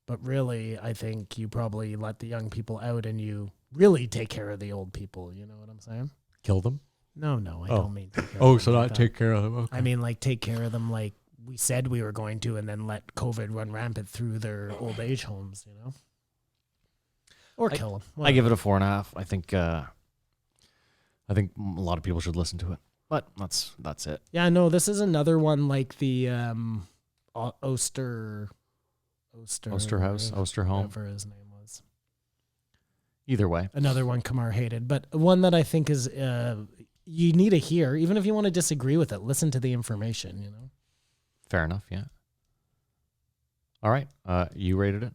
But really, I think you probably let the young people out and you really take care of the old people. You know what I'm saying? Kill them? No, I don't mean take care Oh, of so them not like that. take care of them. Okay. I mean, like, take care of them like we said we were going to, and then let COVID run rampant through their old age homes, you know? Or kill them. I give it a 4.5. I think a lot of people should listen to it, but that's it. Yeah, no, this is another one like the Osterhouse, Osterholm. whatever his name was. Either way, Another one Kamar hated, but one that I think is you need to hear, even if you want to disagree with it, listen to the information, you know? fair enough. Yeah. All right. You rated it?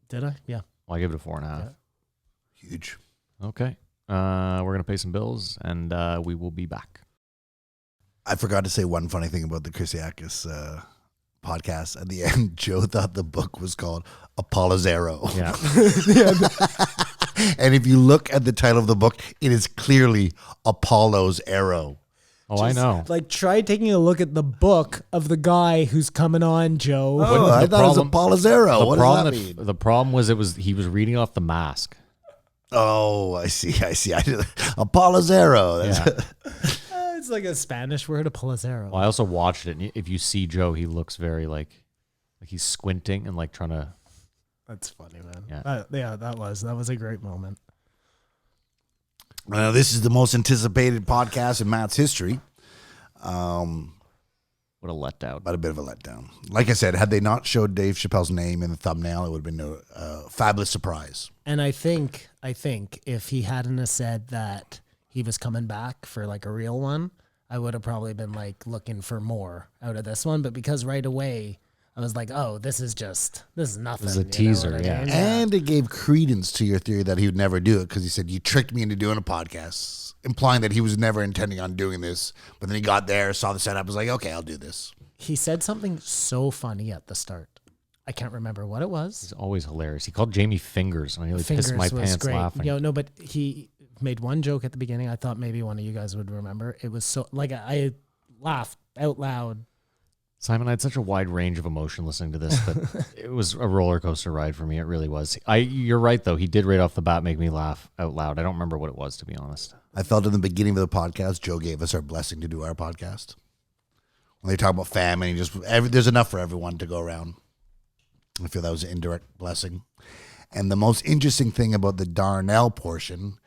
Did I? Yeah. Well, I give it a 4.5. Huge. Okay. We're gonna pay some bills, and we will be back. I forgot to say one funny thing about the Christakis podcast. At the end, Joe thought the book was called Apollo's Arrow. Yeah. And if you look at the title of the book, it is clearly Apollo's Arrow. Oh, I know. Like, try taking a look at the book of the guy who's coming on, Joe. Oh, I thought it was Apollo's Arrow. What does that mean? The problem was he was reading off the mask. Oh, I see. Apollo's Arrow. Yeah. It's like a Spanish word, Apollo. Well, I also watched it, and if you see Joe, he looks very like he's squinting and like trying to. That's funny, man. Yeah. That was a great moment. This is the most anticipated podcast in Matt's history. What a letdown. But a bit of a letdown. Like I said, had they not showed Dave Chappelle's name in the thumbnail, it would have been a fabulous surprise. And I think if he hadn't have said that he was coming back for like a real one, I would have probably been like looking for more out of this one. But because right away I was like, oh, this is nothing. This is a you know teaser, what I yeah. mean? And it gave credence to your theory that he would never do it because he said, you tricked me into doing a podcast, implying that he was never intending on doing this. But then he got there, saw the setup, was like, okay, I'll do this. He said something so funny at the start. I can't remember what it was. He's always hilarious. He called Jamie Fingers, and I nearly pissed my was pants great. laughing. No, but he made one joke at the beginning. I thought maybe one of you guys would remember. It was so like I laughed out loud. Simon, I had such a wide range of emotion listening to this that it was a roller coaster ride for me. It really was. You're right, though. He did right off the bat make me laugh out loud. I don't remember what it was, to be honest. I felt in the beginning of the podcast, Joe gave us our blessing to do our podcast. When they talk about famine, there's enough for everyone to go around. I feel that was an indirect blessing. And the most interesting thing about the Darnell portion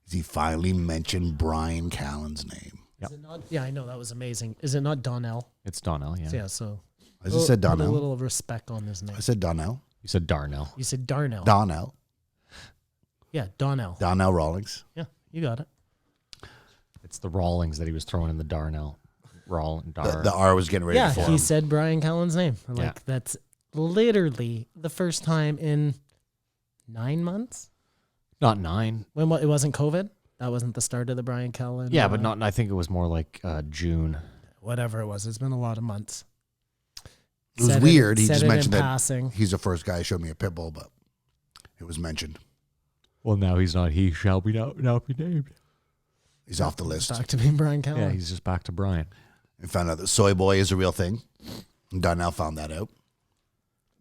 is he finally mentioned Brian Callen's name. Yep. Is it not? Yeah, I know, that was amazing. Is it not Donnell? It's Donnell, yeah. Yeah, so I just said put a Donnell. little respect on his name. I said Donnell. You said Darnell. You said Darnell. Donnell. Yeah, Donnell. Donnell Rawlings. Yeah, you got it. It's the Rawlings that he was throwing in the Darnell. The R was getting ready Yeah, for he him. said Brian Callen's name. Like, Yeah. that's literally the first time in 9 months. Not 9. When it wasn't COVID? That wasn't the start of the Brian Callen? Yeah, but not. I think it was more like June. Whatever it was. It's been a lot of months. It was Said weird. He said just it in mentioned that passing. he's the first guy who showed me a pit bull, but it was mentioned. Well, now he's not. He shall be now be named. He's off the list. Back to being Brian Callen. Yeah, he's just back to Brian. We found out that Soy Boy is a real thing. And Donnell found that out.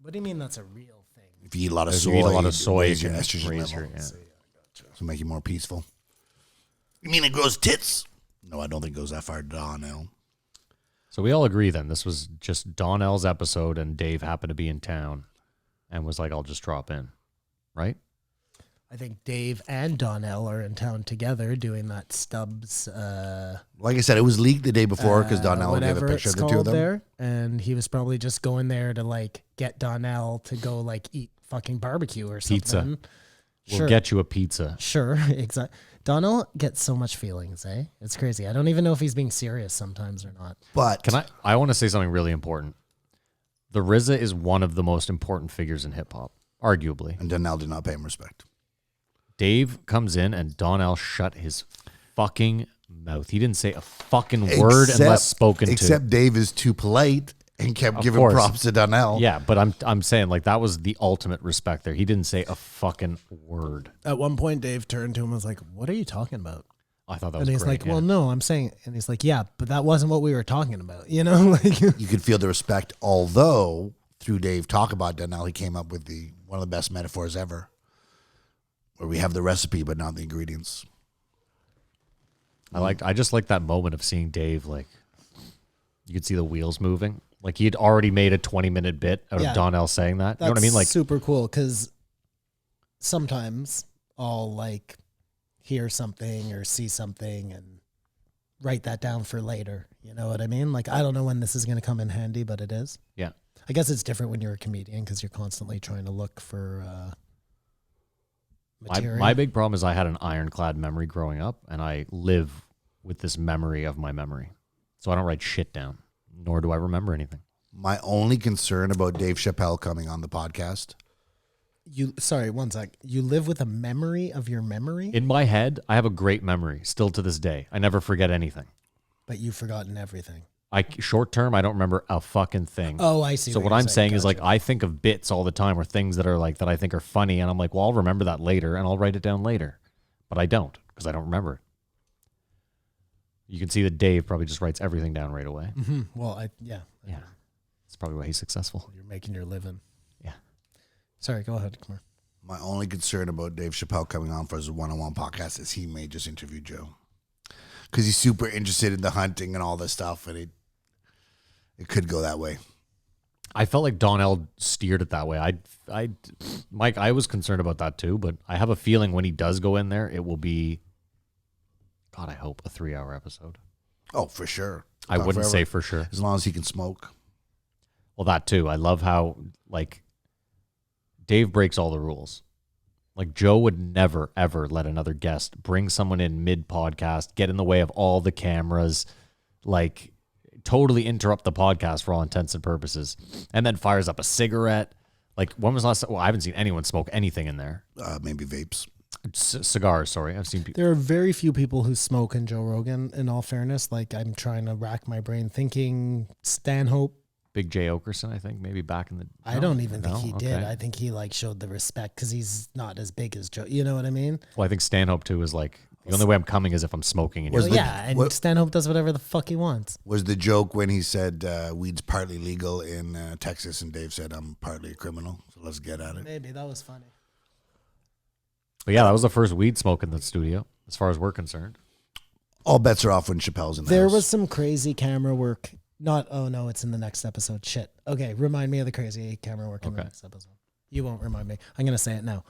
What do you mean that's a real thing? If you eat a lot of If soy, you eat a lot of soy, raise it your can estrogen raise level. your- yeah. So make you more peaceful. You mean it grows tits? No, I don't think it goes that far, Donnell. So we all agree then this was just Donnell's episode, and Dave happened to be in town, and was like, "I'll just drop in," right? I think Dave and Donnell are in town together doing that Stubbs. Like I said, it was leaked the day before because Donnell gave a whatever picture of it's the two of called them. there, and he was probably just going there to like get Donnell to go like eat fucking barbecue or something. Pizza. We'll Sure. get you a pizza. Sure, exactly. Donnell gets so much feelings, eh? It's crazy. I don't even know if he's being serious sometimes or not. But I want to say something really important. The RZA is one of the most important figures in hip hop, arguably. and Donnell did not pay him respect. Dave comes in and Donnell shut his fucking mouth. He didn't say a fucking word unless spoken to. Except Dave is too polite and kept Of giving course. props to Donnell. Yeah, but I'm saying like that was the ultimate respect there. He didn't say a fucking word. At one point, Dave turned to him and was like, "What are you talking about?" I thought that was And he's great. like, "Well, no, I'm saying," and he's like, "Yeah, but that wasn't what we were talking about." You know, like You could feel the respect, although through Dave talk about Donnell, he came up with one of the best metaphors ever, where we have the recipe but not the ingredients. I just like that moment of seeing Dave, like you could see the wheels moving. Like he had already made a 20-minute bit out Yeah. of Donnell saying that. You know what I That's mean? Like super cool because sometimes I'll like hear something or see something and write that down for later. You know what I mean? Like I don't know when this is going to come in handy, but it is. yeah. I guess it's different when you're a comedian because you're constantly trying to look for material. My big problem is I had an ironclad memory growing up, and I live with this memory of my memory. So I don't write shit down, nor do I remember anything. My only concern about Dave Chapelle coming on the podcast, Sorry, one sec. You live with a memory of your memory, In my head, I have a great memory still to this day. I never forget anything. but you've forgotten everything. Short term, I don't remember a fucking thing. Oh, I see. So what you're I'm saying is like Gotcha. I think of bits all the time or things that are like that I think are funny, and I'm like, well, I'll remember that later and I'll write it down later. But I don't because I don't remember it. You can see that Dave probably just writes everything down right away. Well, yeah, Yeah. That's probably why he's successful. you're making your living. Yeah. Sorry, go ahead, Kumar. my only concern about Dave Chappelle coming on for his one-on-one podcast is he may just interview Joe. Because he's super interested in the hunting and all this stuff, and it could go that way. I felt like Donnell steered it that way. Mike, I was concerned about that too, but I have a feeling when he does go in there, it will be, God, I hope, a 3-hour episode. Oh, for sure. I Not wouldn't forever. say for sure. As long as he can smoke. Well, that too. I love how, like, Dave breaks all the rules. Like, Joe would never, ever let another guest bring someone in mid-podcast, get in the way of all the cameras, like, totally interrupt the podcast for all intents and purposes, and then fires up a cigarette. Like, when was the last time? Well, I haven't seen anyone smoke anything in there. Maybe vapes. Cigars, sorry. I've seen people. There are very few people who smoke in Joe Rogan, in all fairness. Like, I'm trying to rack my brain thinking Stanhope. Big Jay Okerson, I think, maybe back in the... I don't even think he did. Okay. I think he, like, showed the respect because he's not as big as Joe. You know what I mean? Well, I think Stanhope, too, is like, the only way I'm coming is if I'm smoking. And Was Well, the- yeah, and what- Stanhope does whatever the fuck he wants. Was the joke when he said weed's partly legal in Texas, and Dave said, I'm partly a criminal, so let's get at it. Maybe that was funny. But yeah, that was the first weed smoke in the studio, as far as we're concerned. All bets are off when Chappelle's in the There house. was some crazy camera work. Oh no, it's in the next episode. Shit. Okay, remind me of the crazy camera work in the Okay. next episode. You won't remind me. I'm gonna say it now.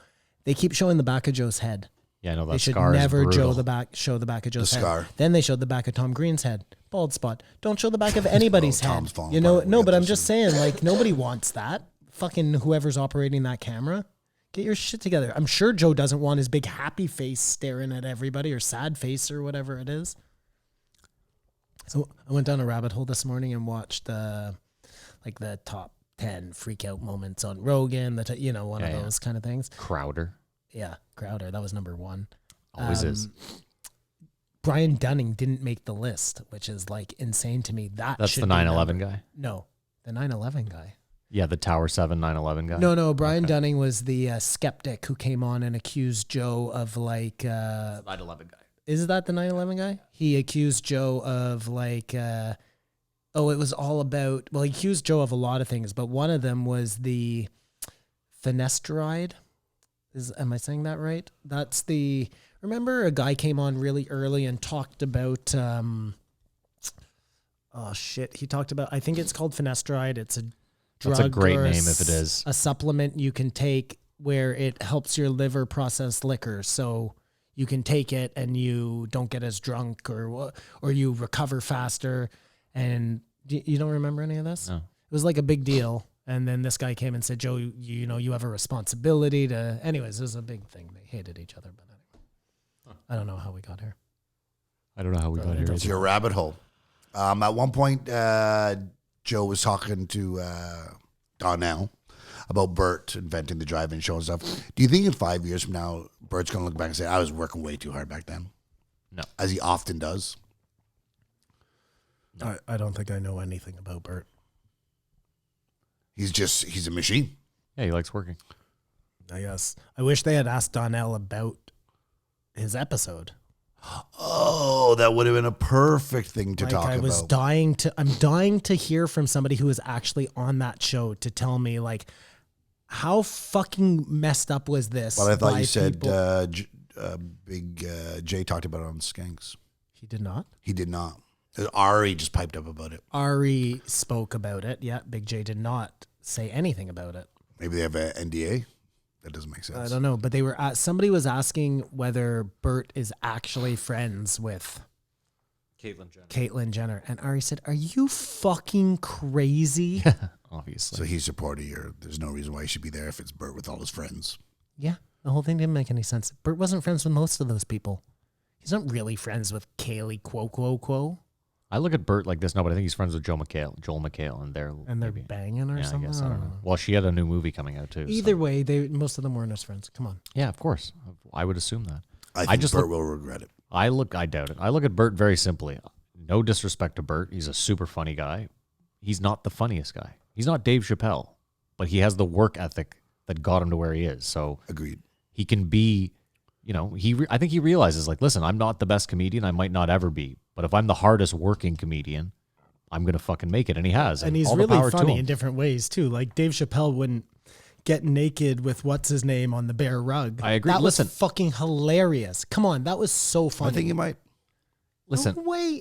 They keep showing the back of Joe's head. Yeah, no, that They should scar never is show brutal. the back of Joe's head. scar. Then they showed the back of Tom Green's head. Bald spot. Don't show the back of anybody's Oh, head. Tom's falling You know, apart. We no, got but I'm this just saying, like, nobody wants that. Fucking whoever's operating that camera. Get your shit together. I'm sure Joe doesn't want his big happy face staring at everybody or sad face or whatever it is. So I went down a rabbit hole this morning and watched the top 10 freak out moments on Rogan, one of Yeah. those kind of things. Crowder. Yeah, Crowder, that was number one. Always is. Brian Dunning didn't make the list, which is like insane to me. That's should the be 9/11 number- guy. No, the 9/11 guy. Yeah, the Tower 7 9/11 guy. No, Brian Dunning was the skeptic who came on and accused Joe of like. 9/11 guy. Is that the 9/11 guy? He accused Joe of like. It was all about. Well, he accused Joe of a lot of things, but one of them was the finasteride. Am I saying that right? That's remember a guy came on really early and talked about, he talked about, I think it's called finasteride. It's a drug. That's a great or name if it is. A supplement you can take where it helps your liver process liquor. So you can take it and you don't get as drunk or you recover faster. And you don't remember any of this? No. It was like a big deal. And then this guy came and said, Joe, you have a responsibility to... Anyways, it was a big thing. They hated each other. But anyway, I don't know how we got here. I don't know how we got here. It's your rabbit hole. At one point, Joe was talking to Donnell about Bert inventing the drive-in show and stuff. Do you think in 5 years from now, Bert's going to look back and say, I was working way too hard back then? No. As he often does. I don't think I know anything about Bert. He's a machine. Yeah, he likes working. I guess. I wish they had asked Donnell about his episode. Oh, that would have been a perfect thing to talk about. I'm dying to hear from somebody who was actually on that show to tell me, like, how fucking messed up was this? But I thought you said Big Jay talked about it on Skanks. He did not? He did not. Ari just piped up about it. Ari spoke about it. Yeah, Big J did not say anything about it. Maybe they have an NDA? That doesn't make sense. I don't know, but they were somebody was asking whether Bert is actually friends with Caitlyn Jenner. And Ari said, "Are you fucking crazy?" Obviously. So he's supporting her. There's no reason why he should be there if it's Bert with all his friends. Yeah, the whole thing didn't make any sense. Bert wasn't friends with most of those people. He's not really friends with Kaylee Quo. I look at Bert like this, no, but I think he's friends with Joel McHale, and they're maybe banging or something. I guess I don't know. Well, she had a new movie coming out too. Either way, most of them weren't his friends. Come on. Yeah, of course. I would assume that. I think Bert will regret it. I doubt it. I look at Bert very simply. No disrespect to Bert. He's a super funny guy. He's not the funniest guy. He's not Dave Chappelle, but he has the work ethic that got him to where he is. So agreed. He can be, I think he realizes, like, listen, I'm not the best comedian. I might not ever be. But if I'm the hardest working comedian, I'm going to fucking make it. And he has. And he's all the really power funny to him. in different ways, too. Like Dave Chappelle wouldn't get naked with what's-his-name on the bare rug. I agree. That Listen. was fucking hilarious. Come on. That was so funny. I think he might. Listen.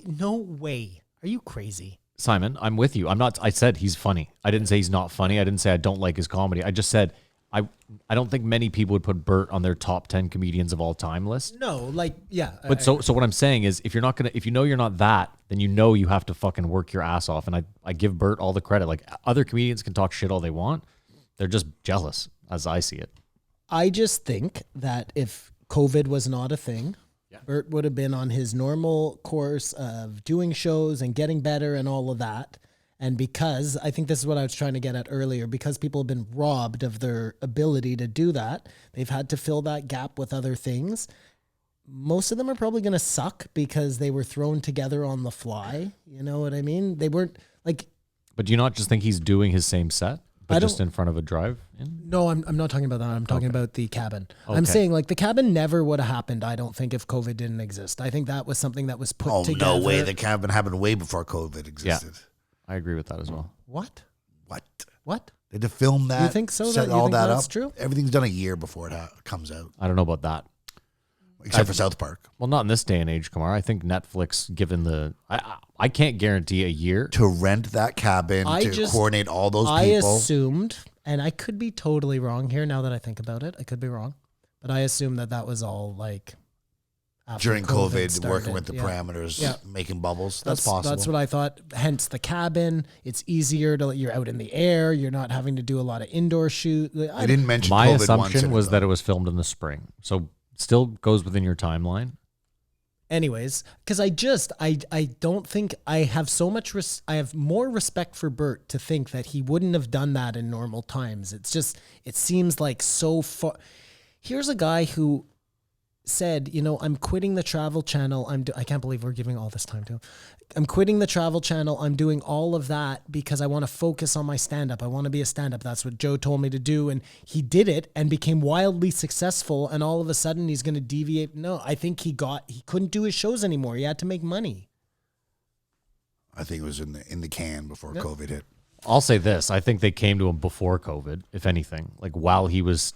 No way. Are you crazy? Simon, I'm with you. I said he's funny. I didn't say he's not funny. I didn't say I don't like his comedy. I just said I don't think many people would put Bert on their top 10 comedians of all time list. No, yeah. But so what I'm saying is, if you're not that, then you have to fucking work your ass off. And I give Bert all the credit. Like, other comedians can talk shit all they want. They're just jealous, as I see it. I just think that if COVID was not a thing, Bert would have been on his normal course of doing shows and getting better and all of that. And because, I think this is what I was trying to get at earlier, because people have been robbed of their ability to do that, they've had to fill that gap with other things. Most of them are probably going to suck because they were thrown together on the fly. You know what I mean? They weren't like... But do you not just think he's doing his same set, but just in front of a drive-in? No, I'm not talking about that. I'm talking about the cabin. Okay. I'm saying, like, the cabin never would have happened, I don't think, if COVID didn't exist. I think that was something that was put together. Oh, no way. The cabin happened way before COVID existed. Yeah. I agree with that as well. What? They had to film that. You think so? Set You all think that that's up. true? Everything's done a year before it comes out, I don't know about that. except for South Park. Well, not in this day and age, Kamar. I think Netflix, given I can't guarantee a year. To rent that cabin, coordinate all those people. I assumed, and I could be totally wrong here now that I think about it. I could be wrong. But I assumed that was all, like, after during COVID started. working with the parameters, making bubbles. That's possible. That's what I thought. Hence the cabin. It's easier to you're out in the air. You're not having to do a lot of indoor shoot. I didn't mention my COVID assumption was that it was filmed in the spring, so still goes within your timeline. Anyways, because I don't think I have so much. I have more respect for Bert to think that he wouldn't have done that in normal times. It's just it seems like so far. Here's a guy who said, I'm quitting the Travel Channel. I can't believe we're giving all this time to him. I'm quitting the Travel Channel. I'm doing all of that because I want to focus on my stand-up. I want to be a stand-up. That's what Joe told me to do. And he did it and became wildly successful. And all of a sudden he's going to deviate. No, I think he couldn't do his shows anymore. He had to make money. I think it was in the can before COVID hit. I'll say this. I think they came to him before COVID, if anything. Like while he was...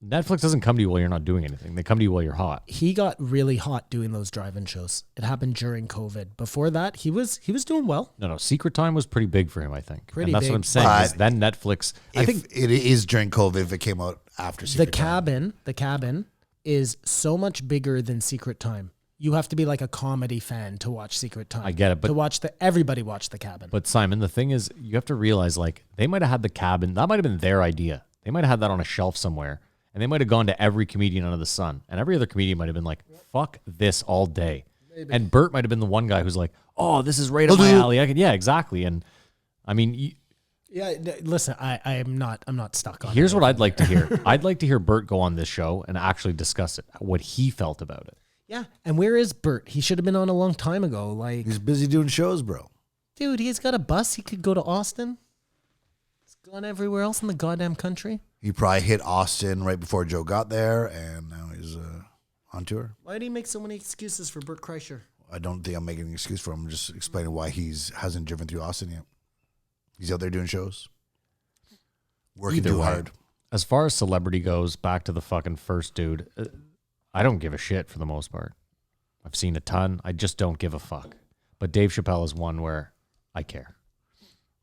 Netflix doesn't come to you while you're not doing anything. They come to you while you're hot. He got really hot doing those drive-in shows. It happened during COVID. Before that, he was doing well. No. Secret Time was pretty big for him, I think. Pretty and that's big. what I'm saying. Is But then Netflix... I think it is during COVID if it came out after Secret Time. The cabin is so much bigger than Secret Time. You have to be like a comedy fan to watch Secret Time. I get it, but... to watch everybody watch The Cabin. But Simon, the thing is, you have to realize, like, they might have had The Cabin. That might have been their idea. They might have had that on a shelf somewhere. And they might have gone to every comedian under the sun. And every other comedian might have been like, fuck this all day. Maybe. And Bert might have been the one guy who's like, oh, this is right up my alley. Yeah, exactly. And I mean... Listen, I'm not stuck on it. Here's what I'd like to hear. I'd like to hear Bert go on this show and actually discuss it, what he felt about it. Yeah, and where is Bert? He should have been on a long time ago. Like, He's busy doing shows, bro. dude, he's got a bus. He could go to Austin. He's gone everywhere else in the goddamn country. He probably hit Austin right before Joe got there, and now he's on tour. Why do you make so many excuses for Bert Kreischer? I don't think I'm making an excuse for him. I'm just explaining why hasn't driven through Austin yet. He's out there doing shows. Working Either too way, hard. As far as celebrity goes, back to the fucking first dude, I don't give a shit for the most part. I've seen a ton. I just don't give a fuck. But Dave Chappelle is one where I care.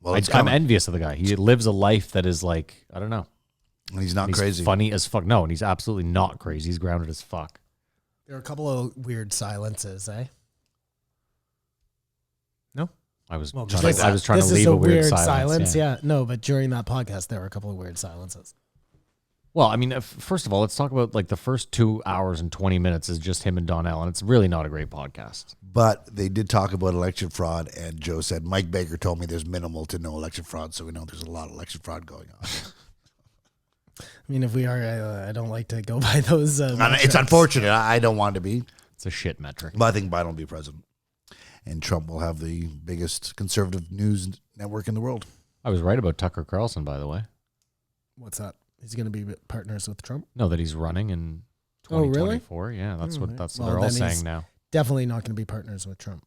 Well, I'm envious of the guy. He lives a life that is like, I don't know. And he's not He's crazy. funny as fuck. No, and he's absolutely not crazy. He's grounded as fuck. There are a couple of weird silences, eh? No? I was Well, trying this to is leave a weird silence. Yeah. No, but during that podcast, there were a couple of weird silences. Well, I mean, first of all, let's talk about like the first 2 hours and 20 minutes is just him and Donnell, and it's really not a great podcast. But they did talk about election fraud, and Joe said, Mike Baker told me there's minimal to no election fraud, so we know there's a lot of election fraud going on. I mean, if we are, I don't like to go by those. And it's metrics. unfortunate. I don't want to be. It's a shit metric. But I think Biden will be president. And Trump will have the biggest conservative news network in the world. I was right about Tucker Carlson, by the way. What's that? He's going to be partners with Trump? No, that he's running in Oh, really? 2024. Yeah, that's what Well, they're all then saying he's- now. Definitely not going to be partners with Trump.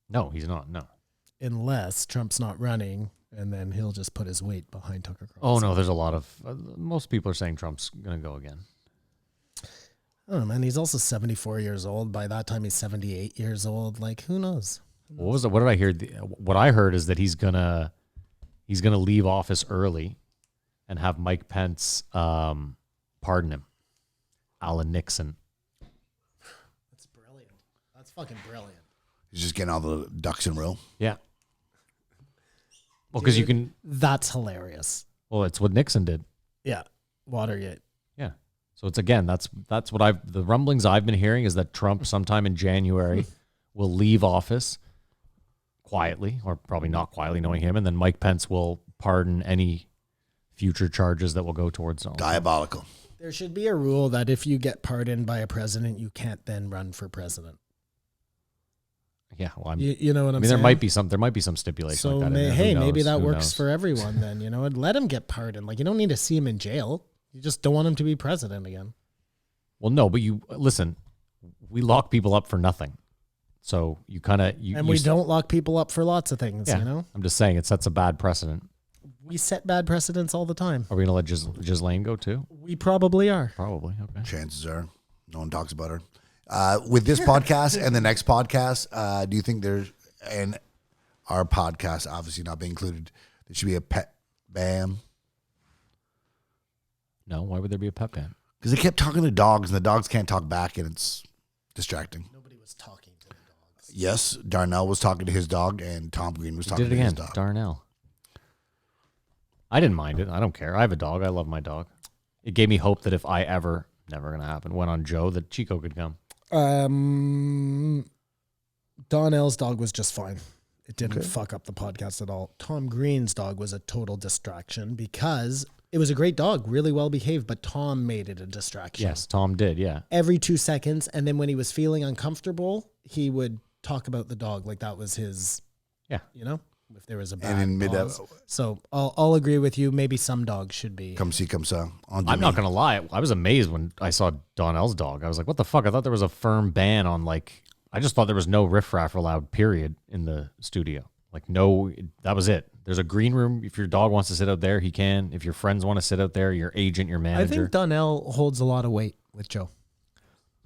No, he's not. No. Unless Trump's not running, and then he'll just put his weight behind Tucker Oh Carlson. no, there's a lot of most people are saying Trump's gonna go again. Oh, man, he's also 74 years old. By that time, he's 78 years old. Like, who knows? What was it? What did I hear? What I heard is that he's gonna leave office early, and have Mike Pence pardon him, Alan Nixon. That's brilliant. That's fucking brilliant. He's just getting all the ducks in a row. Yeah. Well, because you can. That's hilarious. Well, it's what Nixon did. Yeah. Watergate. Yeah. So it's again, that's what the rumblings I've been hearing is that Trump sometime in January will leave office quietly, or probably not quietly, knowing him, and then Mike Pence will pardon any future charges that will go towards Donald Trump. Diabolical. There should be a rule that if you get pardoned by a president, you can't then run for president. Yeah, well, You know what I'm I mean, saying? there might be some stipulation So like that. In there. Who hey, knows? maybe that Who works knows? for everyone then, you know, and let him get pardoned. Like, you don't need to see him in jail. You just don't want him to be president again. Well, no, but you listen. We lock people up for nothing, so you kind of We don't lock people up for lots of things, Yeah, you know? I'm just saying it sets a bad precedent. We set bad precedents all the time. Are we gonna let Ghislaine go too? We probably are. Probably. Okay. Chances are no one talks about her. With this podcast and the next podcast, do you think there's, and our podcast obviously not being included, there should be a pet ban? No, why would there be a pep ban? Because they kept talking to dogs, and the dogs can't talk back, and it's distracting. Nobody was talking to the dogs. Yes, Darnell was talking to his dog, and Tom Green was talking Did it to his again, dog. Darnell. I didn't mind it. I don't care. I have a dog. I love my dog. It gave me hope that if I ever, never gonna happen, went on Joe, that Chico could come. Donnell's dog was just fine. It didn't fuck up the podcast at all. Tom Green's dog was a total distraction because it was a great dog, really well behaved, but Tom made it a distraction. Yes, Tom did. Yeah. Every 2 seconds. And then when he was feeling uncomfortable, he would talk about the dog. Like that was his, Yeah. you know, if there was a bad And in mid, pause. So I'll agree with you. Maybe some dogs should be. come see, come saw. I'm not gonna lie. I was amazed when I saw Donnell's dog. I was like, "What the fuck?" I thought there was a firm ban on like. I just thought there was no riffraff allowed. Period in the studio. Like no, that was it. There's a green room. If your dog wants to sit out there, he can. If your friends want to sit out there, your agent, your I manager. think Donnell holds a lot of weight with Joe.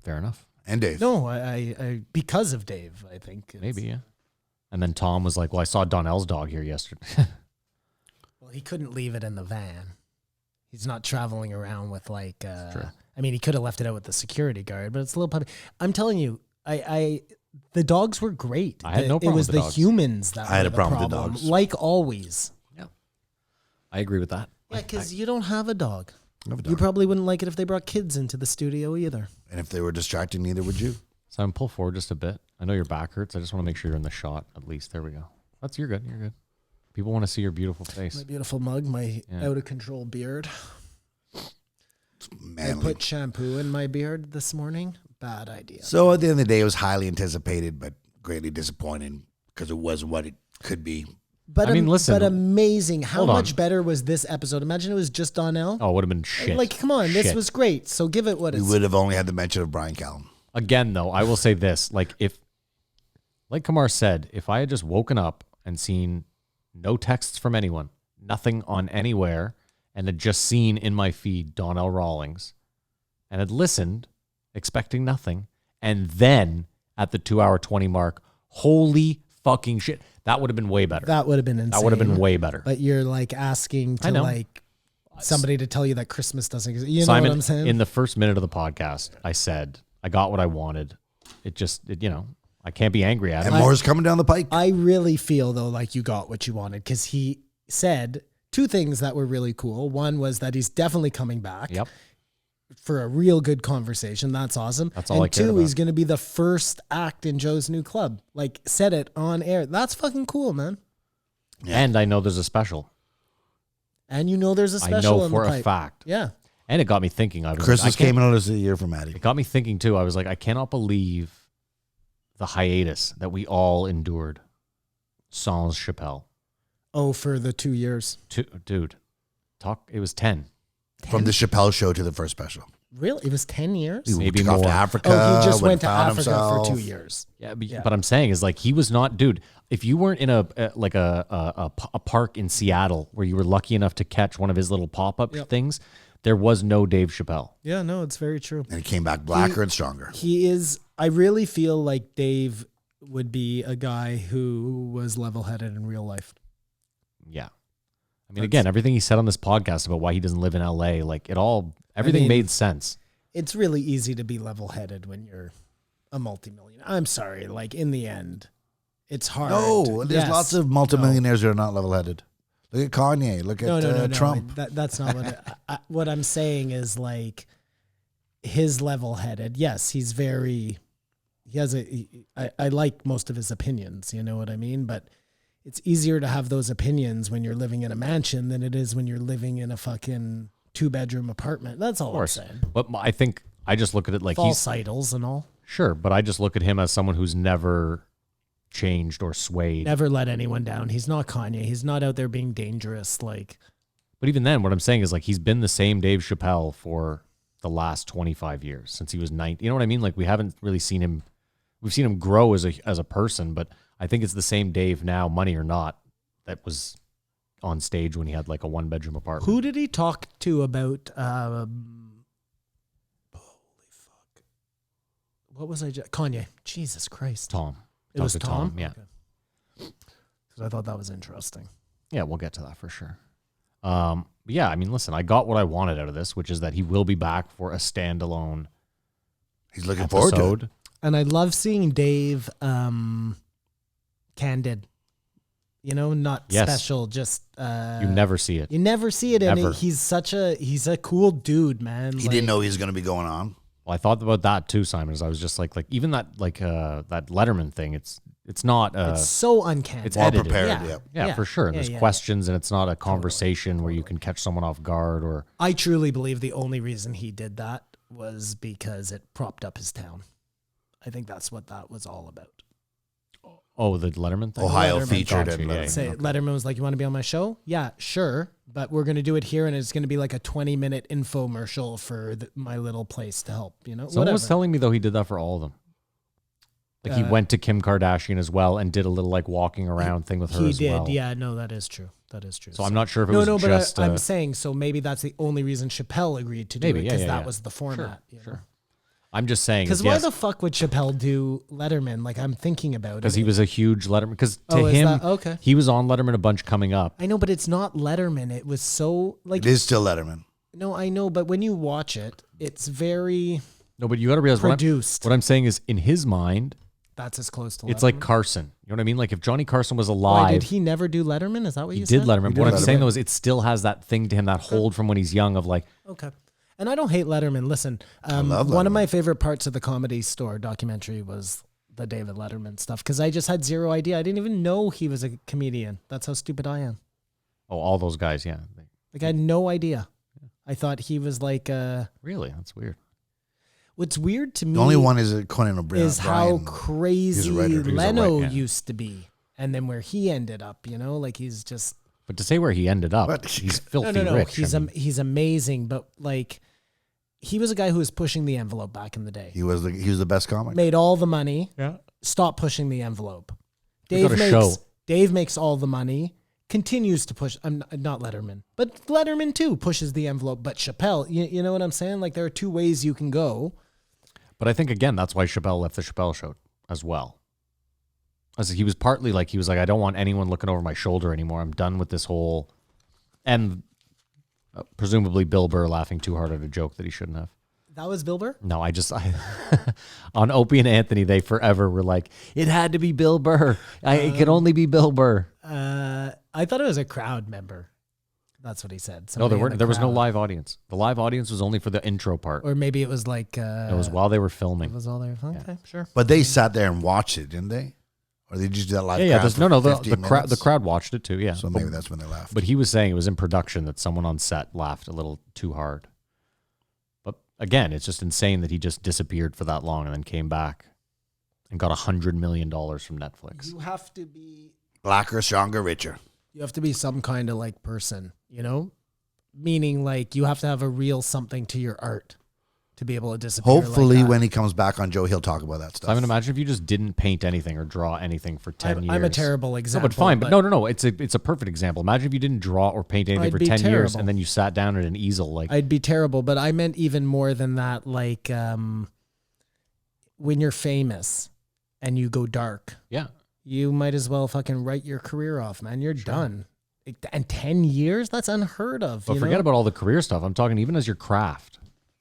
Fair enough. And Dave. No, I because of Dave, I think. Maybe, yeah. And then Tom was like, well, I saw Donnell's dog here yesterday. Well, he couldn't leave it in the van. He's not traveling around with like, true. I mean, he could have left it out with the security guard, but it's a little puppy. I'm telling you, the dogs were great. I had no problem It was with the the dogs. humans that I had were a the problem with the problem, dogs. like always. Yeah. I agree with that. Yeah, because you don't have a dog. I have a You dog. probably wouldn't like it if they brought kids into the studio either. And if they were distracting, neither would you. Simon, pull forward just a bit. I know your back hurts. I just want to make sure you're in the shot at least. There we go. You're good. You're good. People want to see your beautiful face. My beautiful mug, my Yeah. out of control beard. I Manly. put shampoo in my beard this morning. Bad idea. So at the end of the day, it was highly anticipated, but greatly disappointing because it wasn't what it could be. But I mean, listen, but amazing. How hold on. much better was this episode? Imagine it was just Donnell. Oh, it would have been shit. Like, come on, this Shit. was great. So give it what We it's. would have only had the mention of Brian Callum. Again, though, I will say this. Like Kamar said, if I had just woken up and seen no texts from anyone, nothing on anywhere, and had just seen in my feed Donnell Rawlings and had listened, expecting nothing, and then at the 2-hour 20 mark, holy fucking shit, that would have been way better. That would have been insane. That would have been way better. But you're like asking I to know. like somebody to tell you that Christmas doesn't exist. You know Simon, what I'm saying? in the first minute of the podcast, I said, I got what I wanted. I can't be angry at And it. more is coming down the pike. I really feel though like you got what you wanted because he said two things that were really cool. One was that he's definitely coming back. Yep. For a real good conversation. That's awesome. That's all and I cared two, about. he's going to be the first act in Joe's new club. Like, said it on air. That's fucking cool, man. Yeah. And I know there's a special. And you know there's a I special know in for the a pipe. fact. Yeah. And it got me thinking. Christmas came out as a year for Maddie. It got me thinking too. I was like, I cannot believe the hiatus that we all endured. Sans Chapelle. Oh, for the 2 years. Dude, it was 10. From the Chapelle show to the first special. Really? It was 10 years? He Maybe took off to more. Africa. Oh, he just went to found Africa himself. for 2 years. Yeah, but I'm saying is like he was not, dude. If you weren't in a park in Seattle where you were lucky enough to catch one of his little pop-up things, there was no Dave Chappelle. Yeah, no, it's very true. And he came back blacker and stronger. He is, I really feel like Dave would be a guy who was level-headed in real life. Yeah. I mean, again, everything he said on this podcast about why he doesn't live in LA, like everything mean, made sense. It's really easy to be level-headed when you're a multimillionaire. I'm sorry, like in the end, it's hard. No, there's Yes. lots of multimillionaires that are not level-headed. Look at Kanye. Look at No. Trump. That's not what what I'm saying is like his level-headed. Yes, he's very. He has I like most of his opinions. You know what I mean? But it's easier to have those opinions when you're living in a mansion than it is when you're living in a fucking 2-bedroom apartment. That's all I'm saying. But I think I just look at it like False idols and all. Sure, but I just look at him as someone who's never changed or swayed. Never let anyone down. He's not Kanye. He's not out there being dangerous. Like, But even then, what I'm saying is like he's been the same Dave Chappelle for the last 25 years since he was 19. You know what I mean? Like we haven't really seen him. We've seen him grow as a person, but I think it's the same Dave now, money or not, that was on stage when he had like a 1-bedroom apartment. who did he talk to about? Holy fuck! What was I? Kanye. Jesus Christ. Tom. It was Talked to Tom. Yeah. Because I thought that was interesting. Yeah, we'll get to that for sure. But yeah, I mean, listen, I got what I wanted out of this, which is that he will be back for a standalone He's looking forward to it. episode. And I love seeing Dave candid. You know, not Yes. special. Just You never see it. you never see it, and Never. he's a cool dude, man. He didn't know he was going to be going on. Well, I thought about that too, Simon. As I was just like even that that Letterman thing. It's not It's so uncanny. it's Well edited. prepared, Yeah. yeah. Yeah, for sure. And Yeah, there's yeah. questions, and it's not a conversation where you can catch someone off guard or. I truly believe the only reason he did that was because it propped up his town. I think that's what that was all about. Oh, the Letterman thing. Ohio Letterman. featured Gotcha, and yeah, Letterman. yeah. Say Letterman was like, "You want to be on my show? Yeah, sure, but we're going to do it here, and it's going to be like a 20-minute infomercial for my little place to help." You know, Someone whatever. was telling me though he did that for all of them. Like he went to Kim Kardashian as well and did a little like walking around thing with her as well. He did. Yeah, no, that is true. That is true. So I'm not sure if it was just... but I'm saying, so maybe that's the only reason Chapelle agreed to do it, because that was the format. Sure. I'm just saying... Because why the fuck would Chapelle do Letterman? Like, I'm thinking about it. Because he was a huge Letterman. Because to him, he was on Letterman a bunch coming up. I know, but it's not Letterman. It was so... like It is still Letterman. No, I know, but when you watch it, it's very... No, but you got to realize produced. What I'm saying is, in his mind... That's as close to Letterman. It's like Carson. You know what I mean? Like if Johnny Carson was alive... Why, did he never do Letterman? Is that what you said? He did Letterman. What I'm saying though is it still has that thing to him, that hold from when he's young of like... Okay. And I don't hate Letterman. Listen, I love Letterman. One of my favorite parts of the Comedy Store documentary was the David Letterman stuff, because I just had zero idea. I didn't even know he was a comedian. That's how stupid I am. Oh, all those guys, yeah. Like I had no idea. I thought he was like... Really? That's weird. What's weird to me... The only one is Conan O'Brien. Is how crazy Leno used to be. And then where he ended up, you know? Like he's just... But to say where he ended up, he's filthy rich. He's amazing, but like... He was a guy who was pushing the envelope back in the day. He was the best comic. Made all the money. Yeah. Stopped pushing the envelope. Dave makes all the money. Continues to push. I'm not Letterman, but Letterman too pushes the envelope. But Chapelle, you know what I'm saying? Like there are two ways you can go. But I think again that's why Chapelle left the Chapelle show as well. As he was partly like I don't want anyone looking over my shoulder anymore. I'm done with this whole, and presumably Bill Burr laughing too hard at a joke that he shouldn't have. That was Bill Burr? No, on Opie and Anthony, they forever were like, it had to be Bill Burr. It could only be Bill Burr. I thought it was a crowd member. That's what he said. No, there was no live audience. The live audience was only for the intro part. Or maybe it was like... it was while they were filming. It was all there. Okay, sure. But they sat there and watched it, didn't they? Or they just did that live the crowd watched it too, yeah. So maybe that's when they laughed. But he was saying it was in production that someone on set laughed a little too hard. But again, it's just insane that he just disappeared for that long and then came back and got $100 million from Netflix. You have to be... Blacker, stronger, richer. You have to be some kind of like person, you know? Meaning like you have to have a real something to your art to be able to disappear. Hopefully like that. when he comes back on Joe, he'll talk about that stuff. I mean, imagine if you just didn't paint anything or draw anything for 10 years. I'm a terrible example. No, but fine. But no. It's a perfect example. Imagine if you didn't draw or paint anything for 10 years and then you sat down at an easel. Like I'd be terrible, but I meant even more than that. Like when you're famous and you go dark. Yeah. You might as well fucking write your career off, man. You're done. And 10 years? That's unheard of. But forget about all the career stuff. I'm talking even as your craft.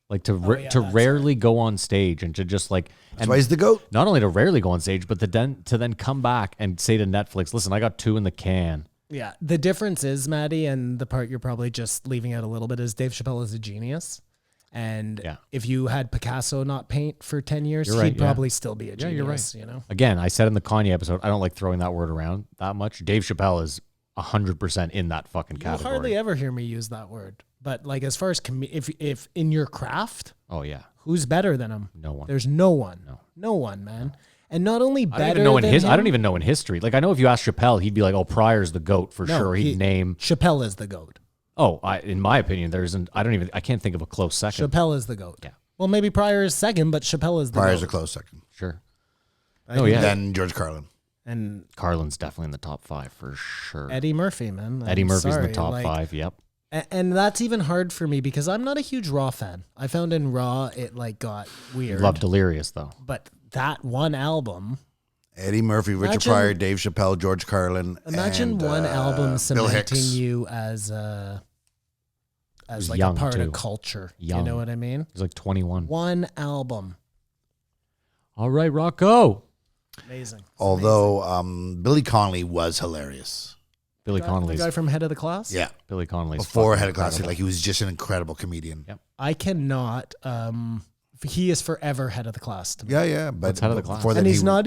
Like to rarely go on stage and to just like... That's why he's the GOAT. Not only to rarely go on stage, but to then come back and say to Netflix, listen, I got 2 in the can. Yeah. The difference is, Maddie, and the part you're probably just leaving out a little bit, is Dave Chappelle is a genius. And if you had Picasso not paint for 10 years, he'd probably still be a genius. Yeah, you're right. You know? Again, I said in the Kanye episode, I don't like throwing that word around that much. Dave Chappelle is 100% in that fucking category. You hardly ever hear me use that word. But like as far as if in your craft, oh yeah, who's better than him? No one. There's no one. No one, man. And not only better I don't even know in history. Like I know if you ask Chapelle, he'd be like, "Oh, Pryor's the GOAT for sure." He'd name Chapelle is the GOAT. Oh, in my opinion, I can't think of a close second. Chapelle is the GOAT. Yeah. Well, maybe Pryor is second, but Chapelle is the Pryor's GOAT. a close second. Sure. Then George Carlin. And Carlin's definitely in the top 5 for sure. Eddie Murphy, man. Eddie Murphy's in the top 5. Yep. And that's even hard for me because I'm not a huge Raw fan. I found in Raw it like got weird. Love Delirious though. But that one album. Eddie Murphy, Richard Pryor, Dave Chappelle, George Carlin. Imagine one album cementing you as like a part of culture. Young. You know what I mean? He's like 21. One album. All right, Rocco. Amazing. Although Billy Connolly was hilarious. Billy Connolly's the guy from Head of the Class? Yeah. Billy Connolly's before Head of the Class, like he was just an incredible comedian. Yep. I cannot he is forever Head of the Class to me. Yeah, but Head of the Class? And he's not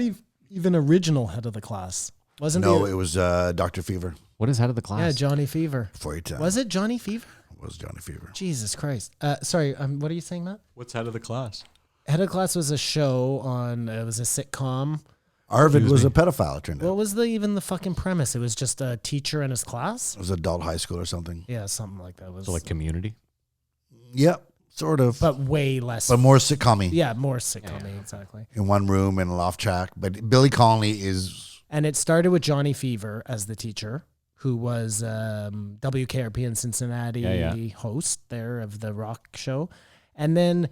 even original Head of the Class. Wasn't he? No, it was Dr. Fever. What is Head of the Class? Yeah, Johnny Fever. Before your time. Was it Johnny Fever? It was Johnny Fever. Jesus Christ. Sorry, what are you saying, Matt? What's Head of the Class? Head of the Class was a show on, it was a sitcom. Arvid was a pedophile, it turned out. What was even the fucking premise? It was just a teacher and his class? It was adult high school or something. Yeah, something like that. So like Community? Yep. Sort of. but way less. But more sitcom-y. Yeah, more sitcom exactly. In one room in a loft shack. But Billy Connolly is... And it started with Johnny Fever as the teacher, who was WKRP in Cincinnati host there of the rock show. And then,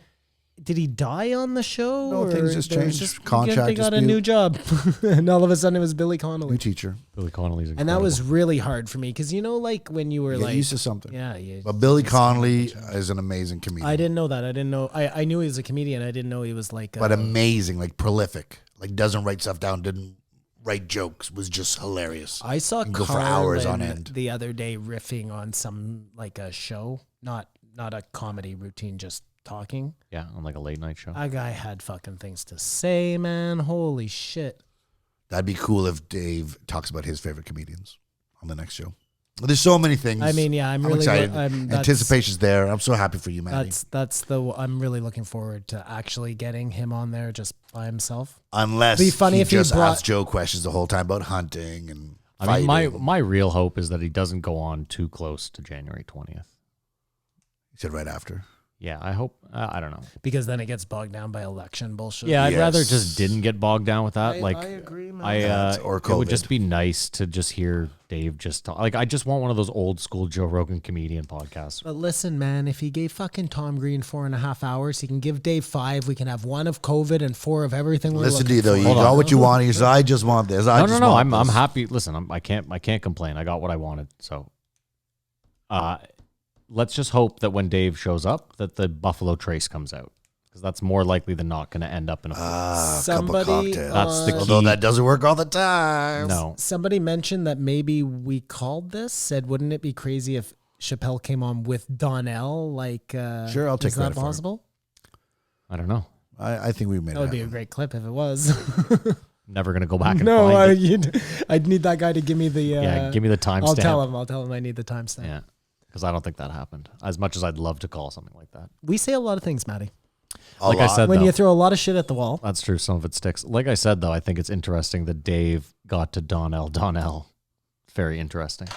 did he die on the show? No, or things just there was changed. Contract They got a dispute. new job. And all of a sudden it was Billy New Connolly. teacher. Billy Connolly's incredible. And that was really hard for me because, like when you were Get like... used to something. Yeah, yeah. But Billy Connolly is an amazing comedian. I didn't know that. I didn't know. I knew he was a comedian. I didn't know he was like... But amazing, like prolific. Like doesn't write stuff down, didn't write jokes, was just hilarious. I saw Can go for hours on Carlin end. the other day riffing on some like a show, not a comedy routine, just talking. Yeah, on like a late night show. That guy had fucking things to say, man. Holy shit. That'd be cool if Dave talks about his favorite comedians on the next show. There's so many things. I mean, yeah, I'm really excited. that's- Anticipation's there. I'm so happy for you, Maddie. I'm really looking forward to actually getting him on there just by himself. Unless Be funny he if he just brought- asks Joe questions the whole time about hunting and I mean, fighting. my real hope is that he doesn't go on too close to January 20th. He said right after. Yeah, I hope. I don't know. Because then it gets bogged down by election bullshit. Yeah, I'd Yes. rather just didn't get bogged down with that. I agree, man. That or it would COVID. just be nice to just hear Dave just talk. Like, I just want one of those old school Joe Rogan comedian podcasts. But listen, man, if he gave fucking Tom Green 4.5 hours, he can give Dave 5. We can have 1 of COVID and 4 of everything. Listen to you though. You Hold got on. what you want. You said, I just want this. No. I'm happy. Listen, I can't complain. I got what I wanted. So, let's just hope that when Dave shows up, that the Buffalo Trace comes out, because that's more likely than not going to end up in a. Somebody, cup of cocktail. That's the key. Although that doesn't work all the time. No, Somebody mentioned that maybe we called this, said, wouldn't it be crazy if Chapelle came on with Donnell? Like, Sure, I'll take is that credit for it. possible? I don't know. I think we made That would it be a happen. great clip if it was. Never going to go back and No, find it. I'd need that guy to give me the. Yeah, give me the timestamp. I'll tell him I need the timestamp. Yeah, because I don't think that happened. As much as I'd love to call something like that. We say a lot of things, Maddie. Like I said, When though, you throw a lot of shit at the wall. that's true. Some of it sticks. Like I said, though, I think it's interesting that Dave got to Donnell. Very interesting.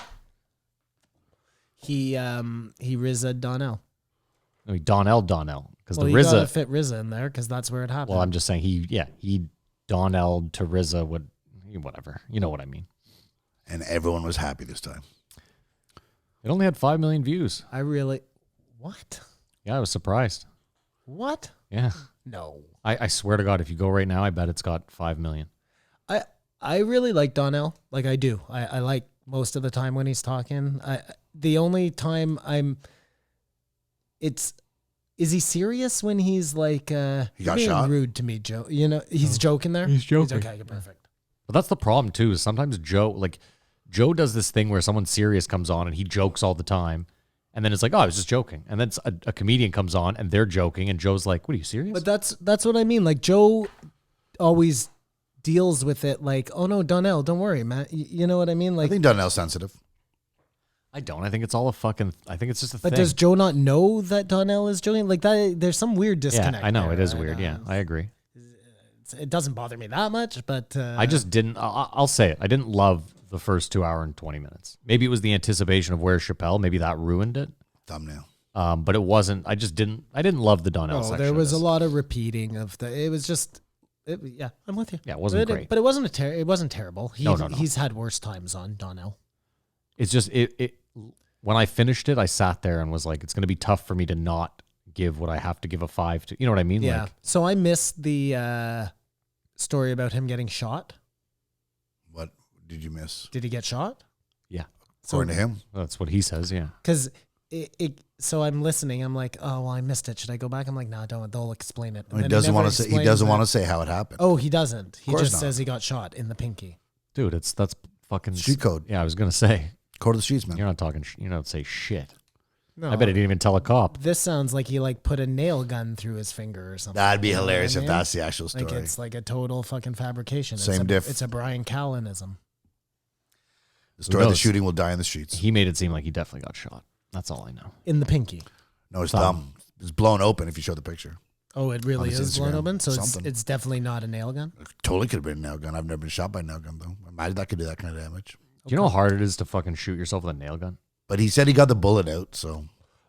He RZA'd Donnell. I mean, Donnell, because Well, the you gotta RZA. fit RZA in there because that's where it happened. Well, I'm just saying he Donnell to RZA would whatever. You know what I mean. And everyone was happy this time. It only had 5 million views. What? Yeah, I was surprised. What? Yeah, No. I swear to God, if you go right now, I bet it's got 5 million. I really like Donnell. Like I do. I like most of the time when he's talking. The only time is he serious when he's like He you're got being shot? rude to me, Joe? You know, he's joking there. He's joking. okay, perfect. But that's the problem too. Is sometimes Joe does this thing where someone serious comes on and he jokes all the time, and then it's like, oh, I was just joking, and then a comedian comes on and they're joking, and Joe's like, what are you serious? But that's what I mean. Like Joe always deals with it like, oh no, Donnell, don't worry, man. You know what I mean? I Like, think Donnell's sensitive. I don't. I think it's all I think it's just a but thing. does Joe not know that Donnell is joking? Like that, there's some weird disconnect. Yeah, I know there, it is and, weird. Yeah, I agree. it doesn't bother me that much, but I just didn't. I'll say it. I didn't love the first 2 hour and 20 minutes. Maybe it was the anticipation of where's Chapelle. Maybe that ruined it. Thumbnail. But it wasn't. I didn't love the Donnell section. there of was a this. lot of repeating of the. It was just. Yeah, I'm with you. Yeah, it wasn't But great. but it wasn't it wasn't terrible. No. He's had worse times on Donnell. It's just it. When I finished it, I sat there and was like, it's going to be tough for me to not give what I have to give a 5 to. You know what I mean? Yeah. Like, So I missed the story about him getting shot. What did you miss? Did he get shot? yeah, According to him. that's what he says. Yeah. Because so I'm listening. I'm like, oh well, I missed it. Should I go back? I'm like, no, don't. They'll explain it. And He then doesn't never want to say. He explains doesn't it. want to say how it happened. Oh, he doesn't. He course just not. says he got shot in the pinky. Dude, that's fucking Street code. Yeah, I was gonna say Code of the streets, man. you're not talking. You don't say shit. No, I bet he didn't even tell a cop. This sounds like he like put a nail gun through his finger or something. That'd be You know what hilarious I if mean? that's the actual story. Like it's like a total fucking fabrication. Same it's diff. It's a Brian Callenism. The story of the knows? shooting will die in the streets. He made it seem like he definitely got shot. That's all I know. In the pinky. No, his thumb. It's blown open if you show the picture. Oh, it really his is blown Instagram. open? So Something. it's definitely not a nail gun? Totally could have been a nail gun. I've never been shot by a nail gun, though. Imagine that could do that kind of damage. Do you know how hard it is to fucking shoot yourself with a nail gun? But he said he got the bullet out, so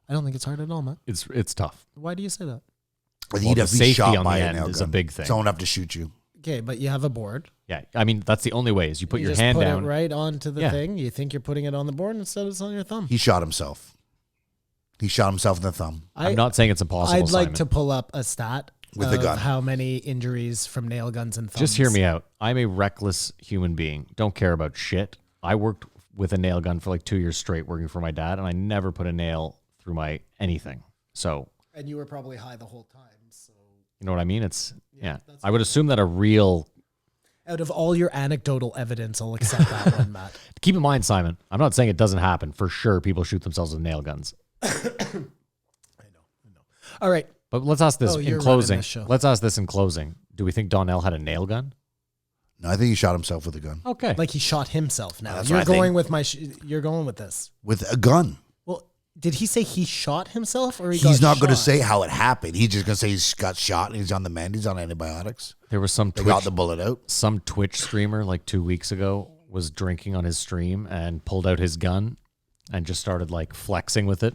I don't think it's hard at all, man. It's tough. Why do you say that? But Well, you'd the have to be safety shot on by the a end nail is gun. a big thing. Someone have to shoot you. Okay, but you have a board. Yeah, I mean that's the only way is you put your just hand put down. it right onto the Yeah. thing. You think you're putting it on the board, and instead it's on your thumb. He shot himself. He shot himself in the thumb. I'm not saying it's impossible. I'd like Simon. to pull up a stat With of a gun. how many injuries from nail guns and thumbs. Just hear me out. I'm a reckless human being. Don't care about shit. I worked with a nail gun for like 2 years straight working for my dad, and I never put a nail through my anything. So And you were probably high the whole time. So you know what I mean? It's yeah. I would assume that a real. out of all your anecdotal evidence, I'll accept that one, Matt. Keep in mind, Simon. I'm not saying it doesn't happen. For sure, people shoot themselves with nail guns. I know. All right. But let's ask this Oh, in you're running closing. this show. Let's ask this in closing. Do we think Donnell had a nail gun? No, I think he shot himself with a gun. Okay. Like he shot himself now. That's You're what I going think. with you're going with this. With a gun. Well, did he say he shot himself or He's got not going to shot? say how it happened. He's just going to say he's got shot and he's on the mend. He's on antibiotics. There was some They got Twitch, the bullet out. some Twitch streamer like 2 weeks ago was drinking on his stream and pulled out his gun and just started like flexing with it.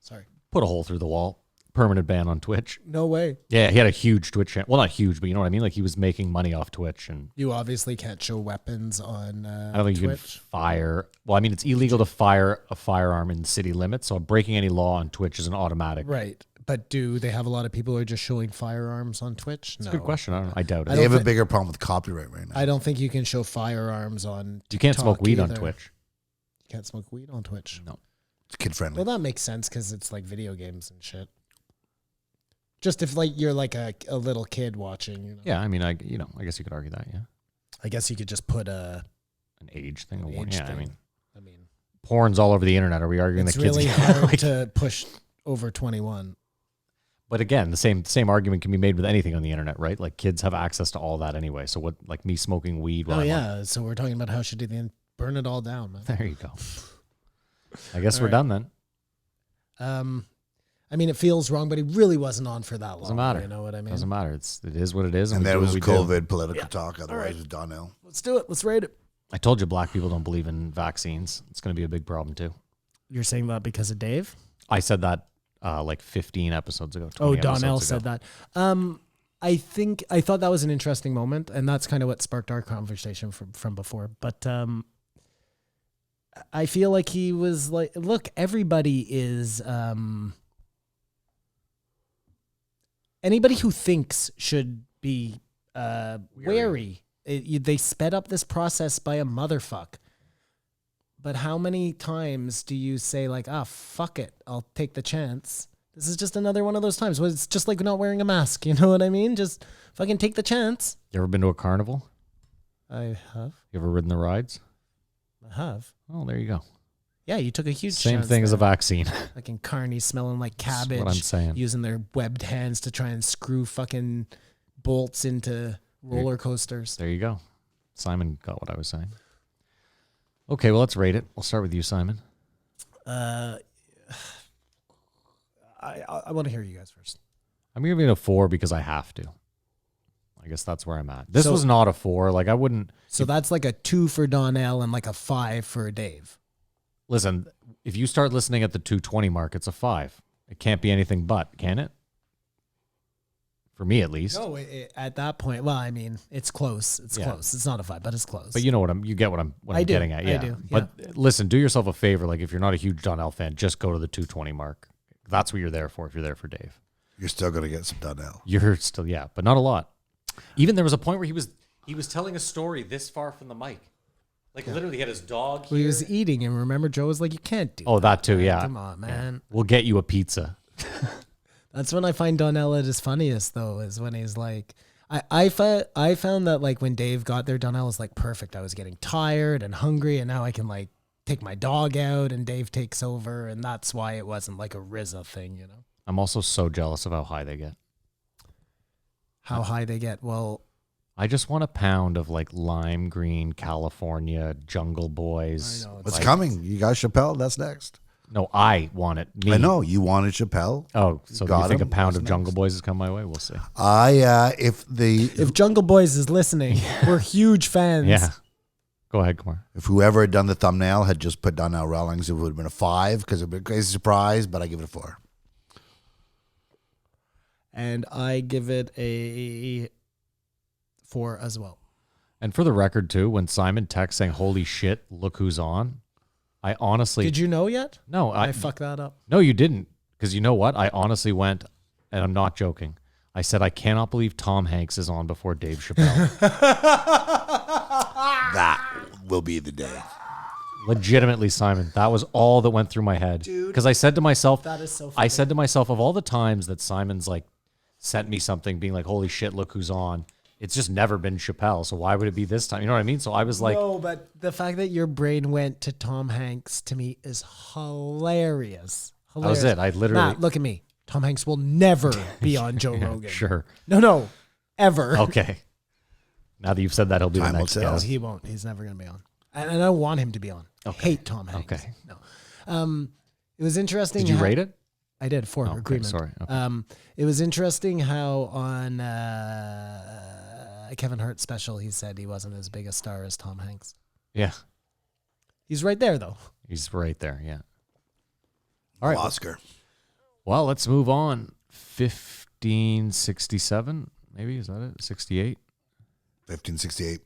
Sorry. Put a hole through the wall. Permanent ban on Twitch. No way. Yeah, he had a huge Twitch channel. Well, not huge, but you know what I mean? Like he was making money off Twitch, and You obviously can't show weapons on I don't think you can Twitch. fire. Well, I mean, it's illegal to fire a firearm in city limits, so breaking any law on Twitch is an automatic. Right. But do they have a lot of people who are just showing firearms on Twitch? It's a good question. I don't know. I doubt it. I They have a thi- bigger problem with copyright right now. I don't think you can show firearms on You can't smoke TikTok weed on either. Twitch. You can't smoke weed on Twitch. No. It's kid friendly. Well, that makes sense because it's like video games and shit. Just if like you're like a little kid watching, you know. Yeah, I mean, I guess you could argue that. Yeah, I guess you could just put an age thing. An or age yeah, I thing. mean, I mean, porn's all over the internet. Are we arguing it's that kids? really can't- hard like- to push over 21. But again, the same argument can be made with anything on the internet, right? Like kids have access to all that anyway. So what? Like me smoking weed? While Oh I'm yeah, so we're talking about how should they burn it all down, man. there you go. I guess All we're right. done then. I mean, it feels wrong, but he really wasn't on for that long. Doesn't matter. You know what I mean? Doesn't matter. It is what it is. and we there do was what we do. COVID, political talk. Otherwise, it was Donnell. Let's do it. Let's rate it. I told you, black people don't believe in vaccines. It's going to be a big problem too. You're saying that because of Dave? I said that like 15 episodes ago. Oh, 20 Donnell episodes said ago. that. I thought that was an interesting moment, and that's kind of what sparked our conversation from before. But I feel like he was like, look, everybody is anybody who thinks should be wary. They sped up this process by a motherfuck. But how many times do you say like, fuck it, I'll take the chance? This is just another one of those times. Well, it's just like not wearing a mask. You know what I mean? Just fucking take the chance. You ever been to a carnival? I have. You ever ridden the rides? I have. Oh, there you go. Yeah, you took a huge Same chance thing as a there. vaccine. Fucking carnies smelling like That's cabbage. what I'm saying. Using their webbed hands to try and screw fucking bolts into roller coasters. There you go. Simon got what I was saying. Okay, well, let's rate it. We'll start with you, Simon. I want to hear you guys first. I'm giving it a 4 because I have to. I guess that's where I'm at. This So- was not a 4. Like, I wouldn't... So that's like a 2 for Donnell and like a 5 for Dave. Listen, if you start listening at the 220 mark, it's a 5. It can't be anything but, can it? For me, at least. No, at that point, well, I mean, it's close. It's Yeah. close. It's not a 5, but it's close. But you know you get what I'm I do. getting at. I Yeah. do, But listen, do yourself a favor. Like, if you're not a huge Donnell fan, just go to the 220 mark. That's what you're there for if you're there for Dave. You're still going to get some Donnell. You're still, yeah, but not a lot. Even there was a point where he was telling a story this far from the mic. Like, literally, he had his dog Well, he here. was eating, and remember, Joe was like, "You can't do." Oh, that too, man. yeah. Come on, man. We'll get you a pizza. That's when I find Donnell at his funniest, though, is when he's like, I found that like when Dave got there, Donnell was like perfect. I was getting tired and hungry, and now I can like take my dog out, and Dave takes over, and that's why it wasn't like a RZA thing, you know. I'm also so jealous of how high they get. How high they get? Well, I just want a pound of like lime green California Jungle Boys. I know, What's Like- coming? You got Chapelle? That's next. No, I want it. Me. I know. You wanted Chapelle. Oh, so do Got you think him. a pound What's of Jungle Boys has come my way? We'll see. If if Jungle Boys is listening, we're huge fans. Yeah. Go ahead, Kumar. If whoever had done the thumbnail had just put Donnell Rawlings, it would have been a 5 because it would be a crazy surprise, but I give it a 4. And I give it a 4 as well. And for the record, too, when Simon texts saying, holy shit, look who's on, I honestly... Did you know yet? No. I fucked that up. No, you didn't. Because you know what? I honestly went, and I'm not joking, I said, I cannot believe Tom Hanks is on before Dave Chappelle. That will be the day. Legitimately, Simon, that was all that went through my head. Because I said to myself, That is so funny. I said to myself, of all the times that Simon's like sent me something being like, holy shit, look who's on, it's just never been Chapelle. So why would it be this time? You know what I mean? So I was like, No, but the fact that your brain went to Tom Hanks to me is hilarious. that was it. I literally, Matt, look at me. Tom Hanks will never be on Joe Rogan. sure. No, ever. Okay. Now that you've said that, he'll be Time the will next tell. guest. He won't. He's never going to be on. And I don't want him to be on. Okay. I hate Tom Hanks. Okay. No. It was interesting. Did you how- rate it? I did 4 okay, agreement. sorry. Okay. It was interesting how on Kevin Hart's special he said he wasn't as big a star as Tom Hanks. Yeah. He's right there though. He's right there. Yeah. All right. Oscar. Well, let's move on. 1567, maybe, is that it? 68. 1568.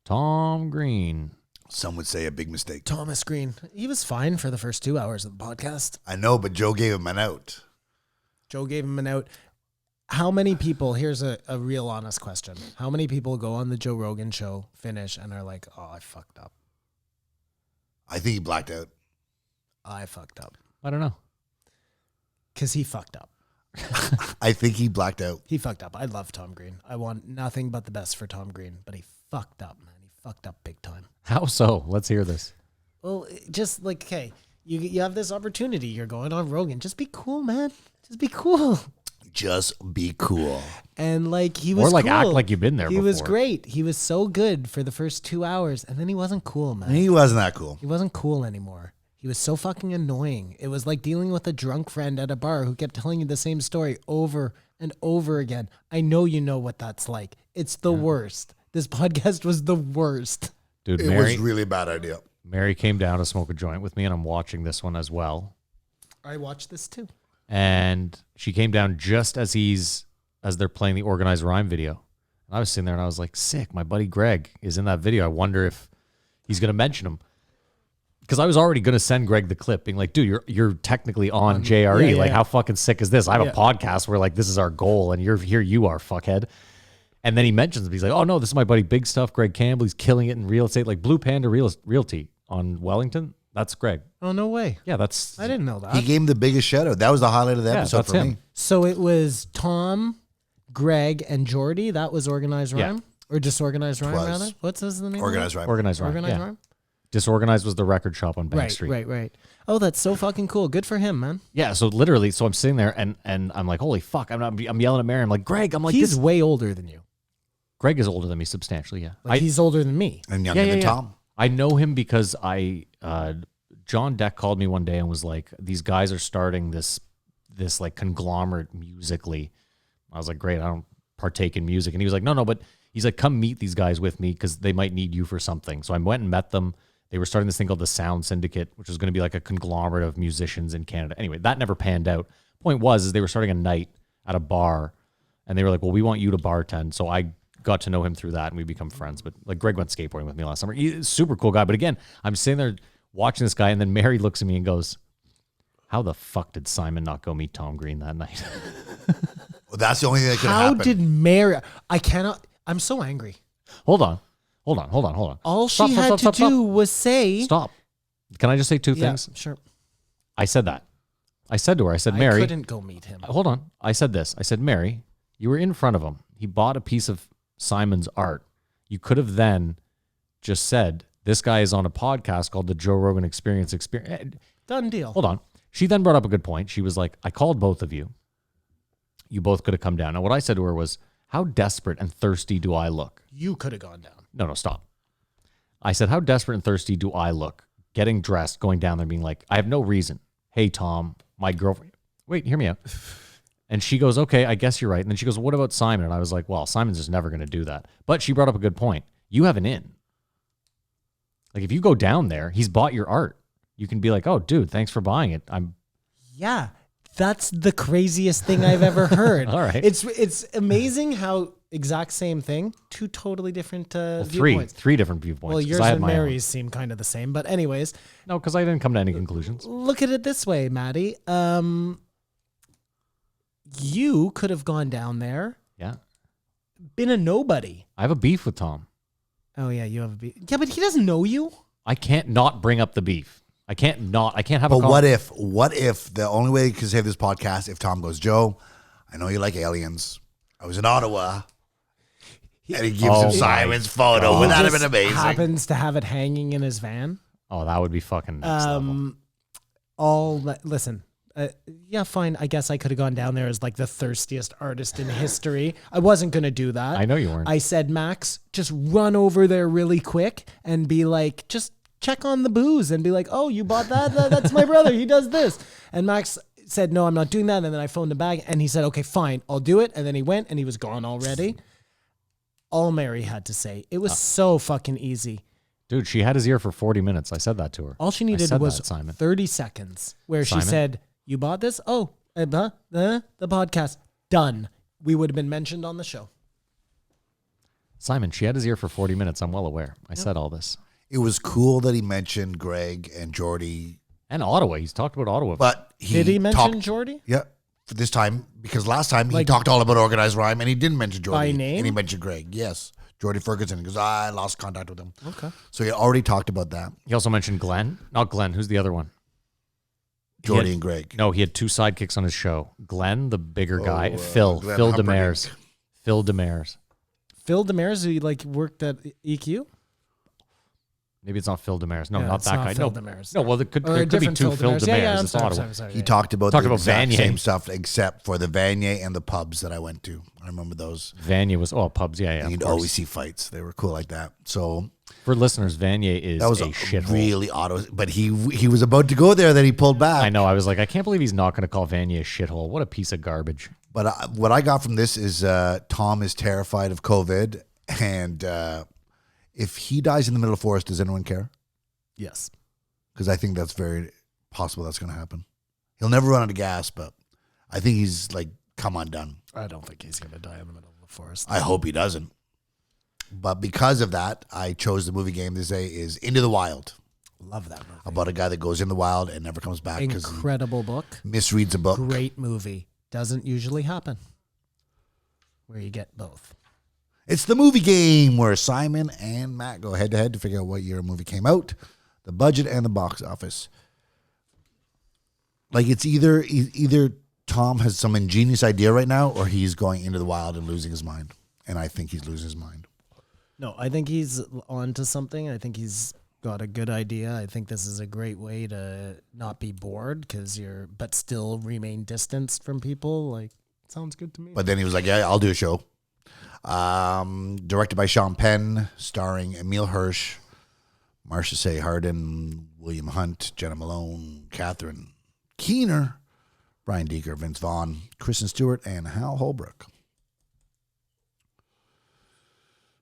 Tom Green. Some would say a big mistake. Thomas Green. He was fine for the first 2 hours of the podcast. I know, but Joe gave him an out. Joe gave him an out. How many people, here's a real honest question. How many people go on the Joe Rogan show, finish, and are like, oh, I fucked up. I think he blacked out. I fucked up. I don't know. Because he fucked up. I think he blacked out. He fucked up. I love Tom Green. I want nothing but the best for Tom Green, but he fucked up, man. He fucked up big time. How so? Let's hear this. Well, just like, okay, you have this opportunity. You're going on Rogan. Just be cool, man. Just be cool. Just be cool. And like he was Or like cool. act like you've been there He before. was great. He was so good for the first 2 hours, and then he wasn't cool, man. He wasn't that cool. He wasn't cool anymore. He was so fucking annoying. It was like dealing with a drunk friend at a bar who kept telling you the same story over and over again. I know you know what that's like. It's the worst. This podcast was the worst. Dude, It was really a bad idea. Mary came down to smoke a joint with me, and I'm watching this one as well. I watched this too. And she came down just as they're playing the organized rhyme video. And I was sitting there and I was like, sick, my buddy Greg is in that video. I wonder if he's going to mention him. Because I was already going to send Greg the clip being like, dude, you're technically on JRE. yeah, like, yeah. how fucking sick is this? I have Yeah. a podcast where like, this is our goal and here you are, fuckhead. And then he mentions him. He's like, oh no, this is my buddy Big Stuff, Greg Campbell. He's killing it in real estate, like Blue Panda Realty on Wellington. That's Greg. Oh, no way. Yeah, that's... I didn't know that. He gave him the biggest shout out. That was the highlight of the Yeah, episode that's for him. me. So it was Tom, Greg, and Jordy. That was Organized Yeah. Rhyme? Or Disorganized Rhyme, Was. rather? What's the name? Organized right. Organized rhyme. Organized yeah. Rhyme? Disorganized was the record shop on Bank Street. Right. Oh, that's so fucking cool. Good for him, man. Yeah, so literally, I'm sitting there and I'm like, holy fuck! I'm yelling at Mary. I'm like, Greg. I'm like, He's this. way older than you. Greg is older than me substantially. Yeah, Like he's older than me. And younger than Tom. I know him because John Deck called me one day and was like, these guys are starting this like conglomerate musically. I was like, great. I don't partake in music, and he was like, no, but he's like, come meet these guys with me because they might need you for something. So I went and met them. They were starting this thing called the Sound Syndicate, which was going to be like a conglomerate of musicians in Canada. Anyway, that never panned out. Point was, they were starting a night at a bar, and they were like, well, we want you to bartend. So I got to know him through that, and we become friends. But like Greg went skateboarding with me last summer. He's a super cool guy. But again, I'm sitting there watching this guy, and then Mary looks at me and goes, how the fuck did Simon not go meet Tom Green that night? Well, that's the only thing that could How happen. did Mary... I cannot... I'm so angry. Hold on. All she had to do was say... Stop. Can I just say two Yeah, things? sure. I said that. I said to her, I said, I Mary, couldn't go meet him. hold on. I said this. I said, Mary, you were in front of him. He bought a piece of Simon's art. You could have then just said, this guy is on a podcast called the Joe Rogan Experience. Done deal. Hold on. She then brought up a good point. She was like, I called both of you. You both could have come down. Now, what I said to her was, how desperate and thirsty do I look? You could have gone down. No, stop. I said, how desperate and thirsty do I look? Getting dressed, going down there, being like, I have no reason. Hey, Tom, my girlfriend. Wait, hear me out. And she goes, okay, I guess you're right. And then she goes, what about Simon? And I was like, well, Simon's just never going to do that. But she brought up a good point. You have an in. Like if you go down there, he's bought your art. You can be like, oh, dude, thanks for buying it. Yeah, that's the craziest thing I've ever heard. All right. It's amazing how exact same thing, two totally different viewpoints. Three different viewpoints. Well, 'cause yours I had and my own. Mary's seem kind of the same, but anyways, No, because I didn't come to any conclusions. look at it this way, Maddie. You could have gone down there, Yeah. been a nobody. I have a beef with Tom. Oh yeah, you have a beef. Yeah, but he doesn't know you. I can't not bring up the beef. I can't have But a what if the only way you can save this podcast if Tom goes, Joe, I know you like aliens. I was in Ottawa. And he gives him Simon's photo. Wouldn't that have been amazing? Happens to have it hanging in his van. Oh, that would be fucking next level. Listen. Yeah, fine. I guess I could have gone down there as like the thirstiest artist in history. I wasn't going to do that. I know you weren't. I said, Max, just run over there really quick and be like, just check on the booze and be like, oh, you bought that? That's my brother. He does this. And Max said, no, I'm not doing that. And then I phoned him back and he said, okay, fine, I'll do it. And then he went and he was gone already. All Mary had to say. It was so fucking easy. Dude, she had his ear for 40 minutes. I said that to her. All she I needed said was that, Simon. 30 seconds where Simon? she said, you bought this? Oh, the podcast. Done. We would have been mentioned on the show. Simon, she had his ear for 40 minutes. I'm well aware. I said all this. It was cool that he mentioned Greg and Jordy. And Ottawa. He's talked about Ottawa. But Did he mention talked, Jordy? Yeah, for this time. Because last time he Like- talked all about organized rhyme and he didn't mention Jordy. By name? And he mentioned Greg. Yes. Jordy Ferguson. Because I lost contact with him. Okay. So he already talked about that. He also mentioned Glenn. Not Glenn. Who's the other one? Jordy had- and Greg. No, he had two sidekicks on his show. Glenn, the bigger guy. Phil. Glenn Phil Humperdinck. Demers. Phil Demers. Phil Demers, who like worked at EQ? Maybe it's not Phil Demers. No, Yeah, not it's that not guy. Phil no, Demers. No, well, there could Or a be different two Phil Demers. Yeah, I'm It's sorry, Ottawa. sorry. He talked about Talked the about exact Vanier. same stuff except for the Vanier and the pubs that I went to. I remember those. Vanier was, pubs. Yeah, And of you'd course. always see fights. They were cool like that. So For listeners, Vanier is that was a a shithole. really auto. But he was about to go there, then he pulled back. I know. I was like, I can't believe he's not going to call Vanier a shithole. What a piece of garbage. But what I got from this is Tom is terrified of COVID, and if he dies in the middle of the forest, does anyone care? Yes. Because I think that's very possible that's going to happen. He'll never run out of gas, but I think he's like, come on, done. I don't think he's going to die in the middle of the forest. I hope he doesn't. But because of that, I chose the movie game this day is Into the Wild, Love that movie. about a guy that goes in the wild and never comes back because Incredible book. he misreads a book. Great movie. Doesn't usually happen where you get both. It's the movie game where Simon and Matt go head to head to figure out what year a movie came out, the budget, and the box office. Like it's either Tom has some ingenious idea right now, or he's going into the wild and losing his mind. And I think he's losing his mind. No, I think he's on to something. I think he's got a good idea. I think this is a great way to not be bored but still remain distanced from people. Like, sounds good to me. But then he was like, "Yeah, I'll do a show." Directed by Sean Penn, starring Emile Hirsch, Marcia Say Harden, William Hunt, Jenna Malone, Catherine Keener, Brian Deeker, Vince Vaughn, Kristen Stewart, and Hal Holbrook.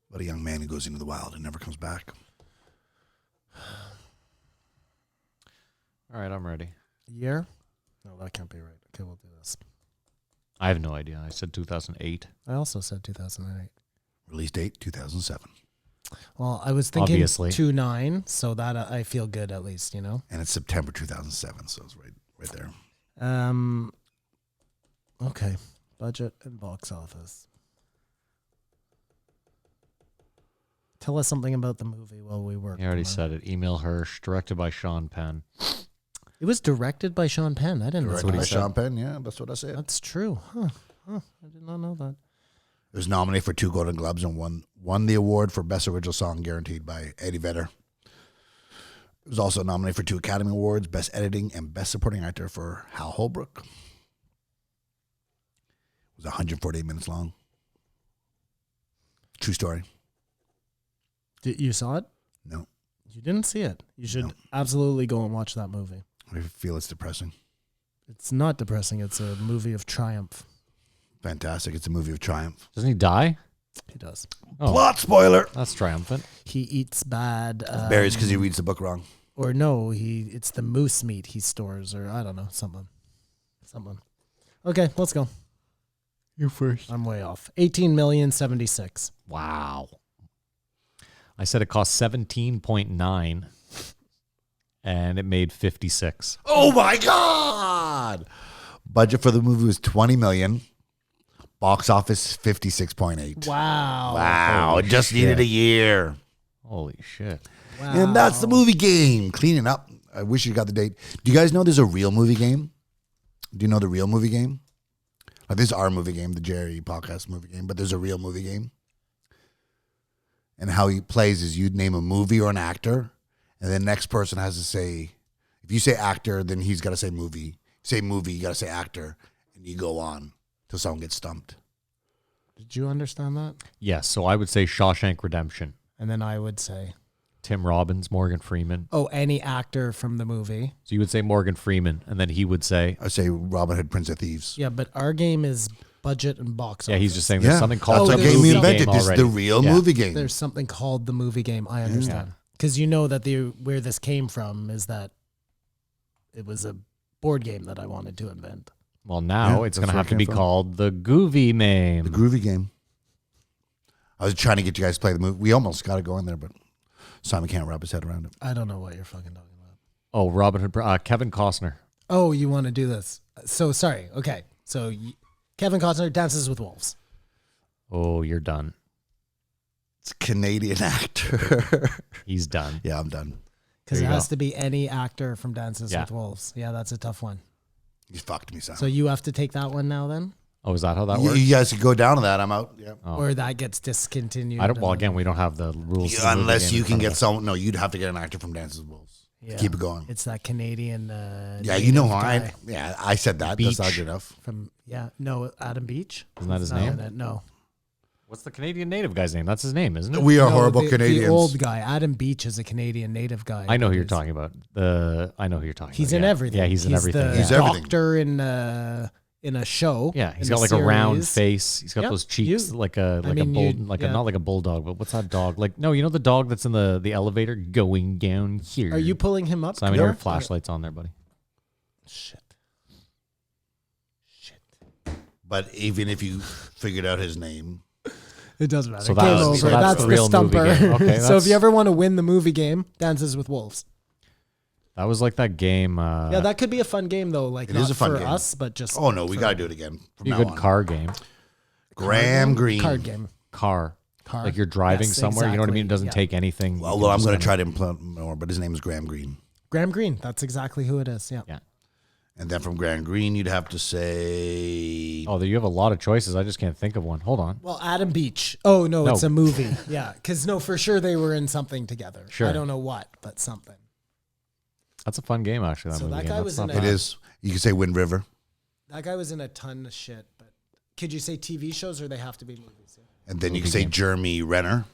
About a young man who goes into the wild and never comes back. All right, I'm ready. Year? No, that can't be right. Okay, we'll do this. I have no idea. I said 2008. I also said 2008. Release date 2007, Well, I was thinking Obviously. 2009, so that I feel good at least, you know. and it's September 2007, so it's right there. Okay, budget and box office. Tell us something about the movie while we work. You already said it. Emile Hirsch, directed by Sean Penn. It was directed by Sean Penn. I didn't know Directed that. by Sean Penn, yeah, that's what I said. That's true. Huh. I did not know that. It was nominated for 2 Golden Globes and won the award for Best Original Song, guaranteed by Eddie Vedder. It was also nominated for 2 Academy Awards, Best Editing and Best Supporting Actor for Hal Holbrook. It was 148 minutes long. True story. You saw it? No, You didn't see it. You should No. absolutely go and watch that movie. I feel it's depressing. It's not depressing. It's a movie of triumph. Fantastic. It's a movie of triumph. Doesn't he die? He does. Oh, Plot spoiler. that's triumphant. He eats bad. Berries because he reads the book wrong. Or no, it's the moose meat he stores, or I don't know, something. Okay, let's go. You first. I'm way off. 18,076,000. Wow. I said it cost 17.9 and it made 56. Oh my God. Budget for the movie was 20 million. Box office 56.8. Wow. Wow. Holy Just needed shit. a year. Holy shit. Wow. And that's the movie game. Cleaning up. I wish you got the date. Do you guys know there's a real movie game? Do you know the real movie game? Like, this is our movie game, the Jerry podcast movie game, but there's a real movie game. And how he plays is you'd name a movie or an actor, and the next person has to say, if you say actor, then he's got to say movie. Say movie, you got to say actor, and you go on till someone gets stumped. Did you understand that? Yes, so I would say Shawshank Redemption. And then I would say, Tim Robbins, Morgan Freeman. oh, any actor from the movie. So you would say Morgan Freeman, and then he would say, I say Robin Hood, Prince of Thieves. Yeah, but our game is budget and box office. yeah, he's just saying there's something called that's the a game we movie invented. game This is already. the real Yeah. movie game. There's something called the movie game. I understand. Because you know that where this came from is that it was a board game that I wanted to invent. Well, now Yeah, it's that's going to where have it to came be from. called the Goovy Name. The groovy game. I was trying to get you guys to play the movie. We almost got to go in there, but Simon can't wrap his head around it. I don't know what you're fucking talking about. Oh, Robin Hood, Kevin Costner. Oh, you want to do this? So sorry. Okay. So Kevin Costner Dances with Wolves. Oh, you're done. It's a Canadian actor. He's done. Yeah, I'm done. Because it There you has go. to be any actor from Dances Yeah. with Wolves. Yeah, that's a tough one. You fucked me, Sam. So you have to take that one now then? Oh, is that how that you, works? you guys could go down to that. I'm out. Yeah. Oh. Or that gets discontinued? I don't. Well, again, we don't have the rules. to the movie Unless game you in can front of get us. someone. No, you'd have to get an actor from Dances with Wolves Yeah. to keep it going. It's that Canadian. Yeah, you know native how I. guy Yeah, I said that. Beach. That's not good enough. from Adam Beach. Isn't that his Not name? in it, no. What's the Canadian native guy's name? That's his name, isn't it? We are No, horrible the Canadians. old guy, Adam Beach, is a Canadian native guy. I know who you're He's- talking about. I know who you're talking He's about. in yeah. everything. Yeah, he's in everything. The yeah. He's everything. doctor in a show. Yeah, he's in got like a round series. face. He's got Yep, those cheeks you- like a I mean, bull, you- like yeah. a not like a bulldog, but what's that dog? Like no, you know the dog that's in the elevator going down here. Are you pulling him up? Simon, Connor? your flashlight's on there, buddy. Shit. But even if you figured out his name, It doesn't matter. So Game that's- over. so that's That's the the real movie stumper. game. Okay, so if that's- you ever want to win the movie game, Dances with Wolves. That was like that game. Yeah, that could be a fun game though. Like It not is a fun for game. us, but just oh no, we for got to do it again from be a now good on. car game. Graham Greene. card game. Car. Car. Like you're driving Yes, somewhere. You know what I mean? It doesn't exactly. take anything. Well, You can I'm just going to kinda- try to implement more, but his name is Graham Greene. Graham Greene. That's exactly who it is. Yeah. Yeah. And then from Graham Greene, you'd have to say. Oh, you have a lot of choices. I just can't think of one. Hold on. Well, Adam Beach. Oh no, No. it's a movie. Yeah, because no, for sure they were in something together. Sure. I don't know what, but something. That's a fun game, actually. That So movie that game. guy That's was not in It bad. is. You can say Wind River. That guy was in a ton of shit. But could you say TV shows or they have to be movies? And then you can Movie say game. Jeremy Renner.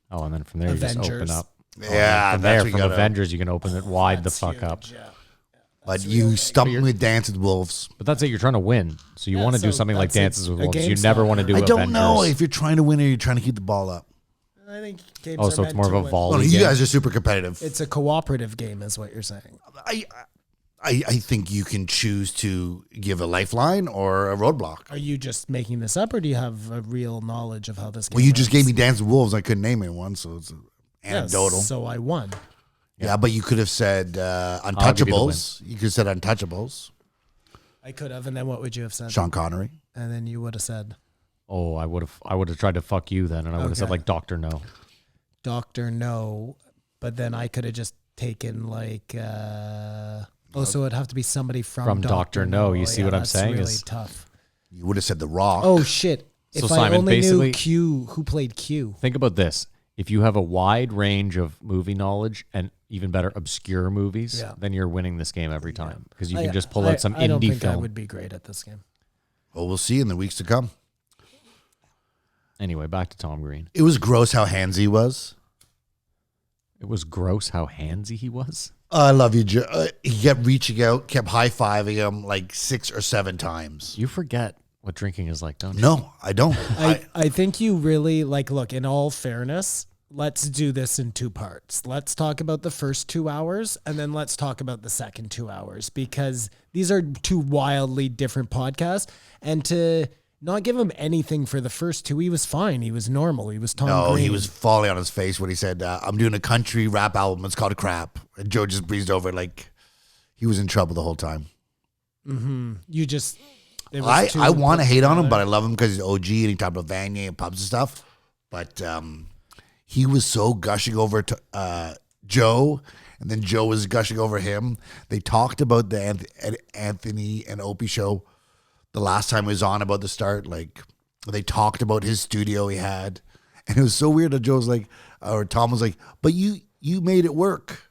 Oh, and then from there you just Avengers. open up. Yeah, From that's there, what you from gotta- Avengers, you can open it wide That's the fuck huge, up. Yeah. But you stumped me with Dances with Wolves. But that's it. You're trying to win, so you Yeah, want to do so something like that's a- Dances with a Wolves. game You never want to do style. I don't Avengers. know if you're trying to win or you're trying to keep the ball up. I think games Oh, are so it's meant more of to a win. volley Well, you game. guys are super competitive. It's a cooperative game, is what you're saying. I think you can choose to give a lifeline or a roadblock. Are you just making this up, or do you have a real knowledge of how this game Well, you just works? gave me Dances with Wolves. I couldn't name anyone, so it's Yes, anecdotal. so I won. Yeah, but you could have said give you the Untouchables. You could have said Untouchables. I could have, and then what would you have said? Sean Connery. And then you would have said Oh, I would have tried to fuck you then, and I would have said Okay. like Doctor No. Doctor No, but then I could have just taken like. So it'd have to be somebody from Dr. No. You see what I'm that's saying Really is- tough. You would have said The Rock. Oh shit! So, If I Simon, only basically- knew Q, who played Q? Think about this: if you have a wide range of movie knowledge and even better obscure movies, Yeah. then you're winning this game every time because you I- can just pull I- out some I don't indie think I film. would be great at this game. Well, we'll see in the weeks to come. Anyway, back to Tom Green. It was gross how handsy he was. It was gross how handsy he was. I love you, Joe. He kept reaching out, kept high-fiving him like 6 or 7 times. You forget what drinking is like, don't you? No, I don't. I think you really look, in all fairness, let's do this in two parts. Let's talk about the first 2 hours and then let's talk about the second 2 hours, because these are two wildly different podcasts. And to not give him anything for the first two, he was fine. He was normal. He was Tom No, Green. he was falling on his face when he said, I'm doing a country rap album. It's called Crap. And Joe just breezed over it like he was in trouble the whole time. You just... it was I too want to put hate on him, together. but I love him because he's OG and he talked about Vanier and pubs and stuff. But he was so gushing over to Joe, and then Joe was gushing over him. They talked about the Anthony and Opie show the last time he was on about the start. Like, they talked about his studio he had. And it was so weird that Joe was like, or Tom was like, but you made it work.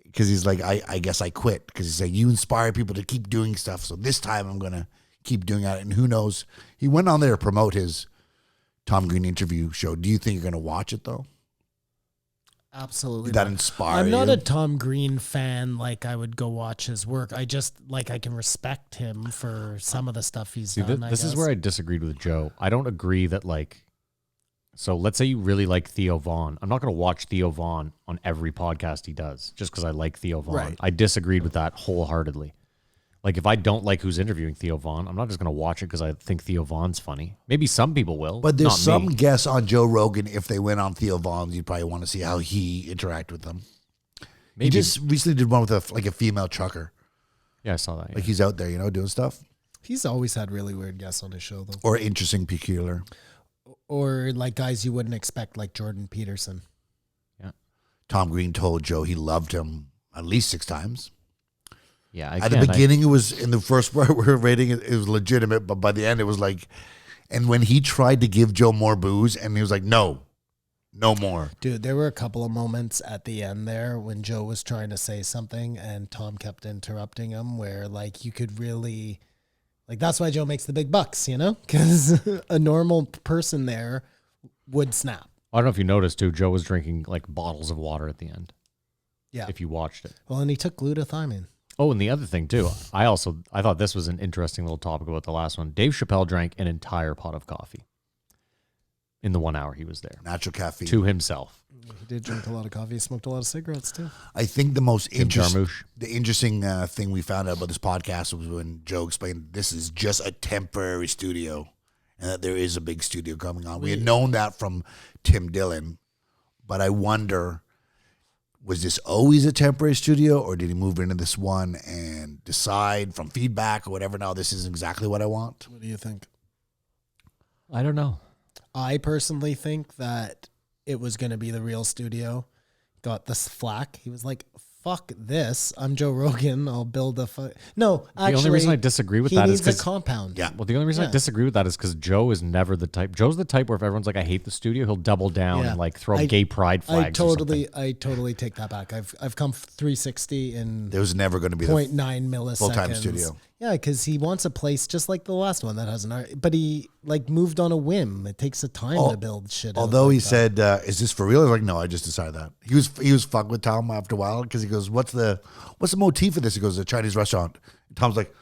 Because he's like, I guess I quit. Because he's like, you inspire people to keep doing stuff. So this time I'm going to keep doing it. And who knows? He went on there to promote his Tom Green interview show. Do you think you're going to watch it, though? Absolutely. Did that not. inspire I'm not you? a Tom Green fan. Like, I would go watch his work. I just, I can respect him for some of the stuff he's See, done. this is where I disagreed with Joe. I don't agree that, so let's say you really like Theo Vaughn. I'm not going to watch Theo Vaughn on every podcast he does just because I like Theo Vaughn. Right. I disagreed with that wholeheartedly. Like, if I don't like who's interviewing Theo Vaughn, I'm not just going to watch it because I think Theo Vaughn's funny. Maybe some people will, But there's not some me. guests on Joe Rogan, if they went on Theo Vaughn's, you'd probably want to see how he interact with them. Maybe. He just recently did one with a female trucker. Yeah, I saw that. Yeah. Like, he's out there, doing stuff. He's always had really weird guests on his show, though. Or interesting, peculiar. Or guys you wouldn't expect, like Jordan Peterson. Yeah. Tom Green told Joe he loved him at least 6 times. Yeah. At the beginning, it was in the first part we were rating it was legitimate, but by the end it was like, and when he tried to give Joe more booze, and he was like, no more. Dude, there were a couple of moments at the end there when Joe was trying to say something and Tom kept interrupting him where you could really, that's why Joe makes the big bucks, because a normal person there would snap. I don't know if you noticed too, Joe was drinking bottles of water at the end. Yeah. If you watched it. Well, and he took glutathione. Oh, and the other thing too, I thought this was an interesting little topic about the last one. Dave Chappelle drank an entire pot of coffee in the 1 hour he was there Natural caffeine. to himself. He did drink a lot of coffee. He smoked a lot of cigarettes, too. I think the most Jarmusch. interesting thing we found out about this podcast was when Joe explained this is just a temporary studio and that there is a big studio coming on. We had known that from Tim Dillon, but I wonder, was this always a temporary studio, or did he move into this one and decide from feedback or whatever, no, this is exactly what I want? What do you think? I don't know. I personally think that it was going to be the real studio. Got this flack. He was like, fuck this. I'm Joe Rogan. I'll build a... No, actually... The only reason I disagree with that is he needs a because... compound. Yeah. Well, the only reason I Yeah. disagree with that is because Joe is never the type... Joe's the type where if everyone's like, I hate the studio, he'll double down Yeah. and throw I- gay pride flags or something. I totally take that back. I've come 360 in There was never going to be 0.9 milliseconds. full-time studio. Yeah, because he wants a place just like the last one that has an art, but he moved on a whim. It takes a time to build shit. Although out he like that. said, "Is this for real?" I was like, "No, I just decided that." He was fucking with Tom after a while because he goes, "What's the motif of this?" He goes, "A Chinese restaurant." And Tom's like,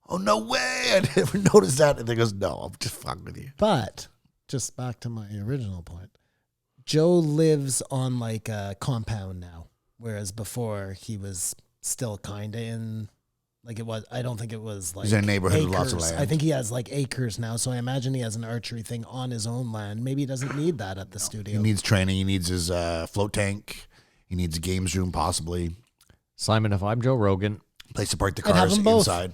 "Oh no way! I never noticed that." And he goes, "No, I'm just fucking with you." But just back to my original point, Joe lives on a compound now, whereas before he was still kind of in. It was. I don't think it was He's in a neighborhood with lots of acres. land. I think he has acres now, so I imagine he has an archery thing on his own land. Maybe he doesn't need that at the He studio. needs training. He needs his float tank. He needs a games room, possibly. Simon, if I'm Joe Rogan... Place to park the I'd have cars them both. inside.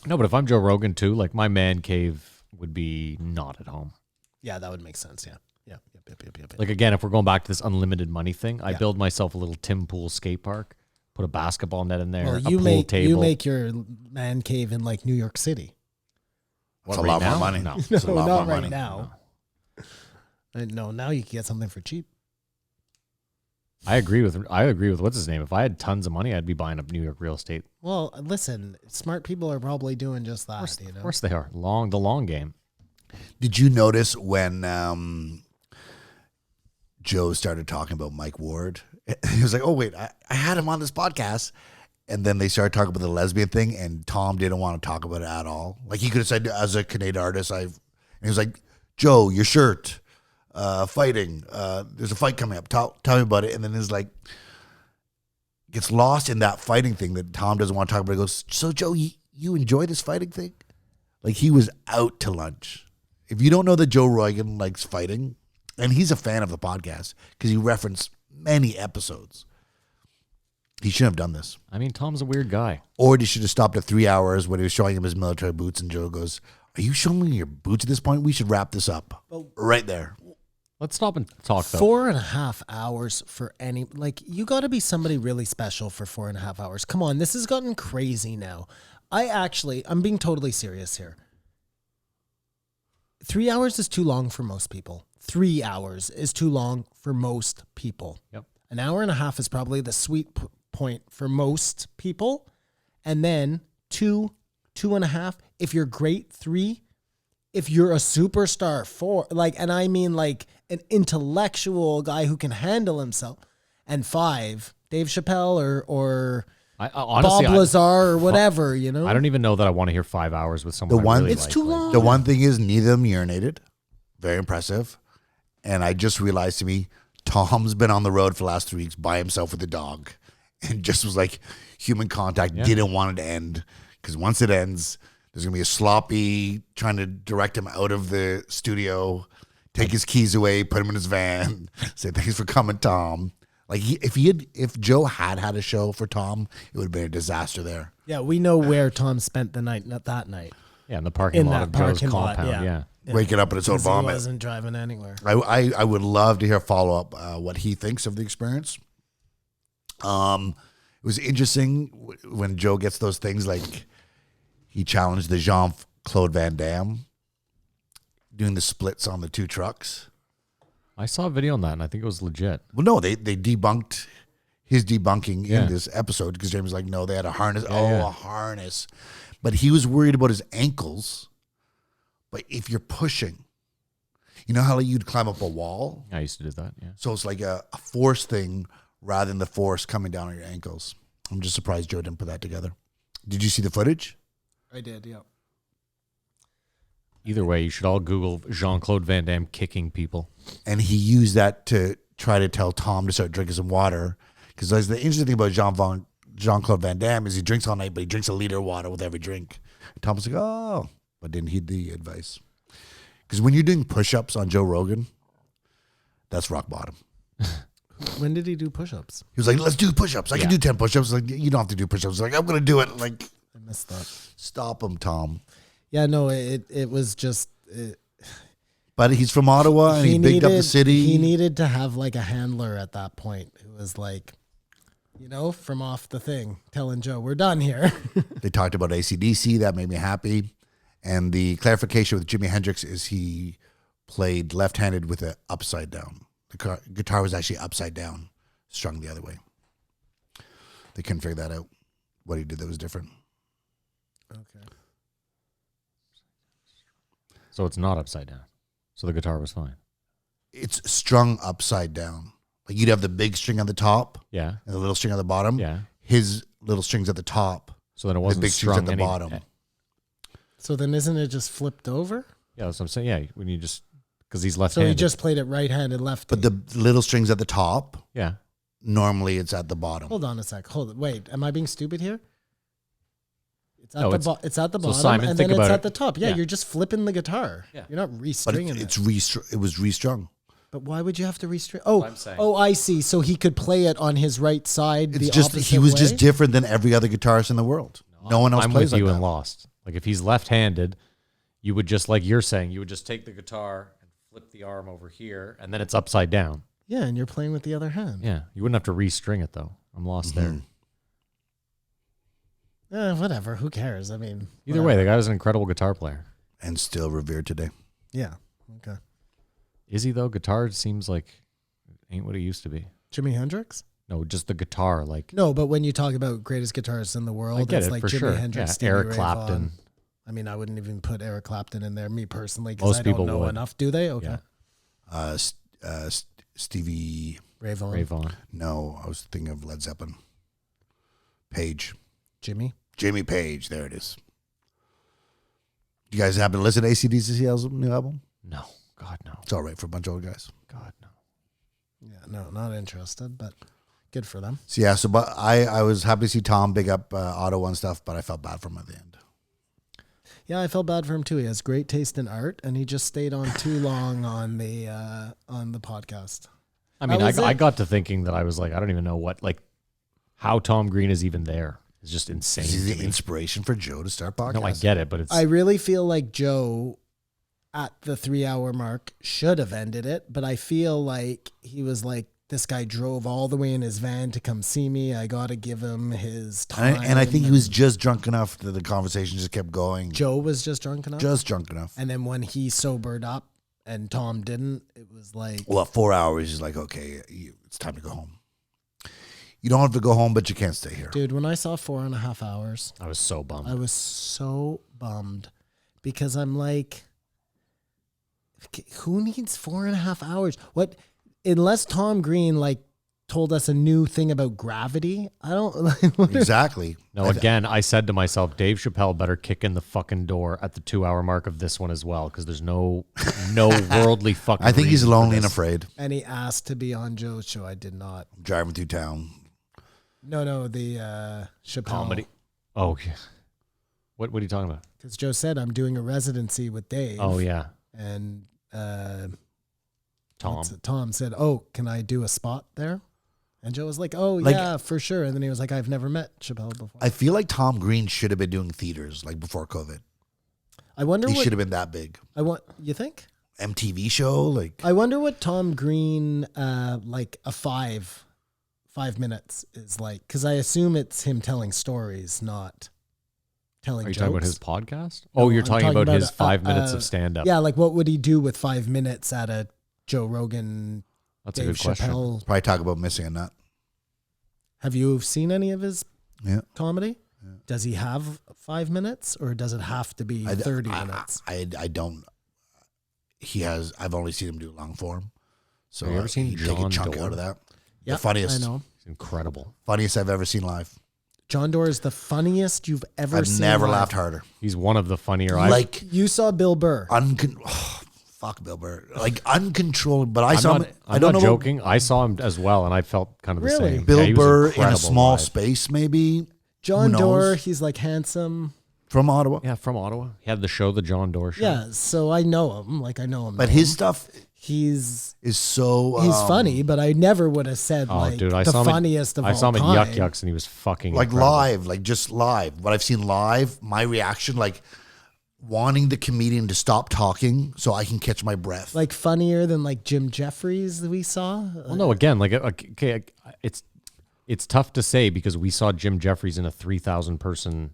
No, but if I'm Joe Rogan too, my man cave would be not at home. Yeah, that would make sense. Yeah. Yeah. Yep. Again, if we're going back to this unlimited money thing, I Yeah. build myself a little Tim Pool skate park, put a basketball net in there, Well, a you pool table. you make your man cave in New York City. It's What, a right lot now? more money. No. It's a No, lot not more right money. now. No, now you can get something for cheap. I agree with what's his name. If I had tons of money, I'd be buying up New York real estate. Well, listen, smart people are probably doing just that. Of course they are. The long game. Did you notice when Joe started talking about Mike Ward? He was like, "Oh wait, I had him on this podcast," And then they started talking about the lesbian thing, and Tom didn't want to talk about it at all. Like he could have said, as a Canadian artist, and he was like, Joe, your shirt, fighting. There's a fight coming up. Tell me about it. And then it's like, gets lost in that fighting thing that Tom doesn't want to talk about. He goes, so Joe, you enjoy this fighting thing? Like he was out to lunch. If you don't know that Joe Rogan likes fighting, and he's a fan of the podcast because he referenced many episodes, he shouldn't have done this. I mean, Tom's a weird guy. Or he should have stopped at 3 hours when he was showing him his military boots, and Joe goes, are you showing me your boots at this point? We should wrap this up right there. Let's stop and talk, though. 4.5 hours for any, like, you got to be somebody really special for 4.5 hours. Come on, this has gotten crazy now. I'm being totally serious here. 3 hours is too long for most people. 3 hours is too long for most people. Yep. An hour and a half is probably the sweet point for most people. And then 2.5. If you're great, 3. If you're a superstar, 4. Like, and I mean like an intellectual guy who can handle himself. And 5, Dave Chapelle or honestly, Bob Lazar or whatever, you know? I don't even know that I want to hear 5 hours with someone. It's too long. The one thing is neither of them urinated. Very impressive. And I just realized to me, Tom's been on the road for the last 3 weeks by himself with the dog. And just was like human contact, didn't want it to end. Because once it ends, there's going to be a sloppy trying to direct him out of the studio, take his keys away, put him in his van, say thanks for coming, Tom. Like if Joe had a show for Tom, it would have been a disaster there. Yeah, we know where Tom spent the night, not that night. Yeah, in the parking lot of Joe's compound. Yeah. Waking up in his own vomit. He wasn't driving anywhere. I would love to hear follow up what he thinks of the experience. It was interesting when Joe gets those things like he challenged the Jean-Claude Van Damme doing the splits on the 2 trucks. I saw a video on that, and I think it was legit. Well, no, they debunked his debunking in this episode because James was like, no, they had a harness. A harness. But he was worried about his ankles. But if you're pushing, you know how you'd climb up a wall? I used to do that, yeah. So it's like a force thing rather than the force coming down on your ankles. I'm just surprised Joe didn't put that together. Did you see the footage? I did, yeah. Either way, you should all Google Jean-Claude Van Damme kicking people. And he used that to try to tell Tom to start drinking some water. Because the interesting thing about Jean-Claude Van Damme is he drinks all night, but he drinks a liter of water with every drink. And Tom was like, oh, but didn't heed the advice. Because when you're doing push-ups on Joe Rogan, that's rock bottom. When did he do push-ups? He was like, let's do push-ups. I can do 10 push-ups. Like, you don't have to do push-ups. Like, I'm going to do it. Like, I missed that. Stop him, Tom. Yeah, no, it was just... But he's from Ottawa, and he bigged up the city. He needed to have like a handler at that point who was like, you know, from off the thing, telling Joe, we're done here. They talked about AC/DC. That made me happy. And the clarification with Jimi Hendrix is he played left-handed with it upside down. The guitar was actually upside down, strung the other way. They couldn't figure that out, what he did that was different. Okay. So it's not upside down. So the guitar was fine. It's strung upside down. Like you'd have the big string on the top, Yeah. and the little string on the bottom. Yeah. His little strings at the top. So then it wasn't the big strings strung at the bottom. So then isn't it just flipped over? Yeah, that's what I'm saying. Yeah, when you just, because he's So left-handed. he just played it right-handed, lefty. But the little strings at the top, Yeah. normally it's at the bottom. Hold on a sec. Hold it. Wait, am I being stupid here? It's at No, the it's- it's at the so bottom, Simon, and think then it's about at it. the top. Yeah, Yeah. you're just flipping the guitar. Yeah. You're not But restringing it was restrung. But why would you have to restring? Oh, I'm saying. oh, I see. So he could play it on his right side. It's the just opposite he was way? just different than every other guitarist in the world. No one else I'm plays with you like and that. Lost. Like if he's left-handed, you would just, like you're saying, you would just take the guitar and flip the arm over here, and then it's upside down. Yeah, and you're playing with the other hand. Yeah. You wouldn't have to restring it, though. I'm lost there. Whatever. Who cares? I mean, Either way, the guy was an incredible guitar player. And still revered today. Yeah. Okay. Is he, though? Guitar seems like ain't what it used to be. Jimi Hendrix? No, just the guitar. Like, No, but when you talk about greatest guitarists in the world, I get it's it like for Jimi sure. Hendrix, Yeah, Stevie Eric Ray Clapton. Vaughan. I mean, I wouldn't even put Eric Clapton in there, me personally, because Most I don't people know would. enough. Do they? Okay. Yeah. Stevie. Ray Vaughan. Ray Vaughan. No, I was thinking of Led Zeppelin. Page. Jimmy. Page. There it is. You guys happen to listen to AC/DC's new album? No. God, no. It's all right for a bunch of old guys. God, no. Yeah, no, not interested, but good for them. So yeah, but I was happy to see Tom big up Ottawa and stuff, but I felt bad for him at the end. Yeah, I felt bad for him too. He has great taste in art, and he just stayed on too long on the podcast. I mean, was I it. got to thinking that I was like, I don't even know how Tom Green is even there. It's just insane. This is to the me. inspiration for Joe to start podcasting. No, I get it, but it's I really feel like Joe, at the 3-hour mark, should have ended it, but I feel like he was like, this guy drove all the way in his van to come see me. I got to give him his time. And I think he was just drunk enough that the conversation just kept going. Joe was just drunk enough. Just drunk enough. And then when he sobered up and Tom didn't, it was like, Well, at 4 hours, he's like, okay, it's time to go home. You don't have to go home, but you can't stay here. dude, when I saw 4.5 hours, I was so bummed. I was so bummed because I'm like, who needs 4.5 hours? What, unless Tom Green told us a new thing about gravity, I don't Exactly. No, again, I said to myself, Dave Chappelle better kick in the fucking door at the 2-hour mark of this one as well, because there's no worldly fucking. I think he's reason for lonely and this. afraid. And he asked to be on Joe's show. I did not. Driving through town. No, the Chapelle. Comedy. Oh, yeah. What are you talking about? Because Joe said, I'm doing a residency with Dave. Oh, yeah. And Tom. Tom said, oh, can I do a spot there? And Joe was like, oh, Like- yeah, for sure. And then he was like, I've never met Chapelle before. I feel like Tom Green should have been doing theaters before COVID. I wonder He what should have been that big. you think? MTV show, I wonder what Tom Green, like a 5 minutes is like, because I assume it's him telling stories, not telling Are you jokes. talking about his podcast? No, Oh, you're I'm talking about his a- 5 minutes of stand up. Yeah, like what would he do with 5 minutes at a Joe Rogan, That's a Dave good question. Chappelle? probably talk about missing a nut. Have you seen any of his Yeah. comedy? Does he have 5 minutes, or does it have to be 30 minutes? I don't. I've only seen him do long form. So Have you ever seen he'd take a John chunk Doerr? out of that. Yeah, The funniest. I know. It's incredible. Funniest I've ever seen live. John Doerr is the funniest you've ever I've seen. never live. laughed harder. He's one of the funnier. You saw Bill Burr. Fuck Bill Burr. Uncontrolled. But I'm saw not, him. I'm I don't not know. joking. I saw him as well, and I felt kind of the Really? same. Bill Yeah, he was Burr in a incredible small live. space, maybe. John Who Doerr, knows? he's like handsome. From Ottawa. Yeah, from Ottawa. He had the show, The John Doerr Show. Yeah, so I know him. Like I know him. But know his him. stuff he's is so. funny, but I never would have said Oh, like dude, I the saw him. funniest of all I saw him time. at Yuck Yucks, and he was fucking Like incredible. live, just live. What I've seen live, my reaction, wanting the comedian to stop talking so I can catch my breath. Like funnier than like Jim Jeffries that we saw. Well, no, again, okay, it's tough to say because we saw Jim Jeffries in a 3,000 person,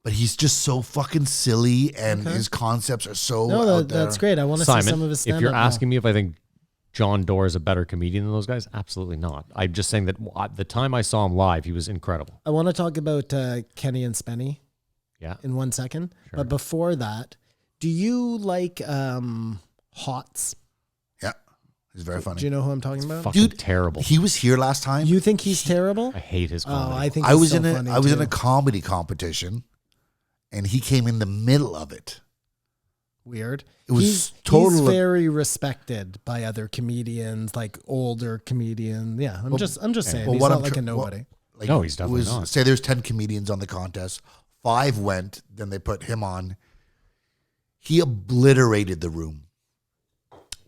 But he's just so fucking silly, and his concepts are so No, out there. that's great. I want to see some of his Simon, stand-up if you're now. asking me if I think John Doerr is a better comedian than those guys, absolutely not. I'm just saying that the time I saw him live, he was incredible. I want to talk about Kenny and Spenny Yeah. in 1 second. Sure. But before that, do you like Hots? Yeah, he's very funny. Do you know who I'm talking about? Fucking Dude, terrible. He was here last time. You think he's terrible? I hate his Oh, comedy. I think I he's was so in funny I was in too. a comedy competition, and he came in the middle of it. Weird. It was he's total- very respected by other comedians, like older comedians. Yeah, I'm just saying. Well, He's what not I'm like tr- a nobody. No, he's definitely not. Say there's 10 comedians on the contest. 5 went, then they put him on. He obliterated the room.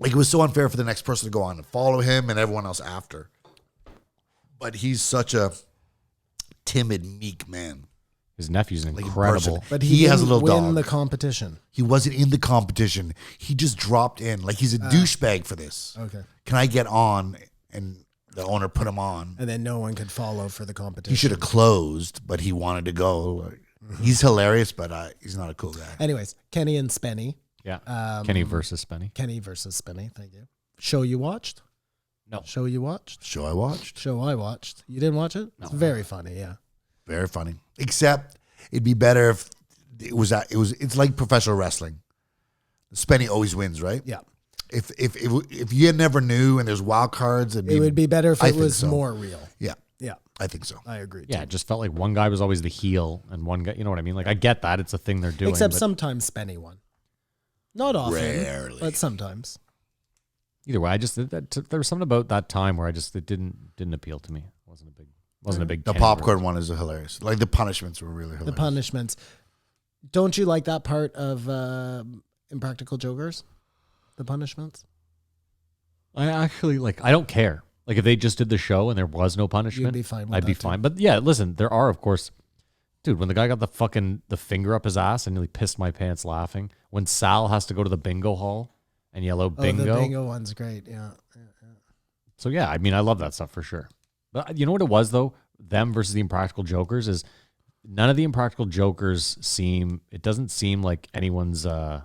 It was so unfair for the next person to go on and follow him and everyone else after. But he's such a timid, meek man. His nephew's Like, incredible. person. But He has a didn't little win dog. the competition. He wasn't in the competition. He just dropped in. He's a douchebag for this. Okay. Can I get on? And the owner put him on. And then no one could follow for the competition. He should have closed, but he wanted to go. He's hilarious, but he's not a cool guy. Anyways, Kenny and Spenny. Yeah. Kenny versus Spenny. Kenny versus Spenny. Thank you. Show you watched? No. Show you watched? Show I watched. Show I watched. You didn't watch it? It's very funny, yeah. Very funny. Except it'd be better if it's like professional wrestling. Spenny always wins, right? Yeah. If you never knew and there's wild cards, It would be better if I it think was so. more real. Yeah. Yeah. I think so. I agree. Yeah, too. it just felt like one guy was always the heel and one guy, you know what I mean? Like, I get that. It's a thing they're doing. Except but sometimes Spenny won. Not often, Rarely. but sometimes. either way, I just, there was something about that time where it didn't appeal to me. Wasn't a big The Kenny popcorn Rogers. one is hilarious. Like the punishments were really hilarious. The punishments. Don't you like that part of Impractical Jokers? The punishments? I actually, like, I don't care. Like, if they just did the show and there was no punishment, You'd be fine with I'd be that too. fine. But yeah, listen, there are, of course, dude, when the guy got the finger up his ass and nearly pissed my pants laughing, when Sal has to go to the bingo hall and yell out bingo. Oh, the bingo one's great. Yeah. So yeah, I mean, I love that stuff for sure. But you know what it was though? Them versus the Impractical Jokers is none of the Impractical Jokers it doesn't seem like anyone's, I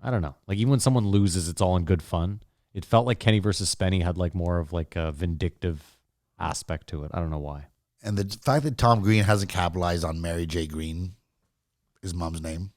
don't know. Like even when someone loses, it's all in good fun. It felt like Kenny versus Spenny had like more of like a vindictive aspect to it. I don't know why. And the fact that Tom Green hasn't capitalized on Mary J. Green, his mom's name.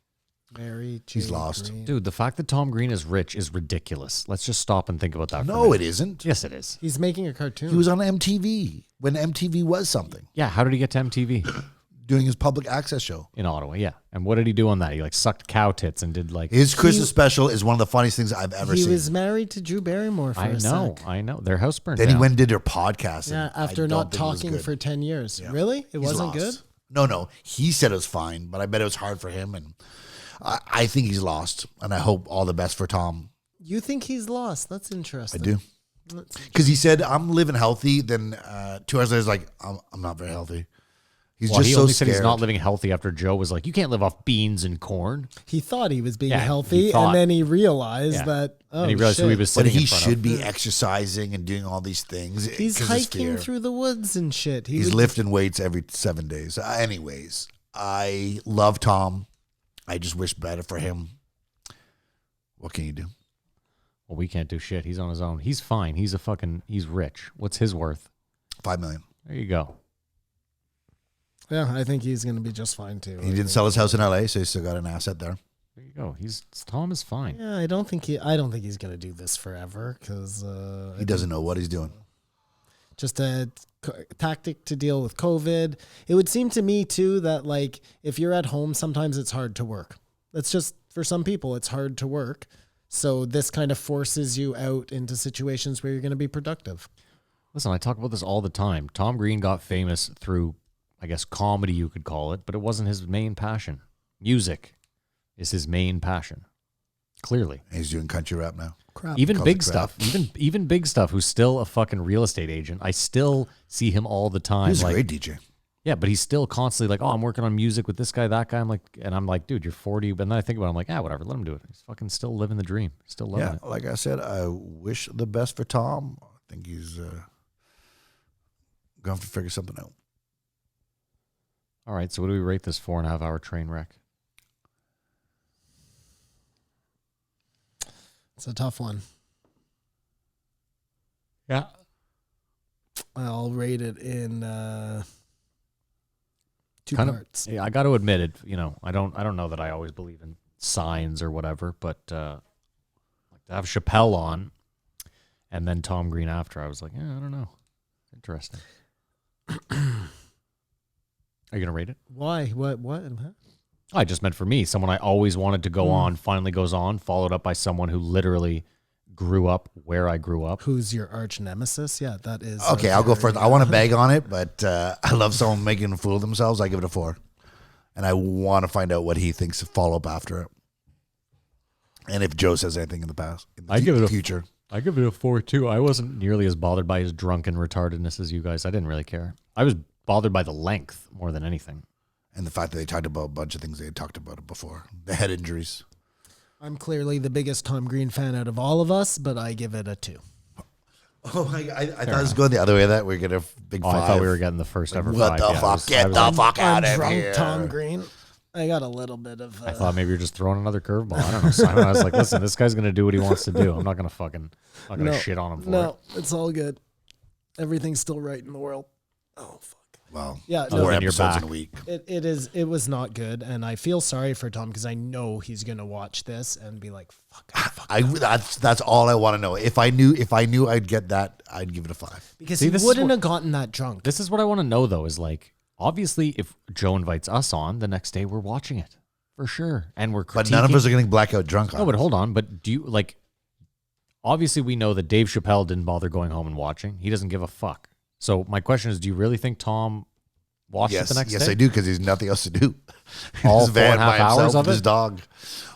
Mary J. He's lost. Green. Dude, the fact that Tom Green is rich is ridiculous. Let's just stop and think about that. for a No, minute. it isn't. Yes, it is. He's making a cartoon. He was on MTV when MTV was something, Yeah, how did he get to MTV? doing his public access show. In Ottawa, yeah. And what did he do on that? He like sucked cow tits and did like... His Christmas special is one of the funniest things I've ever He seen. was married to Drew Barrymore for I a know, sec. Their house burned Then down. he went and did their podcast. Yeah, and I after don't not think it was talking good. for 10 years. Yeah. Really? It He's wasn't lost. good? No. He said it was fine, but I bet it was hard for him. And I think he's lost. And I hope all the best for Tom. You think he's lost? That's I interesting. do. Because he said, I'm living healthy. Then 2 hours later, he's like, I'm not very healthy. He's Well, just he so only scared. said he's not living healthy after Joe was like, you can't live off beans and corn. He thought he was being Yeah, healthy, he thought- and then he realized Yeah. that, oh, and he realized shit. who he was But sitting he in front should of. be exercising and doing all these things. He's 'cause his hiking fear. through the woods and shit. He's lifting weights every 7 days. Anyways, I love Tom. I just wish better for him. What can you do? Well, we can't do shit. He's on his own. He's fine. He's rich. What's his worth? $5 million. There you go. Yeah, I think he's going to be just fine too. He didn't sell his house in LA, so he's still got an asset there. There you go. Tom is fine. Yeah, I don't think he's going to do this forever because He doesn't know what he's doing. just a tactic to deal with COVID. It would seem to me too that like if you're at home, sometimes it's hard to work. That's just for some people, it's hard to work. So this kind of forces you out into situations where you're going to be productive. Listen, I talk about this all the time. Tom Green got famous through, I guess, comedy, you could call it, but it wasn't his main passion. Music is his main passion. Clearly. He's doing country rap now. Crap. Even Calls big it crap. stuff, even big stuff, who's still a fucking real estate agent. I still see him all the time. He's a like, great DJ. yeah, but he's still constantly like, oh, I'm working on music with this guy, that guy. I'm like, dude, you're 40. But then I think about it, I'm like, whatever, let him do it. He's fucking still living the dream. Still loving Yeah, it. like I said, I wish the best for Tom. I think he's going to have to figure something out. All right, so what do we rate this 4.5 hour train wreck? It's a tough one. Yeah. I'll rate it in two Kind parts. of, yeah, I got to admit it. You know, I don't know that I always believe in signs or whatever, but like to have Chapelle on and then Tom Green after, I was like, yeah, I don't know. Interesting. Are you gonna rate it? Why? What? Huh? I just meant for me, someone I always wanted to go on, finally goes on, followed up by someone who literally grew up where I grew up. Who's your arch nemesis? Yeah, that is. Okay, I'll go first. I want to beg on it, but I love someone making a fool of themselves. I give it a 4. And I want to find out what he thinks of follow up after it. And if Joe says anything in the past, in the I give it a future. I give it a 4 too. I wasn't nearly as bothered by his drunken retardedness as you guys. I didn't really care. I was bothered by the length more than anything. And the fact that they talked about a bunch of things they had talked about it before. The head injuries. I'm clearly the biggest Tom Green fan out of all of us, but I give it a 2. Oh, I thought it was going the other way of that. We're getting a big 5. I thought we were getting the first ever What 5. the Yeah, fuck? Get the fuck out of Drunk here. Tom Green. I got a little bit of. I thought maybe you're just throwing another curveball. I don't know, Simon. I was like, listen, this guy's going to do what he wants to do. I'm not going to shit on him for it. No, it's all good. Everything's still right in the world. Oh fuck. Well, Yeah, four no. Then you're episodes in back. a week. It was not good, and I feel sorry for Tom because I know he's gonna watch this and be like, "Fuck." That's all I want to know. If I knew I'd get that, I'd give it a 5. Because See, he this is wouldn't what- have gotten that drunk. This is what I want to know, though, is like, obviously, if Joe invites us on, the next day we're watching it for sure. And we're critiquing. But none of us are getting blackout drunk on No, it. but hold on. But do you, like, obviously we know that Dave Chappelle didn't bother going home and watching. He doesn't give a fuck. So my question is, do you really think Tom watched it the next day? Yes, I do, because he's nothing else to do. All His van 4.5 by hours himself of with his it? dog.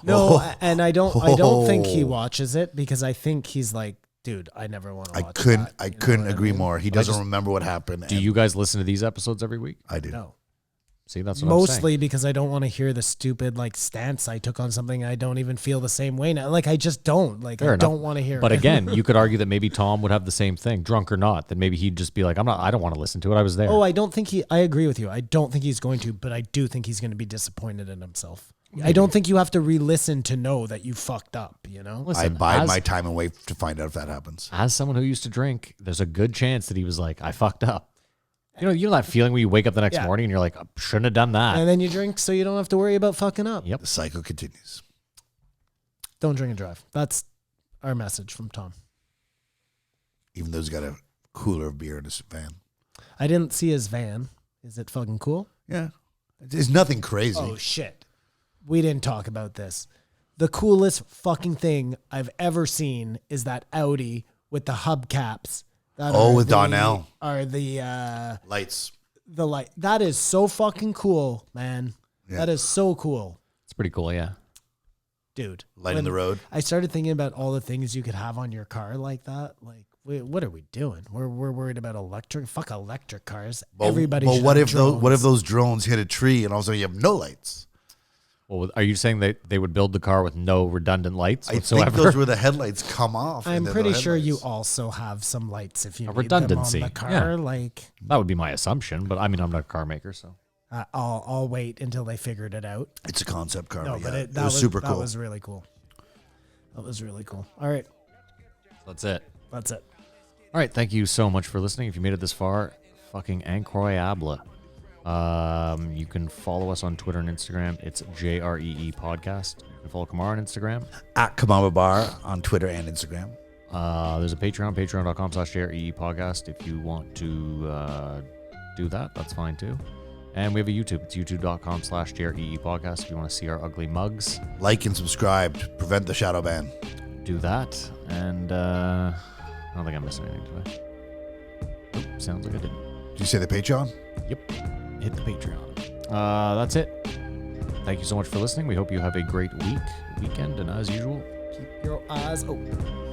No, Oh. and I don't think he watches it because I think he's like, dude, I never want to I watch couldn't. that. I You know couldn't what I agree mean? more. He doesn't remember what happened. Do and you guys listen to these episodes every week? I do. No. See, that's what I'm saying. Mostly because I don't want to hear the stupid like stance I took on something I don't even feel the same way now. Like I just don't. Like Fair I enough. don't want to hear But it. again, you could argue that maybe Tom would have the same thing, drunk or not. That maybe he'd just be like, I don't want to listen to it. I was there. Oh, I agree with you. I don't think he's going to, but I do think he's going to be disappointed in himself. I don't think you have to re-listen to know that you fucked up, you know? Listen, I bide as- my time and wait to find out if that happens. As someone who used to drink, there's a good chance that he was like, I fucked up. You know that feeling when you wake up the next Yeah. morning and you're like, I shouldn't have done that. And then you drink so you don't have to worry about fucking up. Yep. The cycle continues. Don't drink and drive. That's our message from Tom. Even though he's got a cooler of beer in his van. I didn't see his van. Is it fucking cool? Yeah. It's nothing crazy. Oh, shit. We didn't talk about this. The coolest fucking thing I've ever seen is that Audi with the hubcaps. That Oh, are with the- Donnell. Are the Lights. light. That is so fucking cool, man. Yeah. That is so cool. It's pretty cool, yeah. Dude. Light in the road. I started thinking about all the things you could have on your car like that. Like, what are we doing? We're worried about electric. Fuck electric cars. Everybody. But should what have if those? What if drones. those drones hit a tree and all of a sudden you have no lights? Well, are you saying that they would build the car with no redundant lights I whatsoever? think those where the headlights come off. I'm and then pretty the sure you headlights. also have some lights if you A need redundancy, them on the car. yeah. Like, That would be my assumption, but I mean, I'm not a car maker, so. I'll wait until they figured it out. It's a concept car. No, but but yeah, it was super That cool. was really cool. That was really cool. All right, That's it. that's it. All right, thank you so much for listening. If you made it this far, fucking incroyable. You can follow us on Twitter and Instagram. It's JREE Podcast. You can follow Kamar on Instagram. At Kamama Bar on Twitter and Instagram. There's a Patreon, patreon.com/JREE Podcast. If you want to do that, that's fine too. And we have a YouTube. It's youtube.com/JREE Podcast. If you want to see our ugly mugs, Like and subscribe to prevent the shadow ban. do that. And I don't think I'm missing anything today. Nope, sounds like I didn't. Did you say the Patreon? Yep. Hit the Patreon. That's it. Thank you so much for listening. We hope you have a great weekend, and as usual, Keep your eyes open.